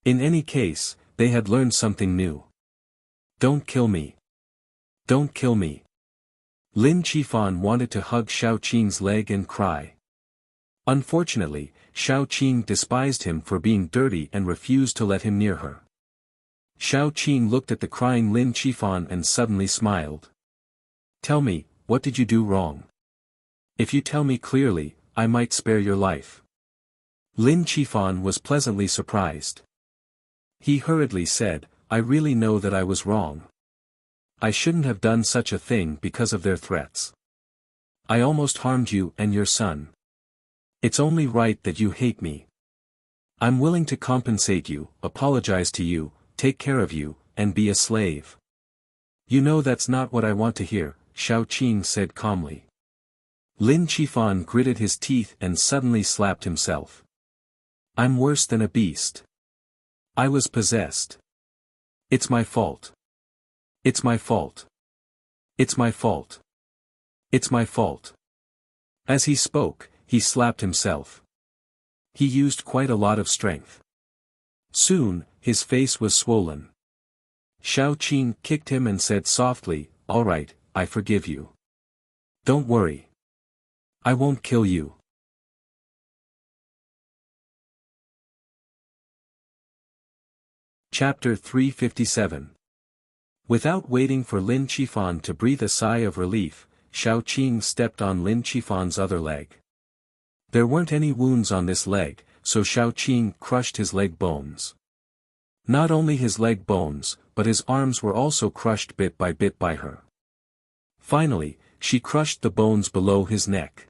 In any case, they had learned something new. Don't kill me. Don't kill me. Lin Qifan wanted to hug Xiao Qing's leg and cry. Unfortunately, Xiao Qing despised him for being dirty and refused to let him near her. Xiao Qing looked at the crying Lin Qifan and suddenly smiled. "Tell me, what did you do wrong? If you tell me clearly, I might spare your life." Lin Qifan was pleasantly surprised. He hurriedly said, "I really know that I was wrong. I shouldn't have done such a thing because of their threats. I almost harmed you and your son. It's only right that you hate me. I'm willing to compensate you, apologize to you, take care of you, and be a slave." "You know that's not what I want to hear," Xiao Qing said calmly. Lin Qifan gritted his teeth and suddenly slapped himself. "I'm worse than a beast. I was possessed. It's my fault. It's my fault. It's my fault. It's my fault." As he spoke, he slapped himself. He used quite a lot of strength. Soon, his face was swollen. Xiao Qing kicked him and said softly, "All right, I forgive you. Don't worry. I won't kill you." Chapter 357. Without waiting for Lin Qifan to breathe a sigh of relief, Xiao Qing stepped on Lin Qifan's other leg. There weren't any wounds on this leg, so Xiao Qing crushed his leg bones. Not only his leg bones, but his arms were also crushed bit by her. Finally, she crushed the bones below his neck.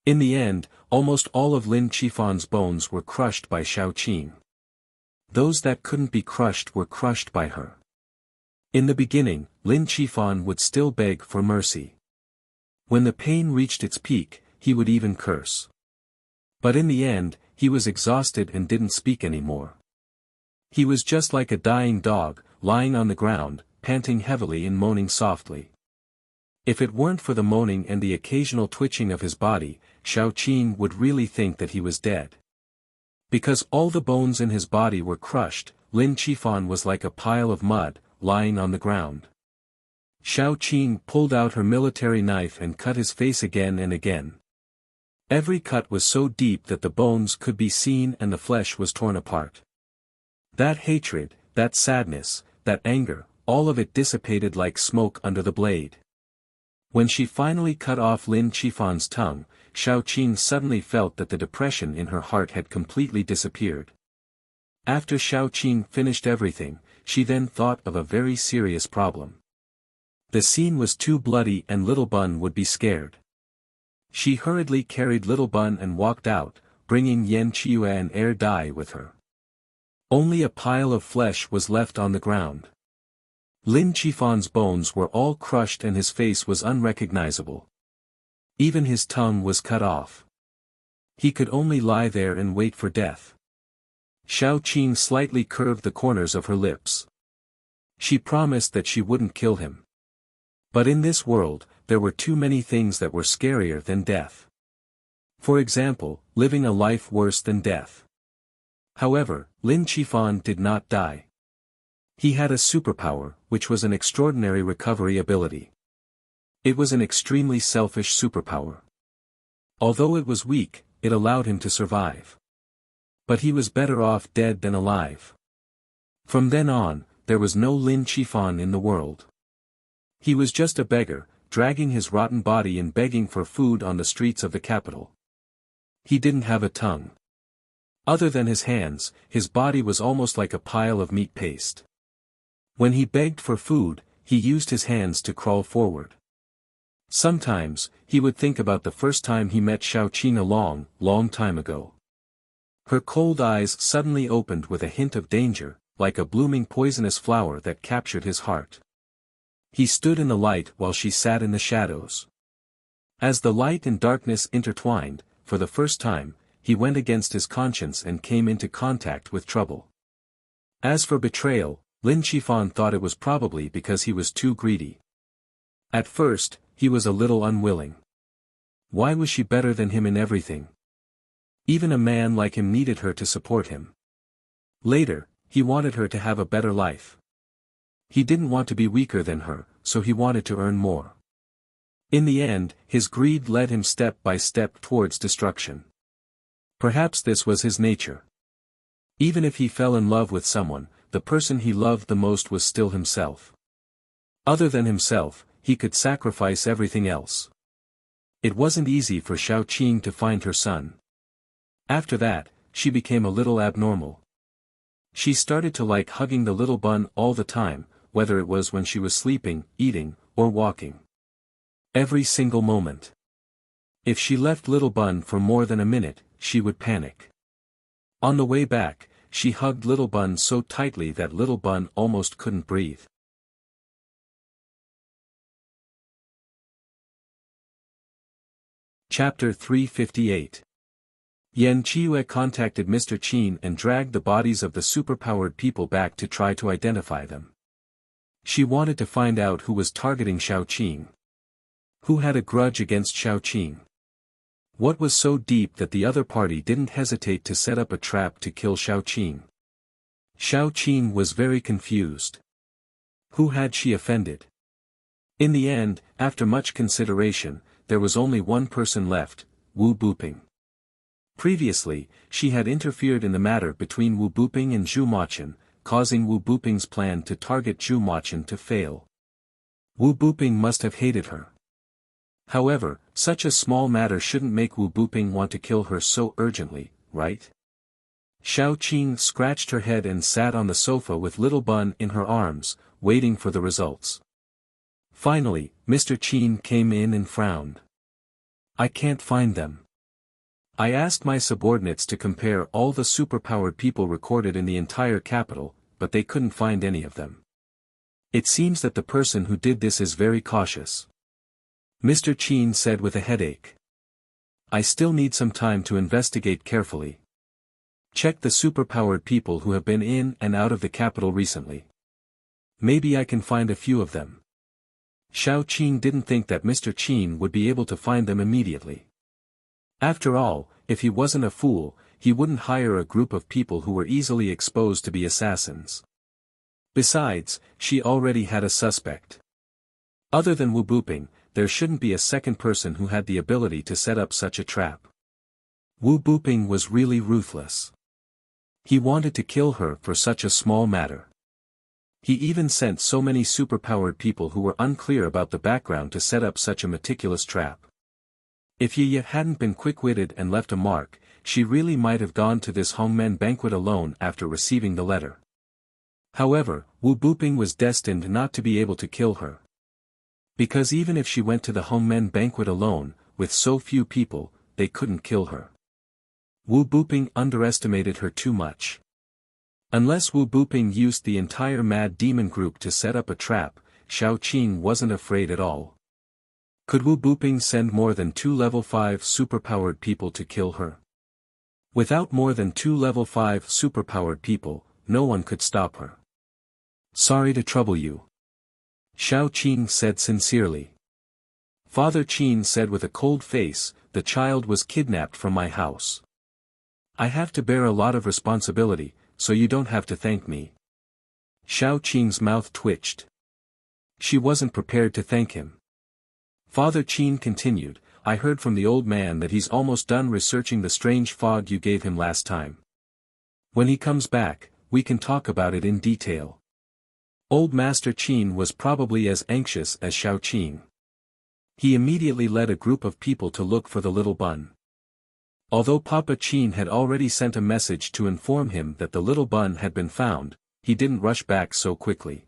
In the end, almost all of Lin Qifan's bones were crushed by Xiao Qing. Those that couldn't be crushed were crushed by her. In the beginning, Lin Qifan would still beg for mercy. When the pain reached its peak, he would even curse. But in the end, he was exhausted and didn't speak anymore. He was just like a dying dog, lying on the ground, panting heavily and moaning softly. If it weren't for the moaning and the occasional twitching of his body, Xiao Qing would really think that he was dead. Because all the bones in his body were crushed, Lin Qifan was like a pile of mud, lying on the ground. Xiao Qing pulled out her military knife and cut his face again and again. Every cut was so deep that the bones could be seen and the flesh was torn apart. That hatred, that sadness, that anger, all of it dissipated like smoke under the blade. When she finally cut off Lin Qifan's tongue, Xiao Qing suddenly felt that the depression in her heart had completely disappeared. After Xiao Qing finished everything, she then thought of a very serious problem. The scene was too bloody and Little Bun would be scared. She hurriedly carried Little Bun and walked out, bringing Yan Qiue and Dai with her. Only a pile of flesh was left on the ground. Lin Qifan's bones were all crushed and his face was unrecognizable. Even his tongue was cut off. He could only lie there and wait for death. Xiao Qing slightly curved the corners of her lips. She promised that she wouldn't kill him. But in this world, there were too many things that were scarier than death. For example, living a life worse than death. However, Lin Qifan did not die. He had a superpower, which was an extraordinary recovery ability. It was an extremely selfish superpower. Although it was weak, it allowed him to survive. But he was better off dead than alive. From then on, there was no Lin Qifan in the world. He was just a beggar, dragging his rotten body and begging for food on the streets of the capital. He didn't have a tongue. Other than his hands, his body was almost like a pile of meat paste. When he begged for food, he used his hands to crawl forward. Sometimes, he would think about the first time he met Xiaoqing a long, long time ago. Her cold eyes suddenly opened with a hint of danger, like a blooming poisonous flower that captured his heart. He stood in the light while she sat in the shadows. As the light and darkness intertwined, for the first time, he went against his conscience and came into contact with trouble. As for betrayal, Lin Qifan thought it was probably because he was too greedy. At first, he was a little unwilling. Why was she better than him in everything? Even a man like him needed her to support him. Later, he wanted her to have a better life. He didn't want to be weaker than her, so he wanted to earn more. In the end, his greed led him step by step towards destruction. Perhaps this was his nature. Even if he fell in love with someone, the person he loved the most was still himself. Other than himself, he could sacrifice everything else. It wasn't easy for Xiaoqing to find her son. After that, she became a little abnormal. She started to like hugging the little bun all the time, whether it was when she was sleeping, eating, or walking. Every single moment. If she left little bun for more than a minute, she would panic. On the way back, she hugged little bun so tightly that little bun almost couldn't breathe. Chapter 358. Yan Qiue contacted Mr. Qin and dragged the bodies of the superpowered people back to try to identify them. She wanted to find out who was targeting Xiaoqing. Who had a grudge against Xiaoqing? What was so deep that the other party didn't hesitate to set up a trap to kill Xiaoqing? Xiaoqing was very confused. Who had she offended? In the end, after much consideration, there was only one person left, Wu Buping. Previously, she had interfered in the matter between Wu Buping and Zhu Mochen, causing Wu Buping's plan to target Zhu Mochen to fail. Wu Buping must have hated her. However, such a small matter shouldn't make Wu Buping want to kill her so urgently, right? Xiaoqing scratched her head and sat on the sofa with little bun in her arms, waiting for the results. Finally, Mr. Qin came in and frowned. I can't find them. I asked my subordinates to compare all the superpowered people recorded in the entire capital, but they couldn't find any of them. It seems that the person who did this is very cautious. Mr. Qin said with a headache. I still need some time to investigate carefully. Check the superpowered people who have been in and out of the capital recently. Maybe I can find a few of them. Xiaoqing didn't think that Mr. Qin would be able to find them immediately. After all, if he wasn't a fool, he wouldn't hire a group of people who were easily exposed to be assassins. Besides, she already had a suspect. Other than Wu Buping, there shouldn't be a second person who had the ability to set up such a trap. Wu Buping was really ruthless. He wanted to kill her for such a small matter. He even sent so many superpowered people who were unclear about the background to set up such a meticulous trap. If Yi hadn't been quick-witted and left a mark, she really might have gone to this Hongmen banquet alone after receiving the letter. However, Wu Buping was destined not to be able to kill her. Because even if she went to the Hongmen banquet alone, with so few people, they couldn't kill her. Wu Buping underestimated her too much. Unless Wu Buping used the entire Mad Demon group to set up a trap, Xiaoqing wasn't afraid at all. Could Wu Buping send more than 2 level 5 superpowered people to kill her? Without more than 2 level 5 superpowered people, no one could stop her. Sorry to trouble you. Xiaoqing said sincerely. Father Qin said with a cold face, the child was kidnapped from my house. I have to bear a lot of responsibility, so you don't have to thank me. Xiaoqing's mouth twitched. She wasn't prepared to thank him. Father Qin continued, I heard from the old man that he's almost done researching the strange fog you gave him last time. When he comes back, we can talk about it in detail. Old Master Qin was probably as anxious as Xiaoqing. He immediately led a group of people to look for the little bun. Although Papa Qin had already sent a message to inform him that the little bun had been found, he didn't rush back so quickly.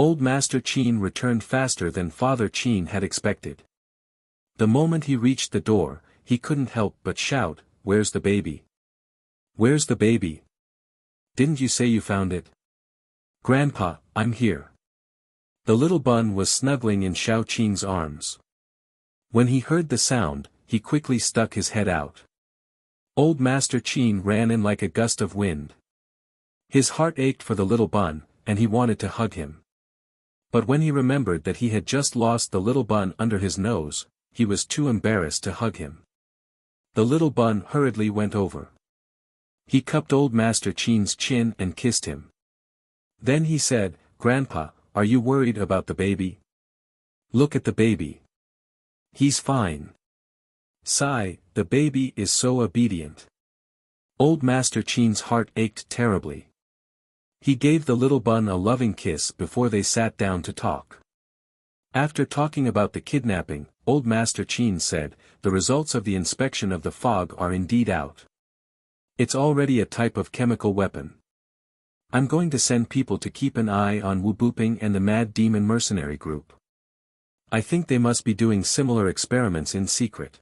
Old Master Qin returned faster than Father Qin had expected. The moment he reached the door, he couldn't help but shout, "Where's the baby? Where's the baby? Didn't you say you found it?" "Grandpa, I'm here." The little bun was snuggling in Xiao Qing's arms. When he heard the sound, he quickly stuck his head out. Old Master Qin ran in like a gust of wind. His heart ached for the little bun, and he wanted to hug him. But when he remembered that he had just lost the little bun under his nose, he was too embarrassed to hug him. The little bun hurriedly went over. He cupped Old Master Qin's chin and kissed him. Then he said, "Grandpa, are you worried about the baby? Look at the baby. He's fine. Sigh, the baby is so obedient." Old Master Qin's heart ached terribly. He gave the little bun a loving kiss before they sat down to talk. After talking about the kidnapping, Old Master Qin said, "The results of the inspection of the fog are indeed out. It's already a type of chemical weapon. I'm going to send people to keep an eye on Wu Buping and the Mad Demon mercenary group. I think they must be doing similar experiments in secret."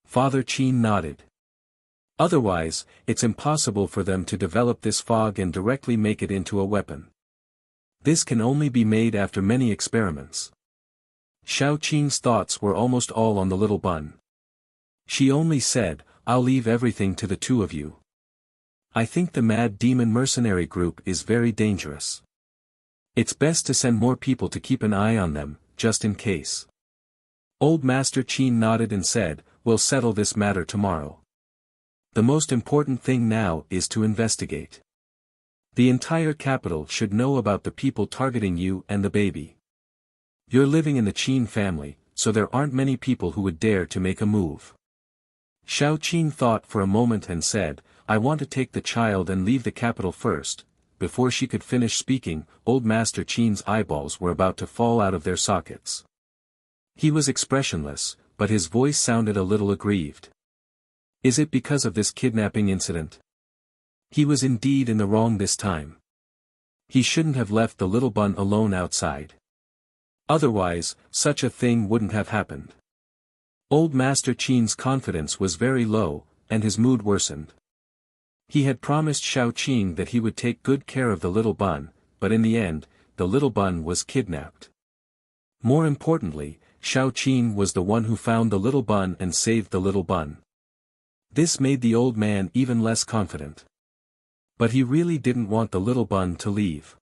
Father Qin nodded. "Otherwise, it's impossible for them to develop this fog and directly make it into a weapon. This can only be made after many experiments." Xiao Qing's thoughts were almost all on the little bun. She only said, "I'll leave everything to the two of you. I think the Mad Demon mercenary group is very dangerous. It's best to send more people to keep an eye on them, just in case." Old Master Qin nodded and said, "We'll settle this matter tomorrow. The most important thing now is to investigate. The entire capital should know about the people targeting you and the baby. You're living in the Qin family, so there aren't many people who would dare to make a move." Xiao Qin thought for a moment and said, "I want to take the child and leave the capital first." Before she could finish speaking, Old Master Qin's eyeballs were about to fall out of their sockets. He was expressionless, but his voice sounded a little aggrieved. Is it because of this kidnapping incident? He was indeed in the wrong this time. He shouldn't have left the little bun alone outside. Otherwise, such a thing wouldn't have happened. Old Master Qin's confidence was very low, and his mood worsened. He had promised Xiao Qing that he would take good care of the little bun, but in the end, the little bun was kidnapped. More importantly, Xiao Qing was the one who found the little bun and saved the little bun. This made the old man even less confident. But he really didn't want the little bun to leave.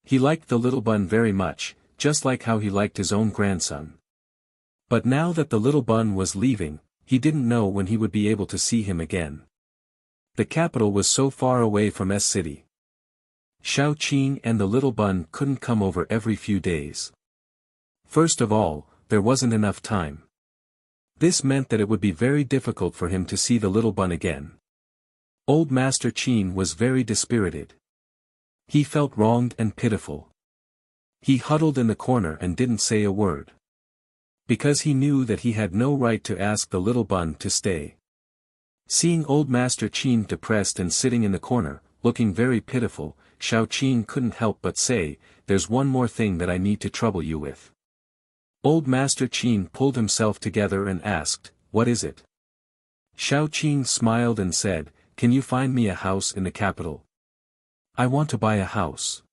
He liked the little bun very much, just like how he liked his own grandson. But now that the little bun was leaving, he didn't know when he would be able to see him again. The capital was so far away from S City. Xiao Qing and the little bun couldn't come over every few days. First of all, there wasn't enough time. This meant that it would be very difficult for him to see the little bun again. Old Master Qin was very dispirited. He felt wronged and pitiful. He huddled in the corner and didn't say a word. Because he knew that he had no right to ask the little bun to stay. Seeing Old Master Qin depressed and sitting in the corner, looking very pitiful, Xiao Qing couldn't help but say, "There's one more thing that I need to trouble you with." Old Master Qin pulled himself together and asked, "What is it?" Xiao Qing smiled and said, "Can you find me a house in the capital? I want to buy a house."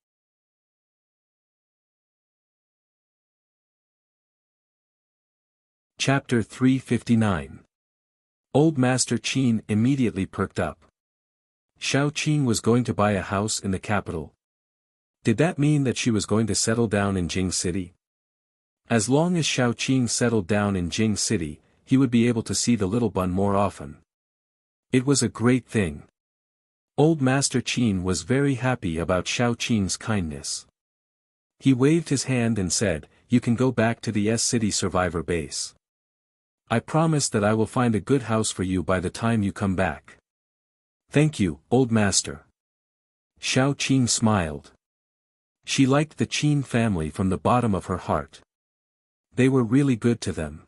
Chapter 359. Old Master Qin immediately perked up. Xiao Qing was going to buy a house in the capital. Did that mean that she was going to settle down in Jing City? As long as Xiao Qing settled down in Jing City, he would be able to see the little bun more often. It was a great thing. Old Master Qin was very happy about Xiao Qing's kindness. He waved his hand and said, "You can go back to the S City survivor base. I promise that I will find a good house for you by the time you come back." "Thank you, Old Master." Xiao Qing smiled. She liked the Qin family from the bottom of her heart. They were really good to them.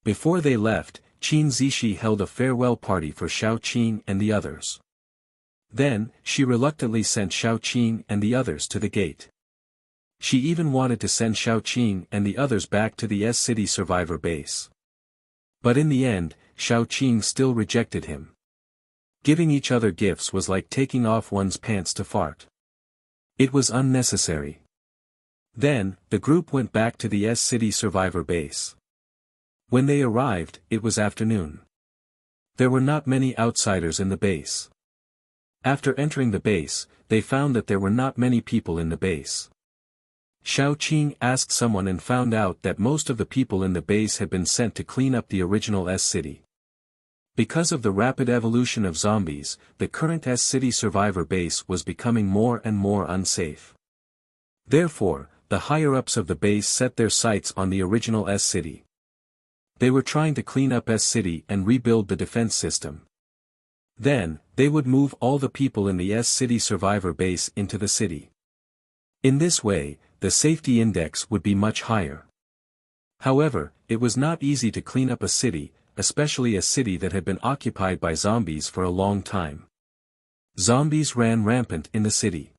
Before they left, Qin Zishi held a farewell party for Xiao Qing and the others. Then, she reluctantly sent Xiao Qing and the others to the gate. She even wanted to send Xiaoqing and the others back to the S-City survivor base. But in the end, Xiaoqing still rejected him. Giving each other gifts was like taking off one's pants to fart. It was unnecessary. Then, the group went back to the S-City survivor base. When they arrived, it was afternoon. There were not many outsiders in the base. After entering the base, they found that there were not many people in the base. Xiaoqing asked someone and found out that most of the people in the base had been sent to clean up the original S-City. Because of the rapid evolution of zombies, the current S-City survivor base was becoming more and more unsafe. Therefore, the higher-ups of the base set their sights on the original S-City. They were trying to clean up S-City and rebuild the defense system. Then, they would move all the people in the S-City survivor base into the city. In this way, the safety index would be much higher. However, it was not easy to clean up a city, especially a city that had been occupied by zombies for a long time. Zombies ran rampant in the city.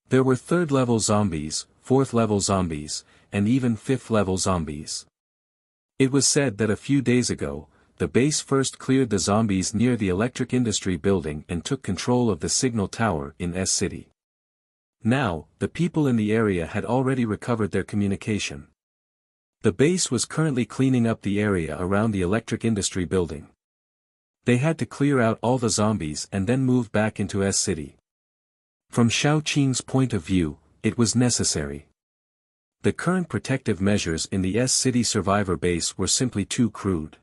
There were third-level zombies, fourth-level zombies, and even fifth-level zombies. It was said that a few days ago, the base first cleared the zombies near the electric industry building and took control of the signal tower in S-City. Now, the people in the area had already recovered their communication. The base was currently cleaning up the area around the electric industry building. They had to clear out all the zombies and then move back into S-City. From Xiaoqing's point of view, it was necessary. The current protective measures in the S-City survivor base were simply too crude.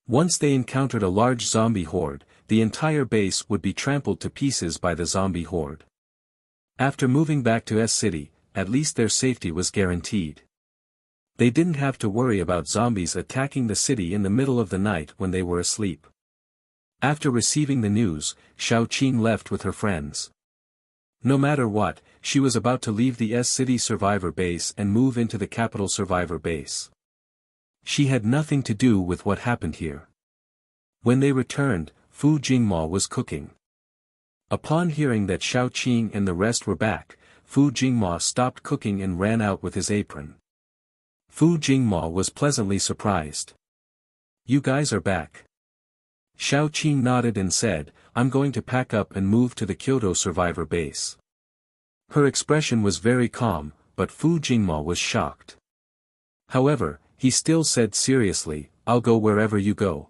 Once they encountered a large zombie horde, the entire base would be trampled to pieces by the zombie horde. After moving back to S-City, at least their safety was guaranteed. They didn't have to worry about zombies attacking the city in the middle of the night when they were asleep. After receiving the news, Xiaoqing left with her friends. No matter what, she was about to leave the S-City survivor base and move into the capital survivor base. She had nothing to do with what happened here. When they returned, Fu Jingmo was cooking. Upon hearing that Xiaoqing and the rest were back, Fu Jingmo stopped cooking and ran out with his apron. Fu Jingmo was pleasantly surprised. "You guys are back." Xiaoqing nodded and said, "I'm going to pack up and move to the Kyoto survivor base." Her expression was very calm, but Fu Jingmo was shocked. However, he still said seriously, "I'll go wherever you go."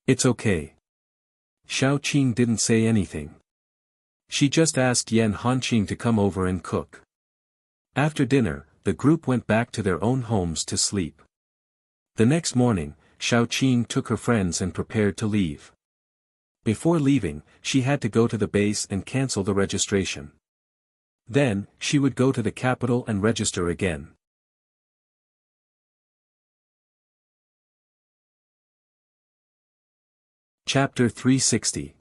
"It's okay." Xiaoqing didn't say anything. She just asked Yan Hanqing to come over and cook. After dinner, the group went back to their own homes to sleep. The next morning, Xiaoqing took her friends and prepared to leave. Before leaving, she had to go to the base and cancel the registration. Then, she would go to the capital and register again. Chapter 360.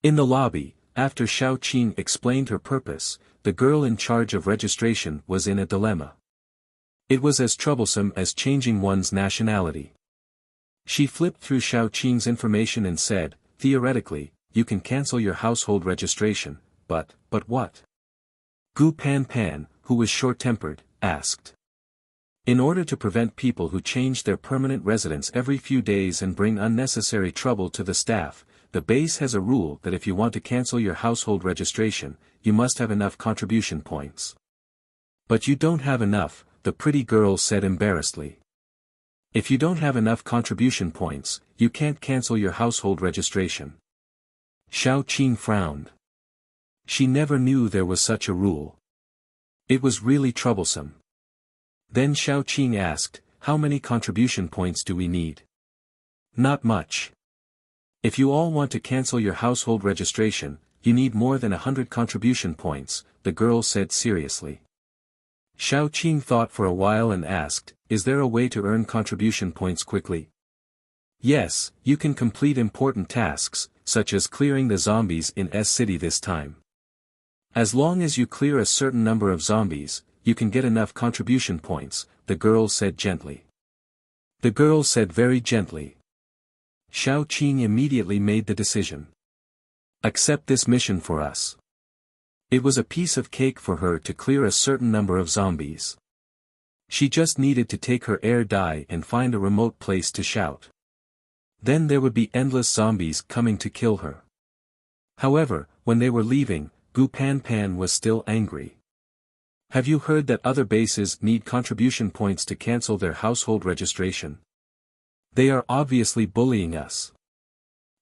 In the lobby, after Xiaoqing explained her purpose, the girl in charge of registration was in a dilemma. It was as troublesome as changing one's nationality. She flipped through Xiaoqing's information and said, "Theoretically, you can cancel your household registration, but what?" Gu Pan, who was short-tempered, asked. In order to prevent people who change their permanent residence every few days and bring unnecessary trouble to the staff, the base has a rule that if you want to cancel your household registration, you must have enough contribution points. "But you don't have enough," the pretty girl said embarrassedly. "If you don't have enough contribution points, you can't cancel your household registration." Xiaoqing frowned. She never knew there was such a rule. It was really troublesome. Then Xiaoqing asked, "How many contribution points do we need?" "Not much. If you all want to cancel your household registration, you need more than 100 contribution points," the girl said seriously. Xiaoqing thought for a while and asked, "Is there a way to earn contribution points quickly?" "Yes, you can complete important tasks, such as clearing the zombies in S-City this time. As long as you clear a certain number of zombies, you can get enough contribution points," the girl said gently. The girl said very gently. Xiaoqing immediately made the decision. "Accept this mission for us." It was a piece of cake for her to clear a certain number of zombies. She just needed to take her air dye and find a remote place to shout. Then there would be endless zombies coming to kill her. However, when they were leaving, Gu Pan Pan was still angry. Have you heard that other bases need contribution points to cancel their household registration? They are obviously bullying us.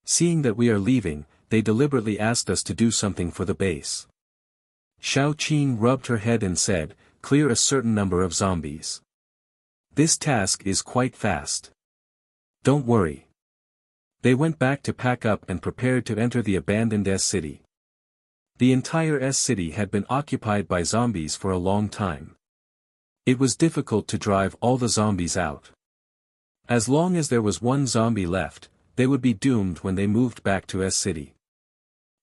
Seeing that we are leaving, they deliberately asked us to do something for the base. Xiao Qing rubbed her head and said, clear a certain number of zombies. This task is quite fast. Don't worry. They went back to pack up and prepared to enter the abandoned S-City. The entire S-City had been occupied by zombies for a long time. It was difficult to drive all the zombies out. As long as there was one zombie left, they would be doomed when they moved back to S-City.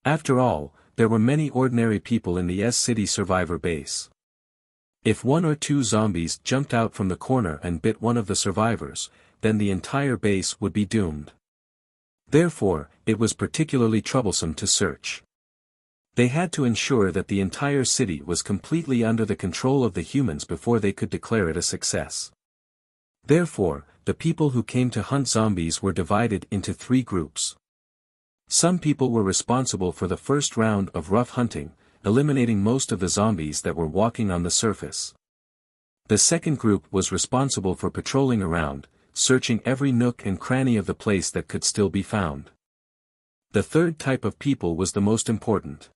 After all, there were many ordinary people in the S-City survivor base. If one or two zombies jumped out from the corner and bit one of the survivors, then the entire base would be doomed. Therefore, it was particularly troublesome to search. They had to ensure that the entire city was completely under the control of the humans before they could declare it a success. Therefore, the people who came to hunt zombies were divided into 3 groups. Some people were responsible for the first round of rough hunting, eliminating most of the zombies that were walking on the surface. The second group was responsible for patrolling around, searching every nook and cranny of the place that could still be found. The third type of people was the most important.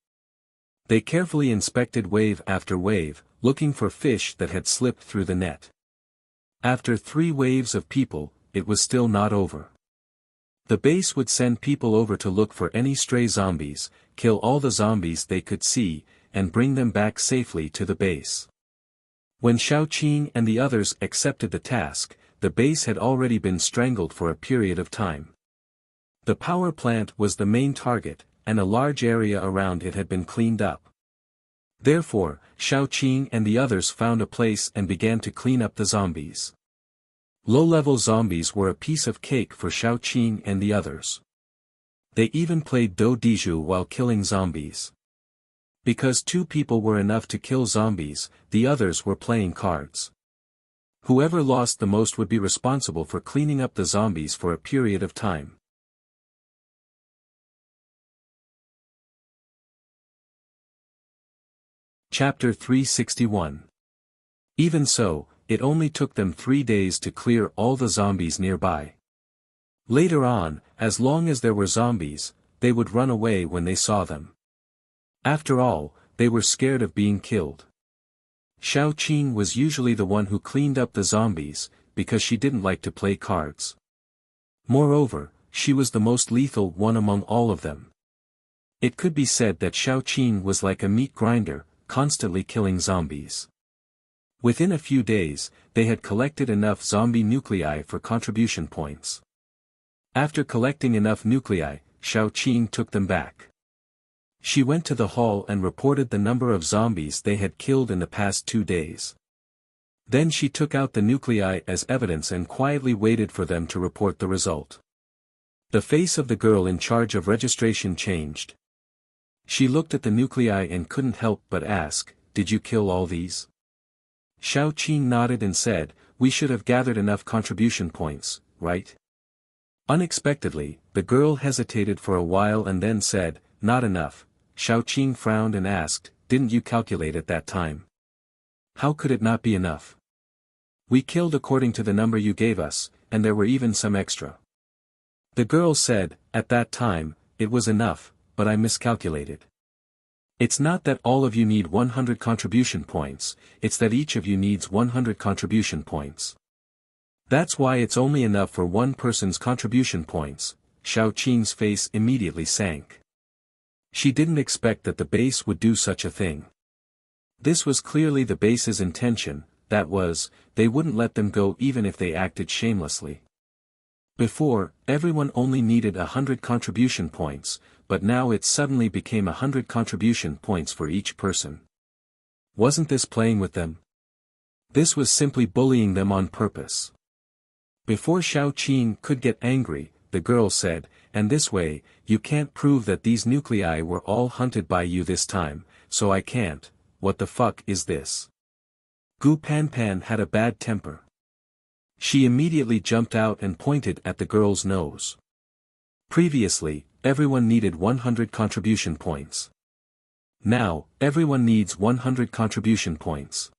They carefully inspected wave after wave, looking for fish that had slipped through the net. After 3 waves of people, it was still not over. The base would send people over to look for any stray zombies, kill all the zombies they could see, and bring them back safely to the base. When Xiao Qing and the others accepted the task, the base had already been strangled for a period of time. The power plant was the main target, and a large area around it had been cleaned up. Therefore, Xiao Qing and the others found a place and began to clean up the zombies. Low-level zombies were a piece of cake for Xiao Qing and the others. They even played Do Diju while killing zombies. Because 2 people were enough to kill zombies, the others were playing cards. Whoever lost the most would be responsible for cleaning up the zombies for a period of time. Chapter 361. Even so, it only took them 3 days to clear all the zombies nearby. Later on, as long as there were zombies, they would run away when they saw them. After all, they were scared of being killed. Xiao Qing was usually the one who cleaned up the zombies, because she didn't like to play cards. Moreover, she was the most lethal one among all of them. It could be said that Xiao Qing was like a meat grinder, constantly killing zombies. Within a few days, they had collected enough zombie nuclei for contribution points. After collecting enough nuclei, Xiao Qing took them back. She went to the hall and reported the number of zombies they had killed in the past 2 days. Then she took out the nuclei as evidence and quietly waited for them to report the result. The face of the girl in charge of registration changed. She looked at the nuclei and couldn't help but ask, "Did you kill all these?" Xiao Qing nodded and said, "We should have gathered enough contribution points, right?" Unexpectedly, the girl hesitated for a while and then said, "Not enough." Xiao Qing frowned and asked, "Didn't you calculate at that time? How could it not be enough? We killed according to the number you gave us, and there were even some extra." The girl said, "At that time, it was enough, but I miscalculated. It's not that all of you need 100 contribution points, it's that each of you needs 100 contribution points. That's why it's only enough for one person's contribution points." Xiao Qing's face immediately sank. She didn't expect that the base would do such a thing. This was clearly the base's intention, that was, they wouldn't let them go even if they acted shamelessly. Before, everyone only needed 100 contribution points, but now it suddenly became 100 contribution points for each person. Wasn't this playing with them? This was simply bullying them on purpose. Before Xiao Qing could get angry, the girl said, "And this way, you can't prove that these nuclei were all hunted by you this time, so I can't. What the fuck is this? Gu Panpan had a bad temper. She immediately jumped out and pointed at the girl's nose. Previously, everyone needed 100 contribution points. Now, everyone needs 100 contribution points.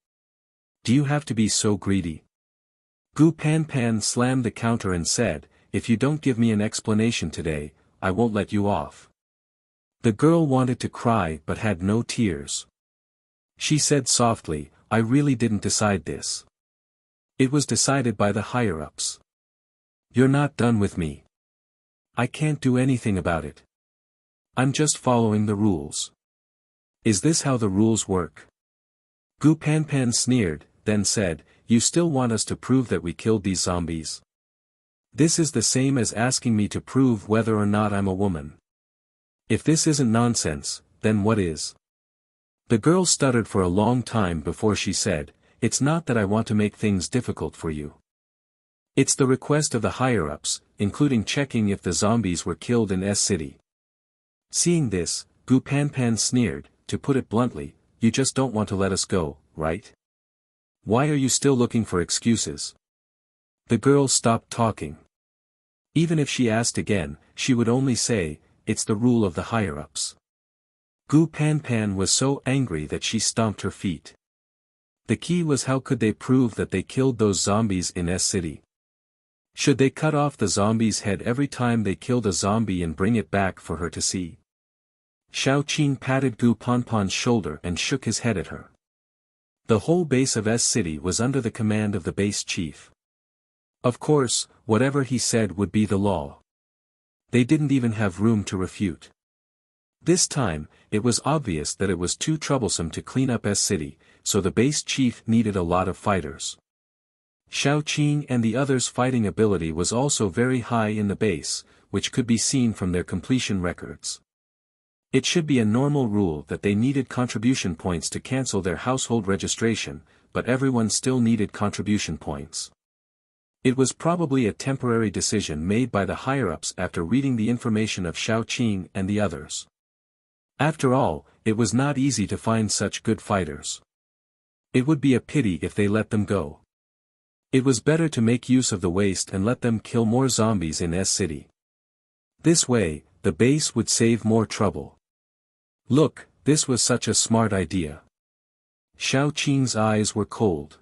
Do you have to be so greedy? Gu Panpan slammed the counter and said, if you don't give me an explanation today, I won't let you off. The girl wanted to cry but had no tears. She said softly, I really didn't decide this. It was decided by the higher-ups. You're not done with me. I can't do anything about it. I'm just following the rules. Is this how the rules work? Gu Panpan sneered, then said, you still want us to prove that we killed these zombies? This is the same as asking me to prove whether or not I'm a woman. If this isn't nonsense, then what is? The girl stuttered for a long time before she said, it's not that I want to make things difficult for you. It's the request of the higher-ups, including checking if the zombies were killed in S-City. Seeing this, Gu Panpan sneered, to put it bluntly, you just don't want to let us go, right? Why are you still looking for excuses? The girl stopped talking. Even if she asked again, she would only say, it's the rule of the higher-ups. Gu Panpan was so angry that she stomped her feet. The key was how could they prove that they killed those zombies in S-City? Should they cut off the zombie's head every time they killed a zombie and bring it back for her to see? Xiao Qing patted Gu Panpan's shoulder and shook his head at her. The whole base of S-City was under the command of the base chief. Of course, whatever he said would be the law. They didn't even have room to refute. This time, it was obvious that it was too troublesome to clean up S-City, so the base chief needed a lot of fighters. Xiao Qing and the others' fighting ability was also very high in the base, which could be seen from their completion records. It should be a normal rule that they needed contribution points to cancel their household registration, but everyone still needed contribution points. It was probably a temporary decision made by the higher-ups after reading the information of Xiao Qing and the others. After all, it was not easy to find such good fighters. It would be a pity if they let them go. It was better to make use of the waste and let them kill more zombies in S-City. This way, the base would save more trouble. Look, this was such a smart idea. Xiao Qing's eyes were cold.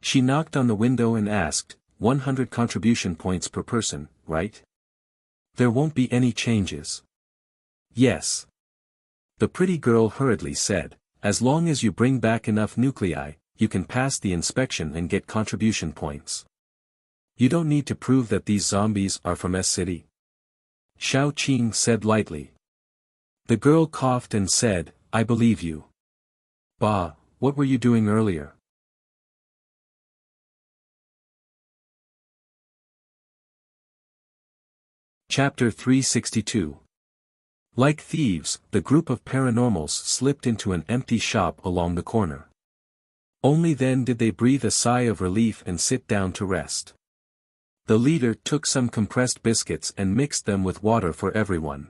She knocked on the window and asked, 100 contribution points per person, right? There won't be any changes. Yes. The pretty girl hurriedly said, as long as you bring back enough nuclei, you can pass the inspection and get contribution points. You don't need to prove that these zombies are from S-City. Xiao Qing said lightly. The girl coughed and said, I believe you. Bah, what were you doing earlier? Chapter 362. Like thieves, the group of paranormals slipped into an empty shop along the corner. Only then did they breathe a sigh of relief and sit down to rest. The leader took some compressed biscuits and mixed them with water for everyone.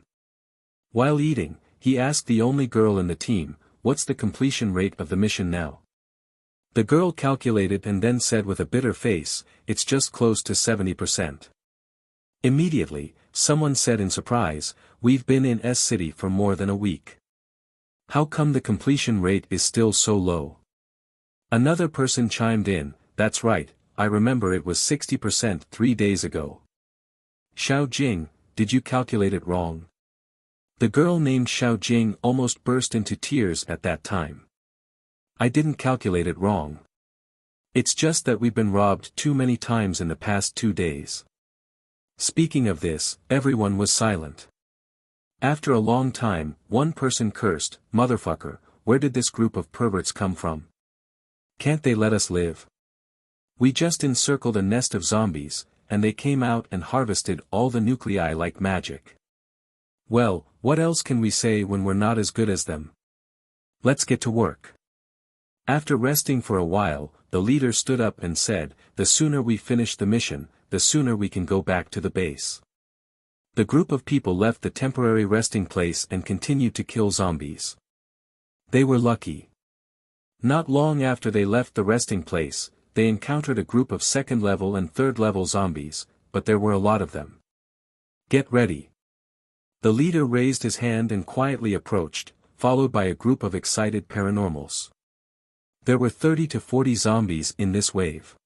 While eating, he asked the only girl in the team, what's the completion rate of the mission now? The girl calculated and then said with a bitter face, it's just close to 70%. Immediately, someone said in surprise, we've been in S-City for more than a week. How come the completion rate is still so low? Another person chimed in, that's right, I remember it was 60% 3 days ago. Xiao Jing, did you calculate it wrong? The girl named Xiao Jing almost burst into tears at that time. I didn't calculate it wrong. It's just that we've been robbed too many times in the past 2 days. Speaking of this, everyone was silent. After a long time, one person cursed, motherfucker, where did this group of perverts come from? Can't they let us live? We just encircled a nest of zombies, and they came out and harvested all the nuclei like magic. Well, what else can we say when we're not as good as them? Let's get to work. After resting for a while, the leader stood up and said, the sooner we finish the mission, the sooner we can go back to the base. The group of people left the temporary resting place and continued to kill zombies. They were lucky. Not long after they left the resting place, they encountered a group of second-level and third-level zombies, but there were a lot of them. Get ready. The leader raised his hand and quietly approached, followed by a group of excited paranormals. There were 30 to 40 zombies in this wave.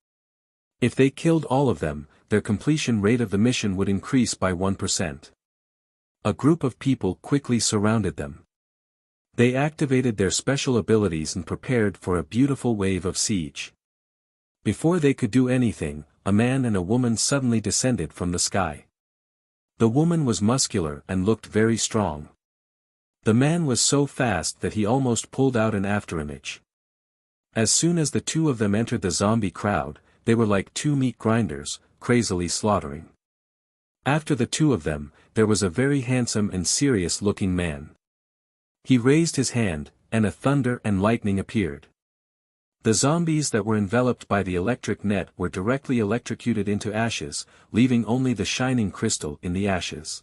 If they killed all of them, their completion rate of the mission would increase by 1%. A group of people quickly surrounded them. They activated their special abilities and prepared for a beautiful wave of siege. Before they could do anything, a man and a woman suddenly descended from the sky. The woman was muscular and looked very strong. The man was so fast that he almost pulled out an afterimage. As soon as the two of them entered the zombie crowd, they were like two meat grinders, crazily slaughtering. After the two of them, there was a very handsome and serious-looking man. He raised his hand, and a thunder and lightning appeared. The zombies that were enveloped by the electric net were directly electrocuted into ashes, leaving only the shining crystal in the ashes.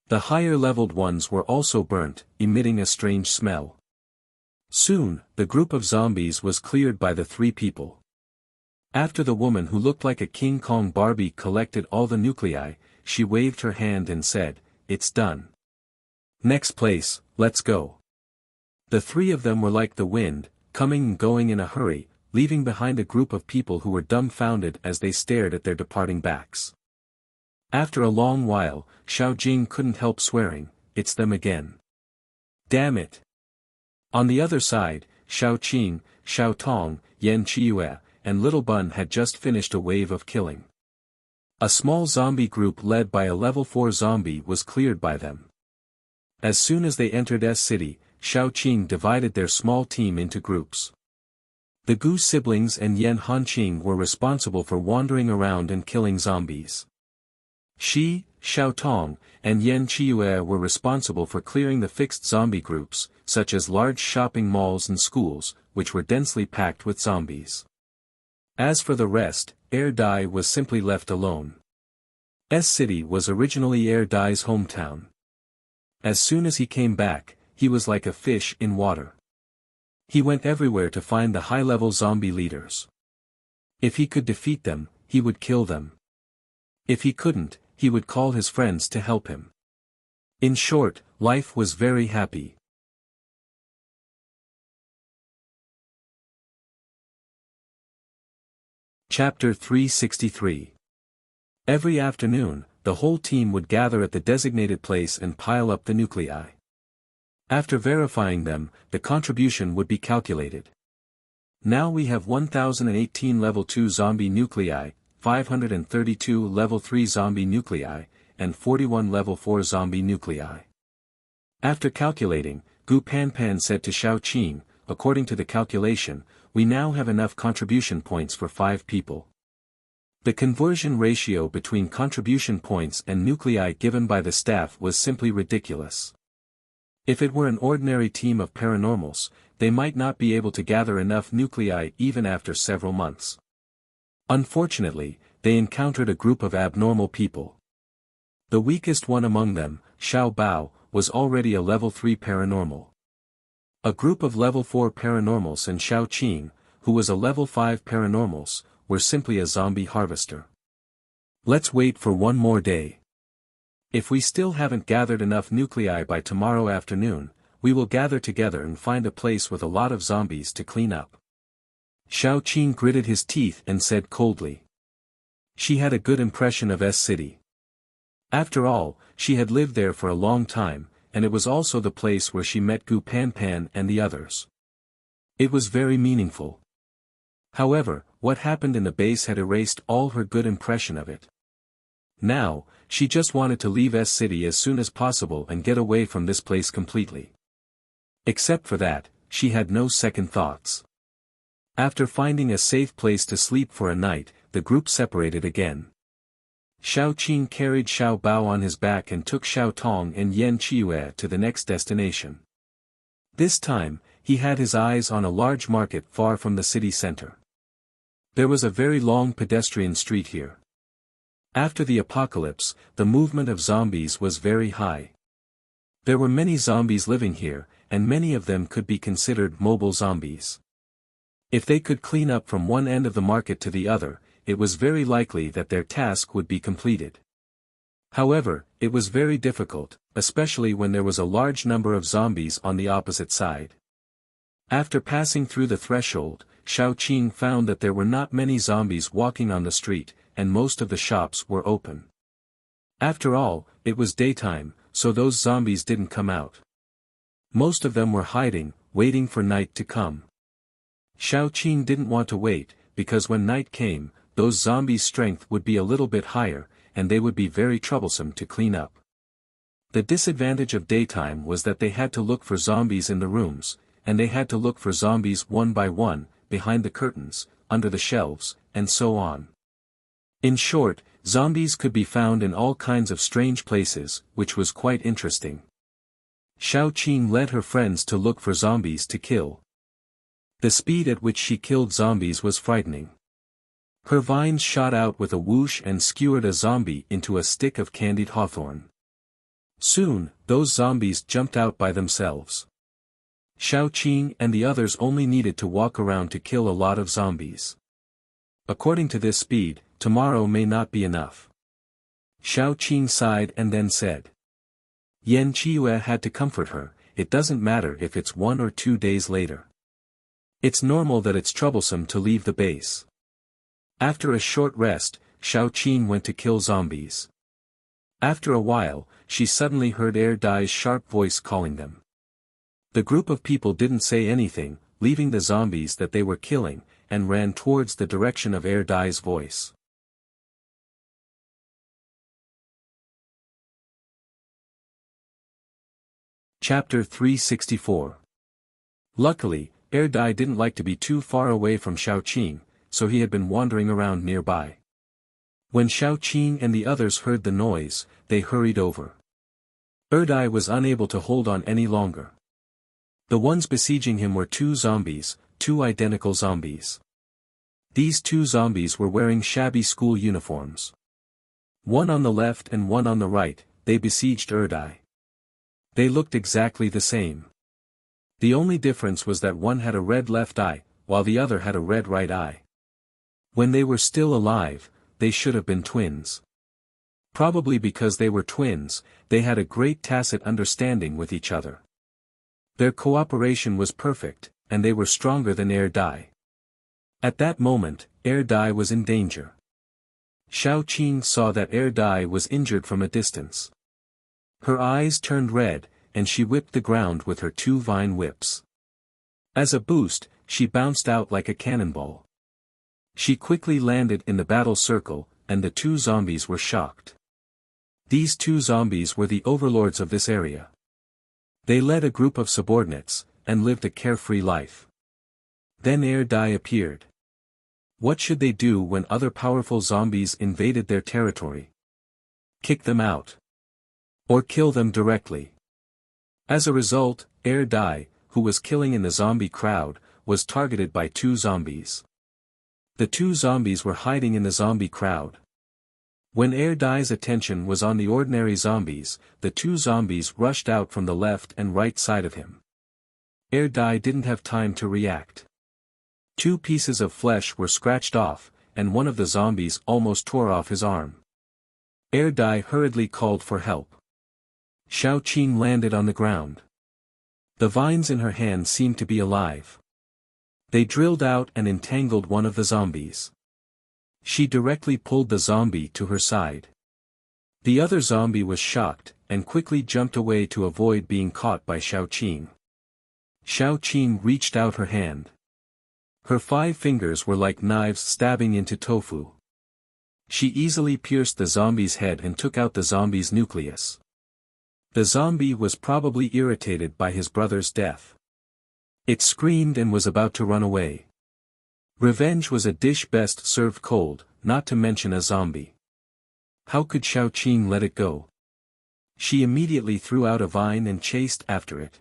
The higher-leveled ones were also burnt, emitting a strange smell. Soon, the group of zombies was cleared by the three people. After the woman who looked like a King Kong Barbie collected all the nuclei, she waved her hand and said, "It's done. Next place, let's go." The three of them were like the wind, coming and going in a hurry, leaving behind a group of people who were dumbfounded as they stared at their departing backs. After a long while, Xiao Jing couldn't help swearing, "It's them again. Damn it." On the other side, Xiao Qing, Xiao Tong, Yan Qiue, and Little Bun had just finished a wave of killing. A small zombie group led by a level 4 zombie was cleared by them. As soon as they entered S City, Xiao Qing divided their small team into groups. The Gu siblings and Yan Hanqing were responsible for wandering around and killing zombies. Shi, Xiao Tong, and Yan Qiue were responsible for clearing the fixed zombie groups, such as large shopping malls and schools, which were densely packed with zombies. As for the rest, Air Dai was simply left alone. S City was originally Air Dai's hometown. As soon as he came back, he was like a fish in water. He went everywhere to find the high-level zombie leaders. If he could defeat them, he would kill them. If he couldn't, he would call his friends to help him. In short, life was very happy. Chapter 363. Every afternoon, the whole team would gather at the designated place and pile up the nuclei. After verifying them, the contribution would be calculated. Now we have 1018 level 2 zombie nuclei, 532 level 3 zombie nuclei, and 41 level 4 zombie nuclei. After calculating, Gu Panpan said to Xiao Qing, "According to the calculation, we now have enough contribution points for 5 people." The conversion ratio between contribution points and nuclei given by the staff was simply ridiculous. If it were an ordinary team of paranormals, they might not be able to gather enough nuclei even after several months. Unfortunately, they encountered a group of abnormal people. The weakest one among them, Xiao Bao, was already a level 3 paranormal. A group of level 4 paranormals and Xiao Qing, who was a level 5 paranormals, were simply a zombie harvester. Let's wait for one more day. If we still haven't gathered enough nuclei by tomorrow afternoon, we will gather together and find a place with a lot of zombies to clean up. Xiao Qing gritted his teeth and said coldly. She had a good impression of S City. After all, she had lived there for a long time, and it was also the place where she met Gu Panpan and the others. It was very meaningful. However, what happened in the base had erased all her good impression of it. Now, she just wanted to leave S City as soon as possible and get away from this place completely. Except for that, she had no second thoughts. After finding a safe place to sleep for a night, the group separated again. Xiao Qing carried Xiao Bao on his back and took Xiao Tong and Yan Qiue to the next destination. This time, he had his eyes on a large market far from the city center. There was a very long pedestrian street here. After the apocalypse, the movement of zombies was very high. There were many zombies living here, and many of them could be considered mobile zombies. If they could clean up from one end of the market to the other, it was very likely that their task would be completed. However, it was very difficult, especially when there was a large number of zombies on the opposite side. After passing through the threshold, Xiaoqing found that there were not many zombies walking on the street, and most of the shops were open. After all, it was daytime, so those zombies didn't come out. Most of them were hiding, waiting for night to come. Xiaoqing didn't want to wait, because when night came, those zombies' strength would be a little bit higher, and they would be very troublesome to clean up. The disadvantage of daytime was that they had to look for zombies in the rooms, and they had to look for zombies one by one, behind the curtains, under the shelves, and so on. In short, zombies could be found in all kinds of strange places, which was quite interesting. Xiaoqing led her friends to look for zombies to kill. The speed at which she killed zombies was frightening. Her vines shot out with a whoosh and skewered a zombie into a stick of candied hawthorn. Soon, those zombies jumped out by themselves. Xiaoqing and the others only needed to walk around to kill a lot of zombies. According to this speed, tomorrow may not be enough. Xiaoqing sighed and then said. Yan Qiue had to comfort her, it doesn't matter if it's 1 or 2 days later. It's normal that it's troublesome to leave the base. After a short rest, Xiaoqing went to kill zombies. After a while, she suddenly heard Dai's sharp voice calling them. The group of people didn't say anything, leaving the zombies that they were killing, and ran towards the direction of Dai's voice. Chapter 364. Luckily, Dai didn't like to be too far away from Xiaoqing, so he had been wandering around nearby. When Xiaoqing and the others heard the noise, they hurried over. Dai was unable to hold on any longer. The ones besieging him were 2 zombies, 2 identical zombies. These 2 zombies were wearing shabby school uniforms. One on the left and one on the right, they besieged Dai. They looked exactly the same. The only difference was that one had a red left eye, while the other had a red right eye. When they were still alive, they should have been twins. Probably because they were twins, they had a great tacit understanding with each other. Their cooperation was perfect, and they were stronger than Dai. At that moment, Dai was in danger. Xiaoqing saw that Dai was injured from a distance. Her eyes turned red, and she whipped the ground with her 2 vine whips. As a boost, she bounced out like a cannonball. She quickly landed in the battle circle, and the 2 zombies were shocked. These 2 zombies were the overlords of this area. They led a group of subordinates, and lived a carefree life. Then Dai appeared. What should they do when other powerful zombies invaded their territory? Kick them out. Or kill them directly. As a result, Dai, who was killing in the zombie crowd, was targeted by 2 zombies. The 2 zombies were hiding in the zombie crowd. When Dai's attention was on the ordinary zombies, the 2 zombies rushed out from the left and right side of him. Dai didn't have time to react. 2 pieces of flesh were scratched off, and one of the zombies almost tore off his arm. Dai hurriedly called for help. Xiaoqing landed on the ground. The vines in her hand seemed to be alive. They drilled out and entangled one of the zombies. She directly pulled the zombie to her side. The other zombie was shocked, and quickly jumped away to avoid being caught by Xiaoqing. Xiaoqing reached out her hand. Her 5 fingers were like knives stabbing into tofu. She easily pierced the zombie's head and took out the zombie's nucleus. The zombie was probably irritated by his brother's death. It screamed and was about to run away. Revenge was a dish best served cold, not to mention a zombie. How could Xiaoqing let it go? She immediately threw out a vine and chased after it.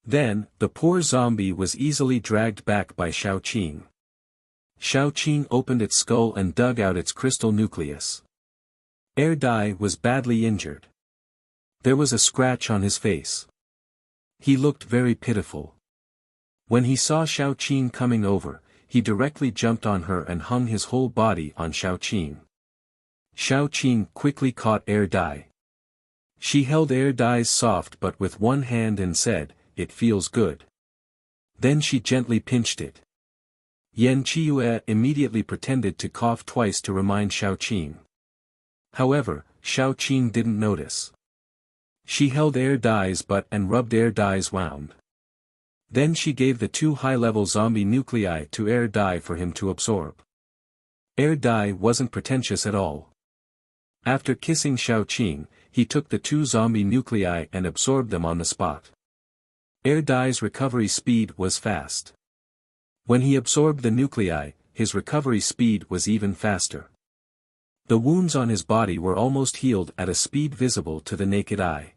Then, the poor zombie was easily dragged back by Xiaoqing. Xiaoqing opened its skull and dug out its crystal nucleus. Dai was badly injured. There was a scratch on his face. He looked very pitiful. When he saw Xiao Qin coming over, he directly jumped on her and hung his whole body on Xiao Qin. Xiao Qin quickly caught Air Dai. She held Air Dai's soft butt with one hand and said, "It feels good." Then she gently pinched it. Yan Qiue immediately pretended to cough twice to remind Xiao Qin. However, Xiao Qin didn't notice. She held Air Dai's butt and rubbed Air Dai's wound. Then she gave the 2 high-level zombie nuclei to Air Dai for him to absorb. Air Dai wasn't pretentious at all. After kissing Xiao Qin, he took the 2 zombie nuclei and absorbed them on the spot. Air Dai's recovery speed was fast. When he absorbed the nuclei, his recovery speed was even faster. The wounds on his body were almost healed at a speed visible to the naked eye.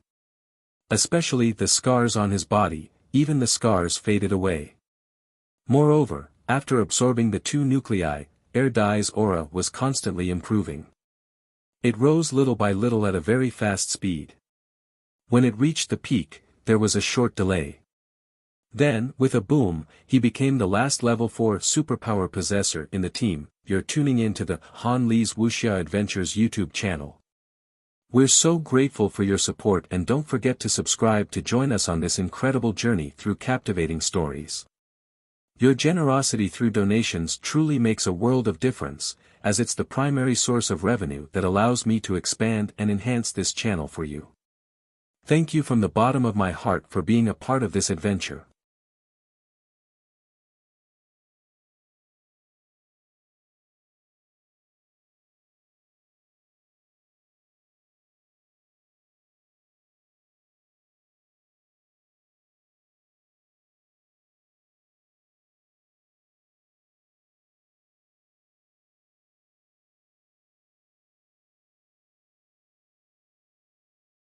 Especially the scars on his body, even the scars faded away. Moreover, after absorbing the 2 nuclei, Air Dai's aura was constantly improving. It rose little by little at a very fast speed. When it reached the peak, there was a short delay. Then, with a boom, he became the last level 4 superpower possessor in the team. You're tuning in to the Han Li's Wuxia Adventures YouTube channel. We're so grateful for your support, and don't forget to subscribe to join us on this incredible journey through captivating stories. Your generosity through donations truly makes a world of difference, as it's the primary source of revenue that allows me to expand and enhance this channel for you. Thank you from the bottom of my heart for being a part of this adventure.